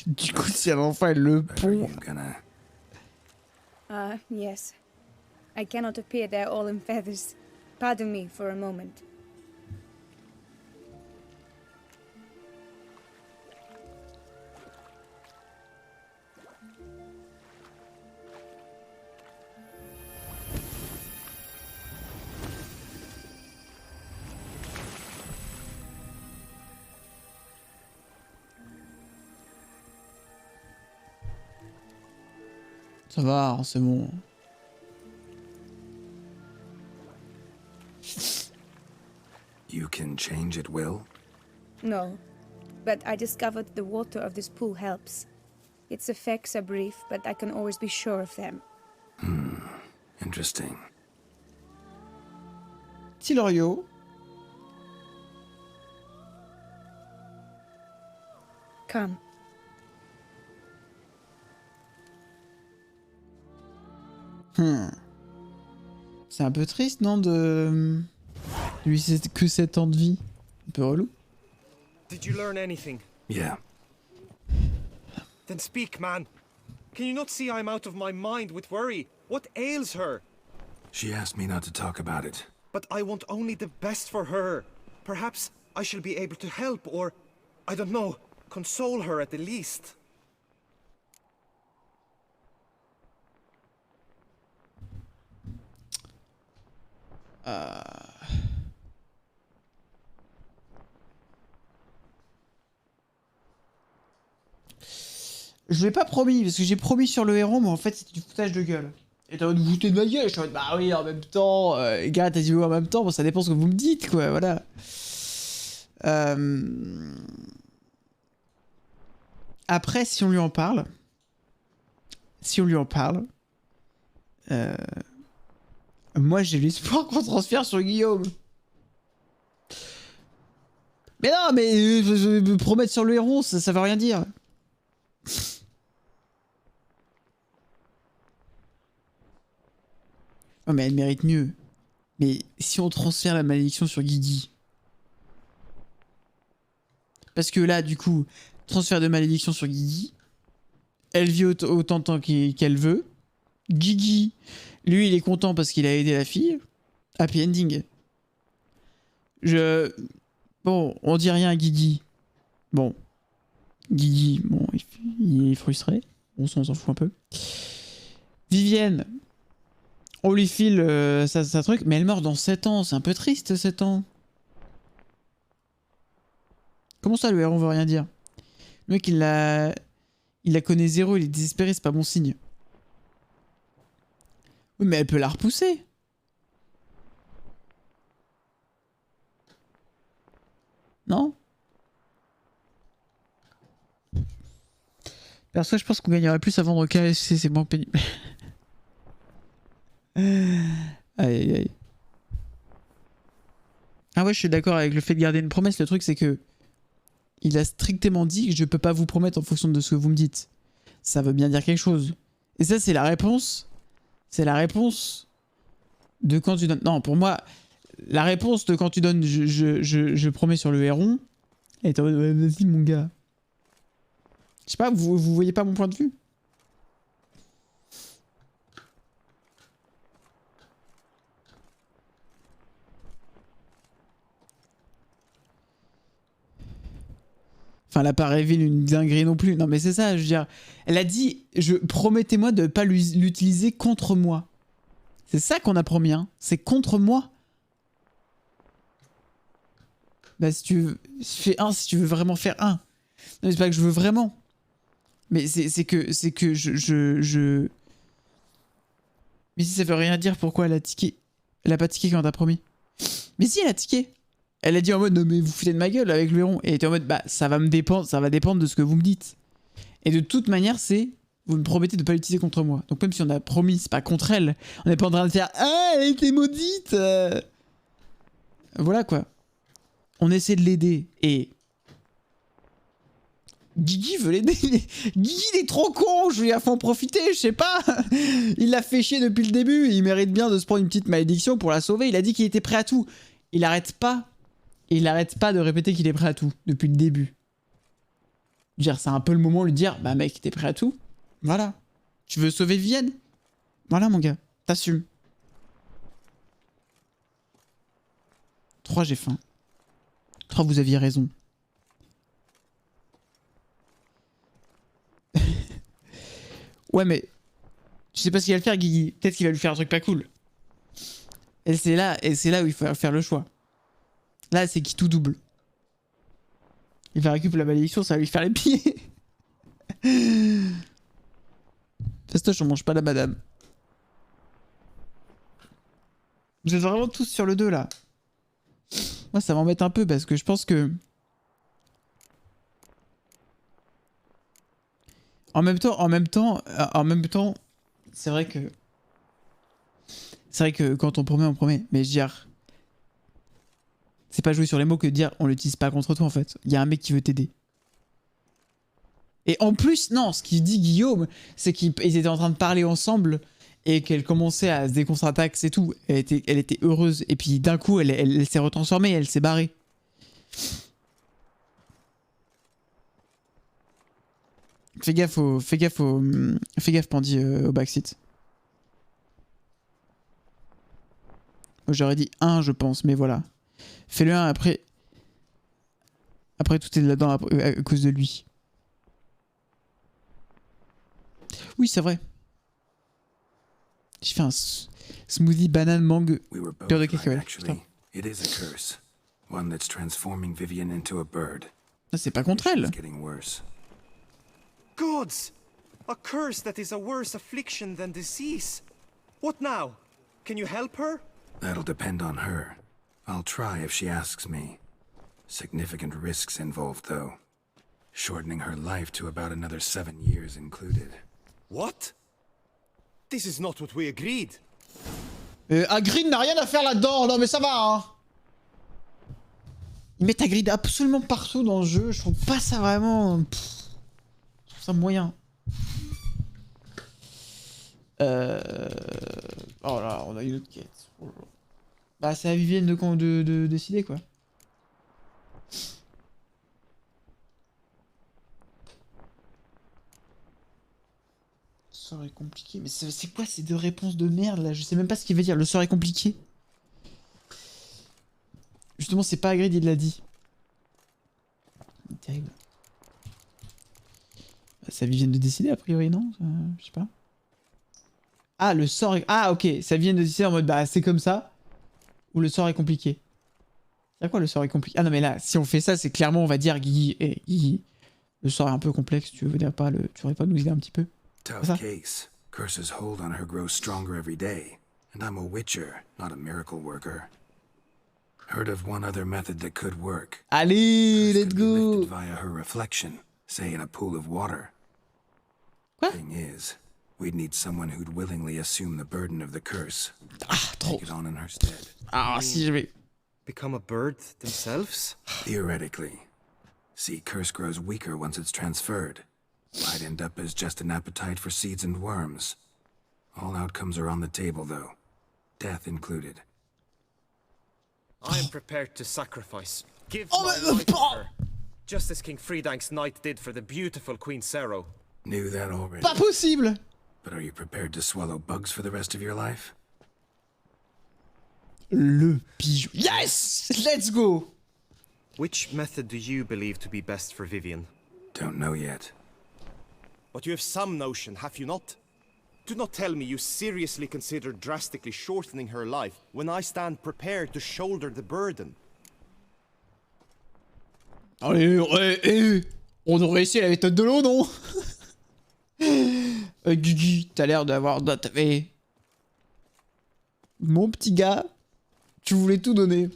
Du coup, si elle enfin elle le pond. Yes. I cannot appear there all in feathers. Pardon me for a moment. Ça va, c'est bon. You can change at will? No, but I discovered the water of this pool helps. Its effects are brief, but I can always be sure of them. Interesting. Tilorio. Come. C'est un peu triste, non, de... Lui, c'est que 7 ans de vie. Un peu relou. Did you learn anything? Yeah. Then speak, man. Can you not see I'm out of my mind with worry? What ails her? She asked me not to talk about it. But I want only the best for her. Perhaps I shall be able to help or, I don't know, console her at the least. Je l'ai pas promis, parce que j'ai promis sur le héros, mais en fait, c'est du foutage de gueule. Et t'as envie de vous foutre de ma gueule, je suis en mode, bah oui, en même temps, les gars, t'as dit oui en même temps, bon, ça dépend ce que vous me dites, quoi, voilà. Après, si on lui en parle, moi, j'ai l'espoir qu'on transfère sur Guillaume. Mais non, mais me promettre sur le héros, ça veut rien dire. Oh, mais elle mérite mieux. Mais si on transfère la malédiction sur Guigui. Parce que là, du coup, transfert de malédiction sur Guigui. Elle vit autant de temps qu'elle veut. Guigui, lui, il est content parce qu'il a aidé la fille. Happy ending. Bon, on dit rien à Guigui. Bon. Guigui, bon, il est frustré. Bon, ça, on s'en fout un peu. Vivienne. On lui file sa truc, mais elle meurt dans 7 ans. C'est un peu triste, 7 ans. Comment ça, le héros veut rien dire? Le mec, il la connaît zéro, il est désespéré, c'est pas bon signe. Oui, mais elle peut la repousser. Perso, je pense qu'on gagnerait plus à vendre au KFC, c'est moins pénible. Aïe aïe aïe. Ah ouais, je suis d'accord avec le fait de garder une promesse. Le truc, c'est que il a strictement dit que je peux pas vous promettre en fonction de ce que vous me dites. Ça veut bien dire quelque chose. Et ça, c'est la réponse. C'est la réponse de quand tu donnes... Non, pour moi, la réponse de quand tu donnes je promets sur le héron. Et t'es en mode, ouais, vas-y, mon gars. Je sais pas, vous voyez pas mon point de vue? Enfin, elle a pas révélé une dinguerie non plus. Non, mais c'est ça, je veux dire. Elle a dit, promettez-moi de ne pas l'utiliser contre moi. C'est ça qu'on a promis, hein. C'est contre moi. Bah, si tu veux, fais un si tu veux vraiment faire un. Non, c'est pas que je veux vraiment. Mais c'est que je... Mais si ça veut rien dire, pourquoi elle a tiqué? Elle a pas tiqué quand t'as promis. Mais si, elle a tiqué. Elle a dit en mode, non mais vous foutez de ma gueule avec le héron. Et elle était en mode, bah ça va dépendre de ce que vous me dites. Et de toute manière, c'est, vous me promettez de pas l'utiliser contre moi. Donc même si on a promis, c'est pas contre elle. On n'est pas en train de faire, ah, elle était maudite. Voilà quoi. On essaie de l'aider. Et Guigui veut l'aider. Guigui, il est trop con. Je lui ai fait en profiter, je sais pas. Il l'a fait chier depuis le début. Il mérite bien de se prendre une petite malédiction pour la sauver. Il a dit qu'il était prêt à tout. Il arrête pas de répéter qu'il est prêt à tout depuis le début. Je veux dire, c'est un peu le moment de lui dire, bah mec, t'es prêt à tout? Voilà. Tu veux sauver Vienne? Voilà mon gars, t'assumes. 3, j'ai faim. 3, vous aviez raison. Ouais, mais je sais pas ce qu'il va le faire, Guigui. Peut-être qu'il va lui faire un truc pas cool. Et c'est là où il faut faire le choix. Là, c'est qui tout double. Il va récupérer la malédiction, ça va lui faire les pieds. Festoche, on mange pas la madame. Vous êtes vraiment tous sur le 2 là. Moi, ça m'embête un peu parce que je pense que... En même temps, c'est vrai que quand on promet. Mais je veux dire, c'est pas jouer sur les mots que de dire on l'utilise pas contre toi en fait. Il y a un mec qui veut t'aider. Et en plus, non, ce qu'il dit Guillaume, c'est qu'ils étaient en train de parler ensemble et qu'elle commençait à se décontrataxer et tout. Elle était heureuse. Et puis d'un coup, elle s'est retransformée, elle s'est barrée. Fais gaffe, Pandy, au backseat. J'aurais dit 1, je pense, mais voilà. Fais-le 1, après tout est là-dedans à cause de lui. Oui, c'est vrai. J'ai fait un smoothie banane mangue beurre de cacahuète. It is a curse. One that's transforming Vivian into a bird. C'est pas contre elle. Gods! A curse that is a worse affliction than disease. What now? Can you help her? That'll depend on her. I'll try if she asks me. Significant risks involved, though. Shortening her life to about another 7 years included. What? This is not what we agreed. Hagrid n'a rien à faire là-dedans. Non mais ça va, hein. Ils mettent Hagrid absolument partout dans le jeu. Je trouve pas ça vraiment... Je trouve ça moyen. Oh là, on a une autre quête. Bah c'est à Vivienne de décider quoi. Le sort est compliqué. Mais c'est quoi ces deux réponses de merde là? Je sais même pas ce qu'il veut dire. Le sort est compliqué. Justement, c'est pas Hagrid, il l'a dit. Terrible. Ça vient de décider a priori, non? Je sais pas. Ah, le sort est... Ah, ok. Ça vient de décider en mode, bah, c'est comme ça. Ou le sort est compliqué. C'est quoi le sort est compliqué? Ah non, mais là, si on fait ça, c'est clairement, on va dire, Guigui, Guigui, le sort est un peu complexe. Tu voudrais pas nous aider un petit peu? Tough case. Curse's hold on her grows stronger every day. And I'm a witcher, not a miracle worker. Heard of one other method that could work. Allez, let's go. Via her reflection, say in a pool of water. Thing is, we'd need someone who'd willingly assume the burden of the curse. Take it on in her stead. Ah, si je vais. Become a bird themselves? Theoretically. See, curse grows weaker once it's transferred. Might end up as just an appetite for seeds and worms. All outcomes are on the table, though. Death included. I am prepared to sacrifice. Give my life to her. Just as King Fridank's knight did for the beautiful Queen Sero. Knew that already. Pas possible! But are you prepared to swallow bugs for the rest of your life? Le pigeon. Yes! Let's go! Which method do you believe to be best for Vivian? Don't know yet. But you have some notion, have you not? Do not tell me you seriously consider drastically shortening her life when I stand prepared to shoulder the burden. Allez, on aurait essayé la méthode de l'eau, non? Guigui, t'as l'air d'avoir... Mon petit gars, tu voulais tout donner.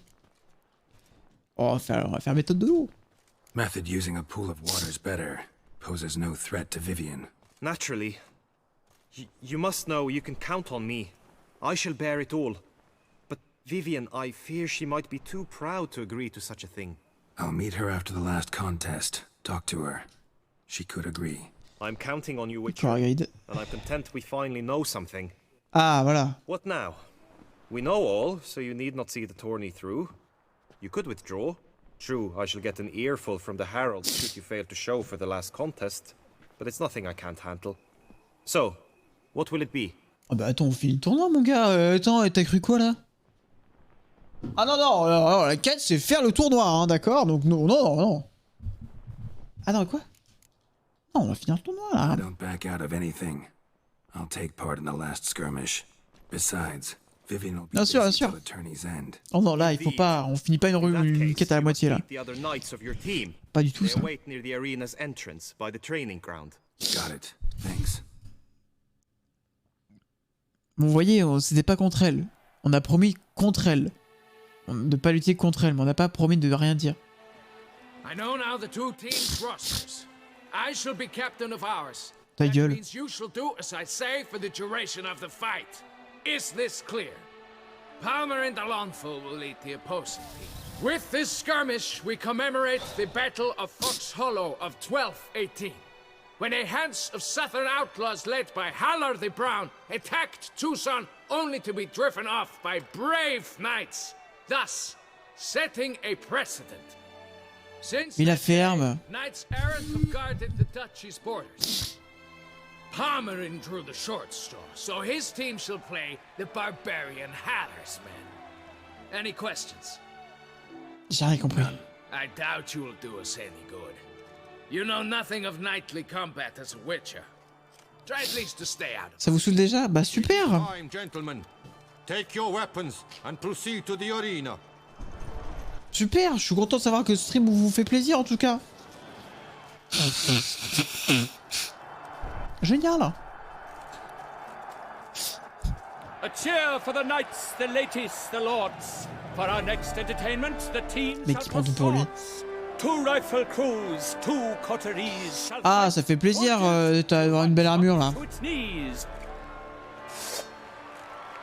Oh, on va faire méthode de l'eau. Method using a pool of water's better. Poses no threat to Vivian. Naturally. You must know you can count on me. I shall bear it all. But Vivian, I fear she might be too proud to agree to such a thing. I'll meet her after the last contest. Talk to her. She could agree. I'm counting on you, Witcher. And I'm content we finally know something. Ah, voilà. What now? We know all, so you need not see the tourney through. You could withdraw. True, I shall get an earful from the heralds should you fail to show for the last contest. But it's nothing I can't handle. So, what will it be? Ah bah attends, on finit le tournoi, mon gars. Attends, t'as cru quoi, là? Ah non, non, alors, la quête, c'est faire le tournoi, hein, d'accord? Donc, non. Ah non, quoi? Non, on va finir le tournoi, là. I don't back out of anything. I'll take part in the last skirmish. Besides, Vivian will be busy till the tourney's end. Oh non, là, il faut pas... On finit pas une quête à la moitié, là. Pas du tout, ça. Got it. Thanks. Bon, vous voyez, c'était pas contre elle. On a promis contre elle. De pas lutter contre elle, mais on n'a pas promis de rien dire. I know now the two teams' rosters. I shall be captain of ours. Ta gueule. That means you shall do as I say for the duration of the fight. Is this clear? Palmer and Alonfo will lead the opposing team. With this skirmish, we commemorate the Battle of Fox Hollow of 1218, when a Hans of Southern outlaws led by Halar the Brown attacked Tucson only to be driven off by brave knights, thus setting a precedent. Since la ferme. Knights errant have guarded the duchy's borders. Palmerin drew the short straw, so his team shall play the barbarian Haller's men. Any questions? J'ai rien compris. I doubt you will do us any good. You know nothing of knightly combat as a Witcher. Try at least to stay out of it. Ça vous saoule déjà? Bah super! Time, gentlemen. Take your weapons and proceed to the arena. Super! Je suis content de savoir que ce stream vous fait plaisir en tout cas. Génial! A cheer for the knights, the ladies, the lords. For our next entertainment, the team Mais qui prend tout pour lui. Two rifle crews, two coteries. Ah, ça fait plaisir d'avoir une belle armure là.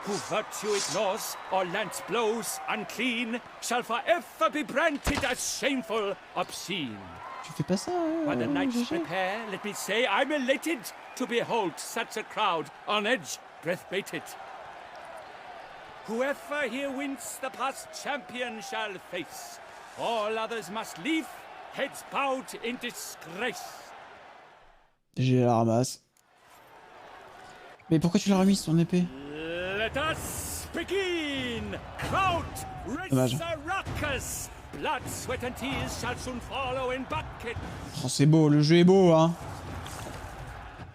Who virtue ignores or lance blows unclean shall forever be branded as shameful, obscene. Tu fais pas ça, While the knights prepare, let me say I'm elated to behold such a crowd on edge, breath baited. Whoever here wins the past champion shall face. All others must leave, heads bowed in disgrace. J'ai la ramasse. Mais pourquoi tu l'as remis son épée? Let us begin! Crowd, raise a ruckus! Blood, sweat and tears shall soon follow in bucket. Oh, c'est beau, le jeu est beau, hein.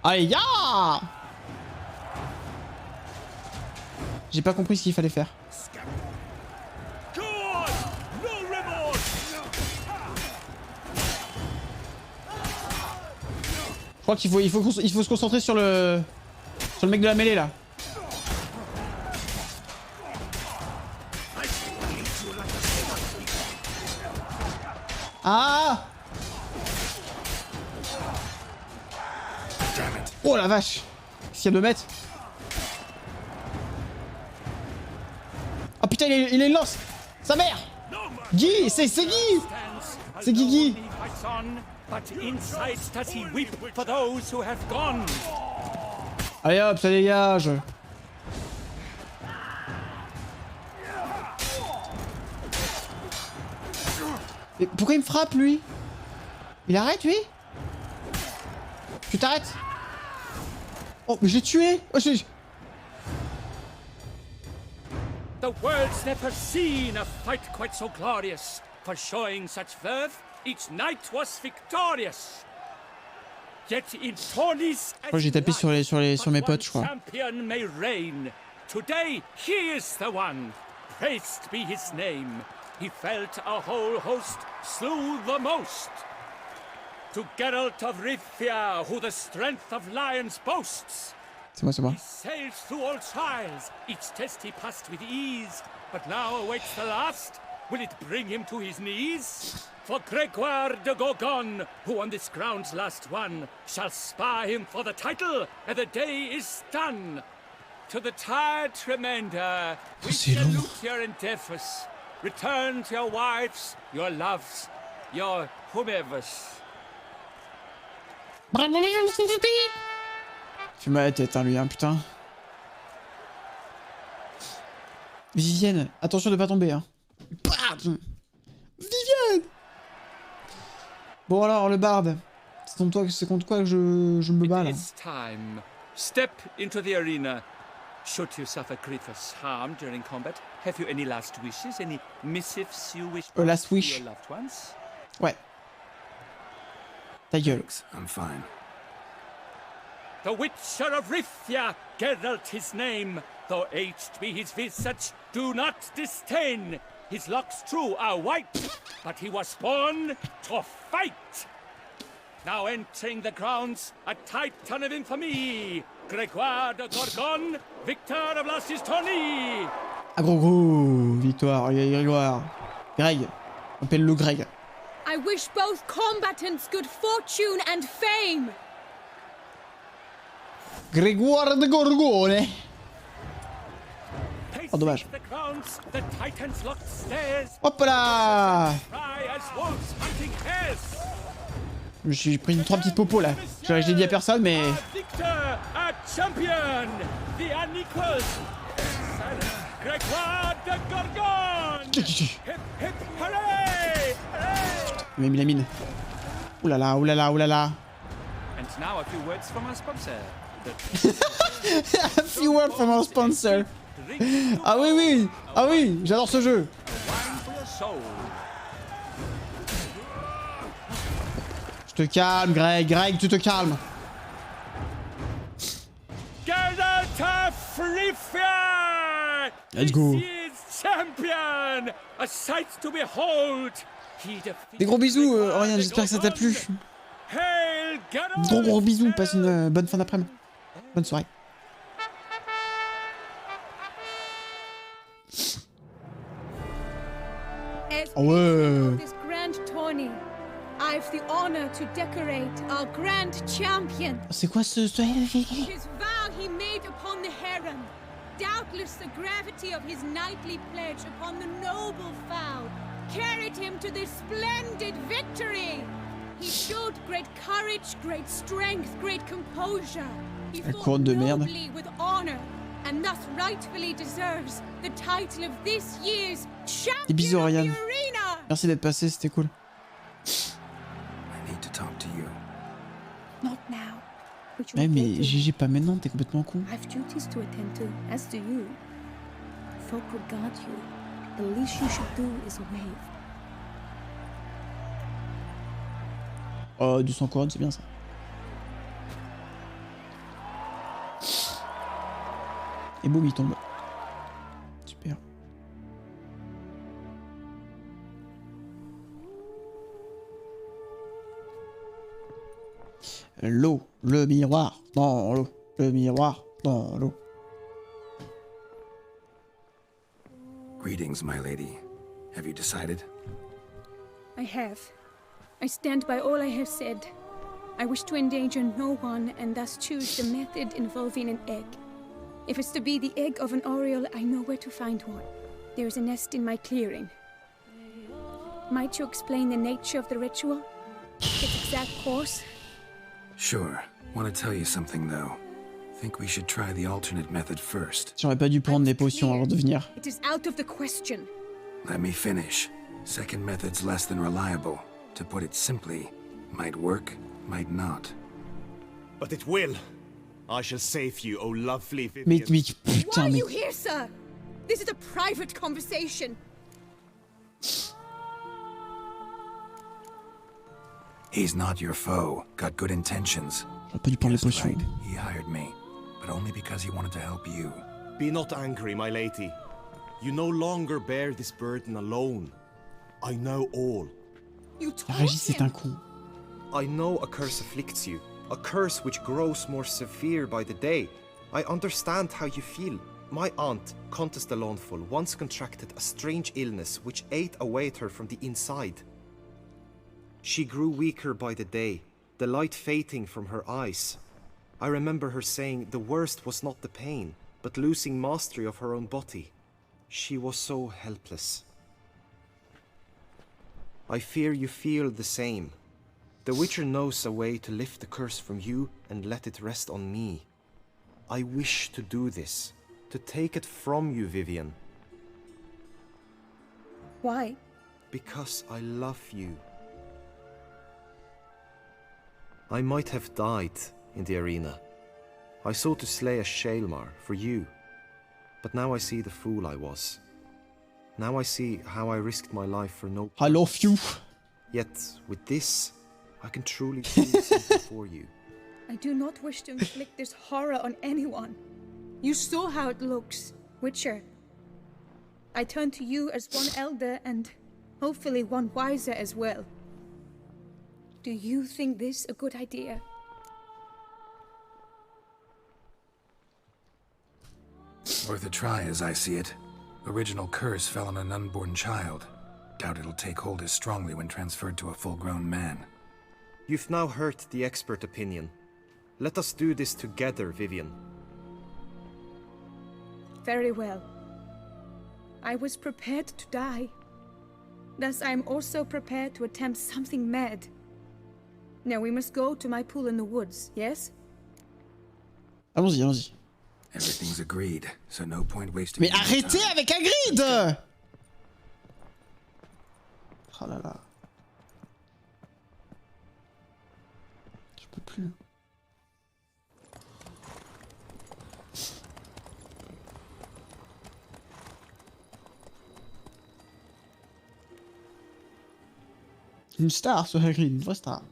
Allez, ya! J'ai pas compris ce qu'il fallait faire. Je crois qu'il faut se concentrer sur le mec de la mêlée là. Ah! Damn it. Oh la vache! Qu'est-ce qu'il y a de mettre? Oh putain, il est lance! Sa mère! Guy! C'est Guy! C'est Guigui! Allez hop, ça dégage! Mais pourquoi il me frappe lui? Il arrête lui? Tu t'arrêtes? Oh mais j'ai tué! Oh, The world's never seen a fight quite so glorious. For showing such verve, each knight was victorious. Yet in tourneys j'ai tapé sur mes potes, je crois. Champion may reign. Today he is the one. Praised be his name. He felt a whole host, slew the most. To Geralt of Rivia, who the strength of lions boasts. C'est moi. He sailed through all trials, each test he passed with ease. But now awaits the last. Will it bring him to his knees? For Gregoire de Gorgon, who on this ground's last won, shall spar him for the title, and the day is done. To the tired remainder, we salute your endeavors. Return to your wives, your loves, your whomevers. Fais mal la tête, hein, lui, hein, putain. Vivienne, attention de pas tomber, hein. Vivienne! Bon alors, le barde. C'est contre quoi que je me bats, là? Step into the arena. Should you suffer grievous harm during combat, have you any last wishes? Any missives you wish to last wish? your loved ones? Ouais. Ta gueule. I'm fine. The Wouicher of Rivia, Geralt his name. Though aged be his visage, do not disdain. His locks true are white, but he was born to fight. Now entering the grounds, a titan of infamy. Gregoire de Gorgon, victor of last his tourney. Ah gros, victoire, Grégoire. Greg, appelle-le Greg. I wish both combatants good fortune and fame. Grégoire de Gorgone. Oh dommage. Hop là. J'ai pris 3 petites popos là. Je l'ai dit à personne mais... Il m'a mis la mine. Oulala, oulala, oulala. Now a few words from our sponsor. A few words from our sponsor. Ah oui, oui. Ah oui, j'adore ce jeu. Je te calme, Greg. Greg, tu te calmes. Let's go. Champion, a sight to behold. Des gros bisous, Oriane, j'espère que ça t'a plu. Gros bisous, passe une bonne fin d'après-midi. Bonne soirée. Oh ouais. This grand tourney, I've the honor to decorate our grand champion. C'est quoi ce... His vow he made upon the heron. Doubtless the gravity of his knightly pledge upon the noble vow carried him to this splendid victory. He showed great courage, great strength, great composure. He fought nobly with honor, and thus rightfully deserves the title of this year's champion of the arena. Merci d'être passé, c'était cool. I need to talk to you. Not now. Ouais, mais GG pas maintenant, t'es complètement con. I have duties to attend to, as do you. Folk regard you. The least you should do is wave. Oh, 200 couronnes, c'est bien ça. Et boum, il tombe. Super. L'eau, le miroir dans l'eau, le miroir dans l'eau. Greetings, my lady. Have you decided? I have. I stand by all I have said. I wish to endanger no one and thus choose the method involving an egg. If it's to be the egg of an oriole, I know where to find one. There is a nest in my clearing. Might you explain the nature of the ritual? Its exact course? Sure. Want to tell you something though. Think we should try the alternate method first. J'aurais pas dû prendre les potions avant de venir. It is out of the question. Let me finish. Second method's less than reliable. To put it simply, might work, might not. But it will. I shall save you, oh lovely Vivian. Mais Why putain, are mais... you here, sir? This is a private conversation. He's not your foe. Got good intentions. J'aurais pas dû prendre les potions. Right. He hired me, but only because he wanted to help you. Be not angry, my lady. You no longer bear this burden alone. I know all. You told Régis, c'est him. un con. I know a curse afflicts you. A curse which grows more severe by the day. I understand how you feel. My aunt, Countess de Lawnful, once contracted a strange illness which ate away at her from the inside. She grew weaker by the day, the light fading from her eyes. I remember her saying the worst was not the pain, but losing mastery of her own body. She was so helpless. I fear you feel the same. The Witcher knows a way to lift the curse from you and let it rest on me. I wish to do this, to take it from you, Vivian. Why? Because I love you. I might have died in the arena. I sought to slay a Shaelmar for you. But now I see the fool I was. Now I see how I risked my life for no... I love you. Yet, with this, I can truly do something for you. I do not wish to inflict this horror on anyone. You saw how it looks, Witcher. I turn to you as one elder and hopefully one wiser as well. Do you think this a good idea? Worth a try as I see it. Original curse fell on an unborn child. Doubt it'll take hold as strongly when transferred to a full-grown man. You've now heard the expert opinion. Let us do this together, Vivian. Very well. I was prepared to die. Thus I am also prepared to attempt something mad. Now we must go to my pool in the woods, yes? Allons-y, allons-y. Everything's agreed, so no point wasting. Mais arrêtez avec Hagrid! Oh là là. Je peux plus. Une star ce Hagrid, une vraie star.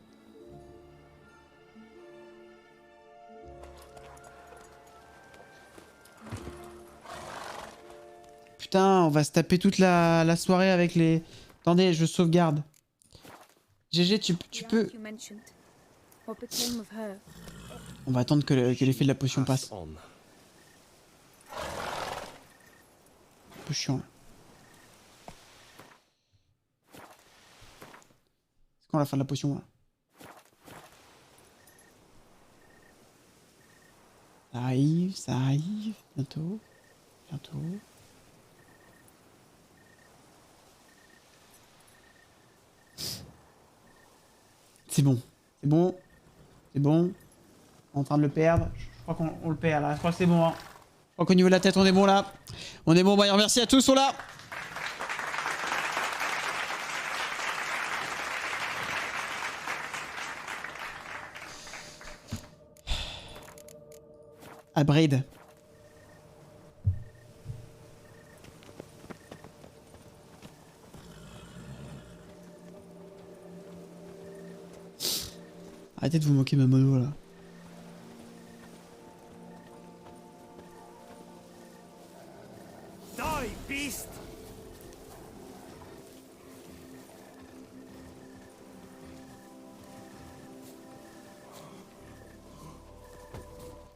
Putain, on va se taper toute la soirée avec les... Attendez, je sauvegarde. GG, tu peux... On va attendre que l'effet de la potion passe. Un peu chiant. C'est quand la fin de la potion là? Ça arrive, bientôt. Bientôt. C'est bon, c'est bon, c'est bon. On est en train de le perdre. Je crois qu'on le perd là. Je crois que c'est bon. Hein. Je crois qu'au niveau de la tête, on est bon là. On est bon. Bah, merci à tous, on là. À Braid. Arrêtez de vous moquer de ma mono là. Die, beast!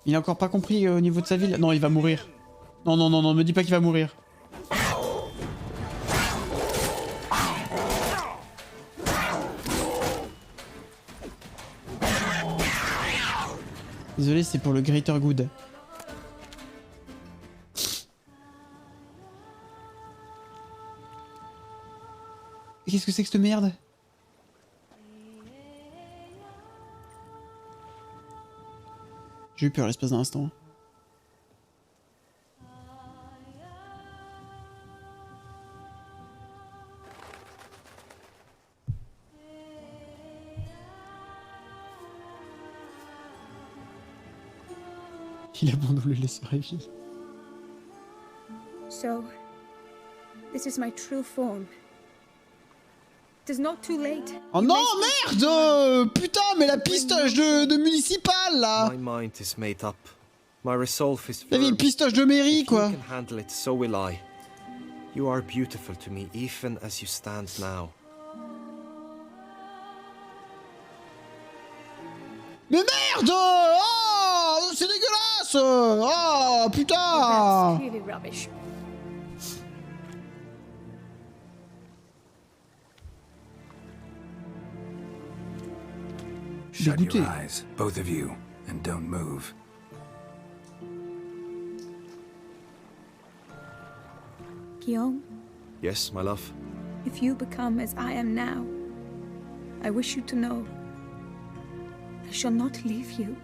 Il a encore pas compris au niveau de sa ville. Non, il va mourir. Non, non, non, non, me dis pas qu'il va mourir. Désolé, c'est pour le greater good. Qu'est-ce que c'est que cette merde? J'ai eu peur l'espace d'un instant. Il abandonne les céréales. So, this is my true form. It is not too late. Oh non, merde! Putain, mais la pistoche de municipal, là! My mind is made up. My resolve is T'avais une pistoche de mairie, quoi! If you can handle it, so will I. You are beautiful to me, even as you stand now. Mais merde! Oh! C'est dégueulasse! Oh, putain! That's clearly rubbish. Shut your eyes, both of you, and don't move. Guillaume, Yes, my love. if you become as I am now, I wish you to know I shall not leave you.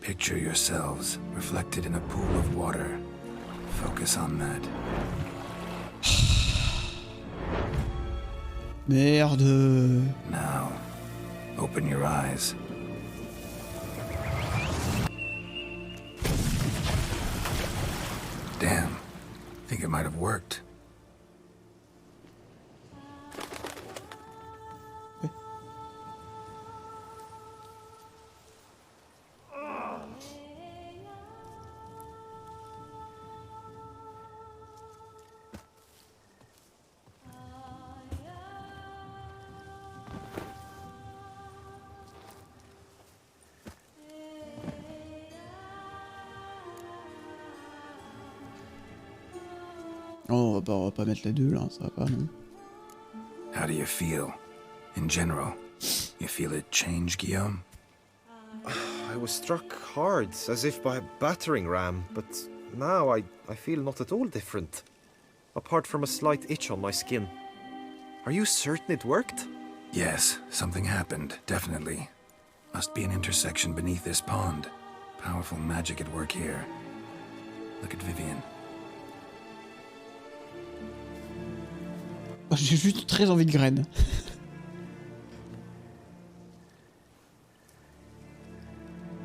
Picture yourselves reflected in a pool of water. Focus on that. Merde. Now, open your eyes. Damn. Think it might have worked. Oh, on va pas mettre les deux là, ça va pas, non. How do you feel? In general, you feel it change, Guillaume? I was struck hard, as if by a battering ram, but now I feel not at all different. Apart from a slight itch on my skin. Are you certain it worked? Yes, something happened, definitely. Must be an intersection beneath this pond. Powerful magic at work here. Look at Vivian. J'ai juste très envie de graines.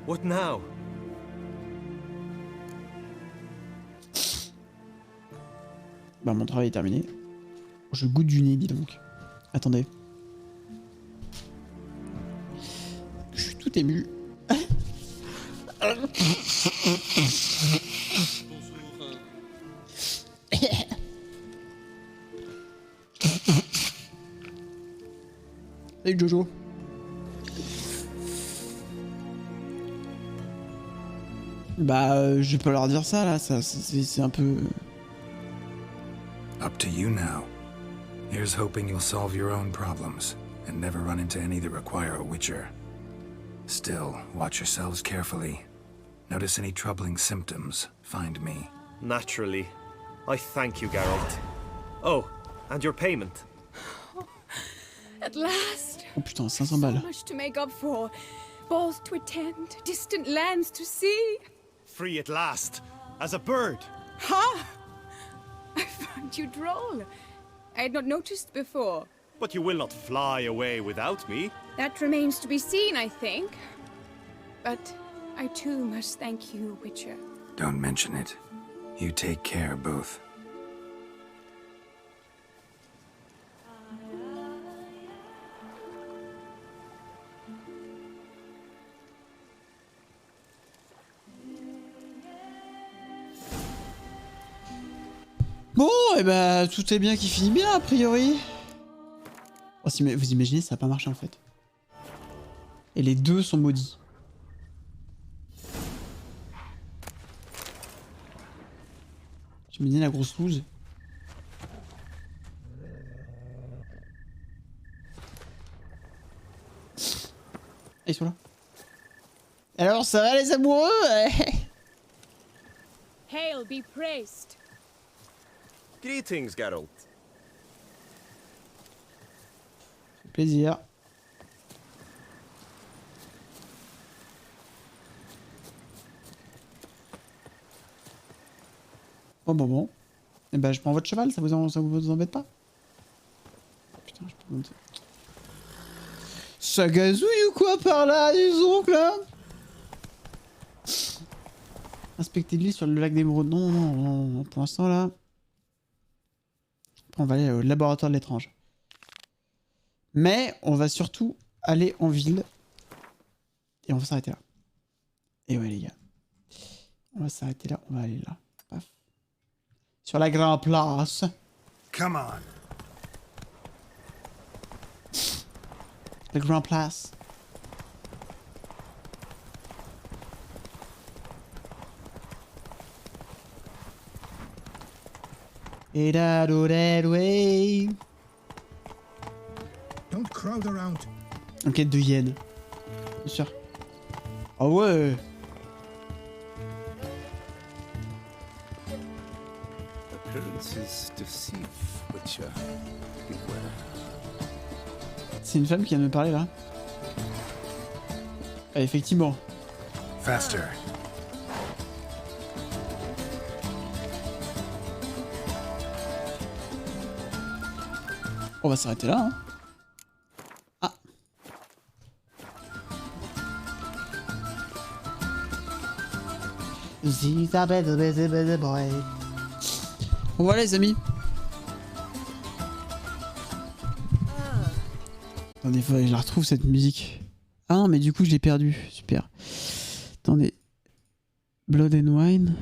What now? Bah mon travail est terminé. Je goûte du nez, dis donc. Attendez. Je suis tout ému. Salut Jojo. Bah, je peux leur dire ça là, ça c'est un peu. Up to you now. Here's hoping you'll solve your own problems and never run into any that require a Wouicher. Still, watch yourselves carefully. Notice any troubling symptoms, find me. Naturally. I thank you, Geralt. Oh, and your payment. At last. Oh putain, 500 balles. So much to make up for. Balls to attend, distant lands to see. Free at last, as a bird. Ha! I find you droll. I had not noticed before. But you will not fly away without me. That remains to be seen, I think. But I too must thank you, Witcher. Don't mention it. You take care, both. Bon, et bah tout est bien qui finit bien a priori. Oh, si, mais vous imaginez, ça a pas marché en fait. Et les deux sont maudits. J'imagine la grosse loose. ils sont là. Alors, ça va les amoureux? Hail be praised. Greetings, Geralt. Plaisir. Bon. Eh ben, je prends votre cheval, ça vous embête pas? Putain, je peux monter. Ça gazouille ou quoi par là, les oncles là? Inspecter l'île sur le lac d'émeraude. Non, pour l'instant là. Après, on va aller au laboratoire de l'étrange. Mais on va surtout aller en ville. Et on va s'arrêter là. Et ouais les gars. On va s'arrêter là, on va aller là. Paf. Sur la grande place. Come on. La grande place. Et da do that way. Don't crowd around. Enquête de Yen. Bien sûr. Ah ouais. Appearances deceive, Wouicher. Beware. C'est une femme qui vient de me parler là. Ah, effectivement. Faster. On va s'arrêter là. Hein. Ah. Bon voilà les amis. Attendez, faudrait que je la retrouve cette musique. Ah non mais du coup je l'ai perdue. Super. Attendez. Blood and Wine.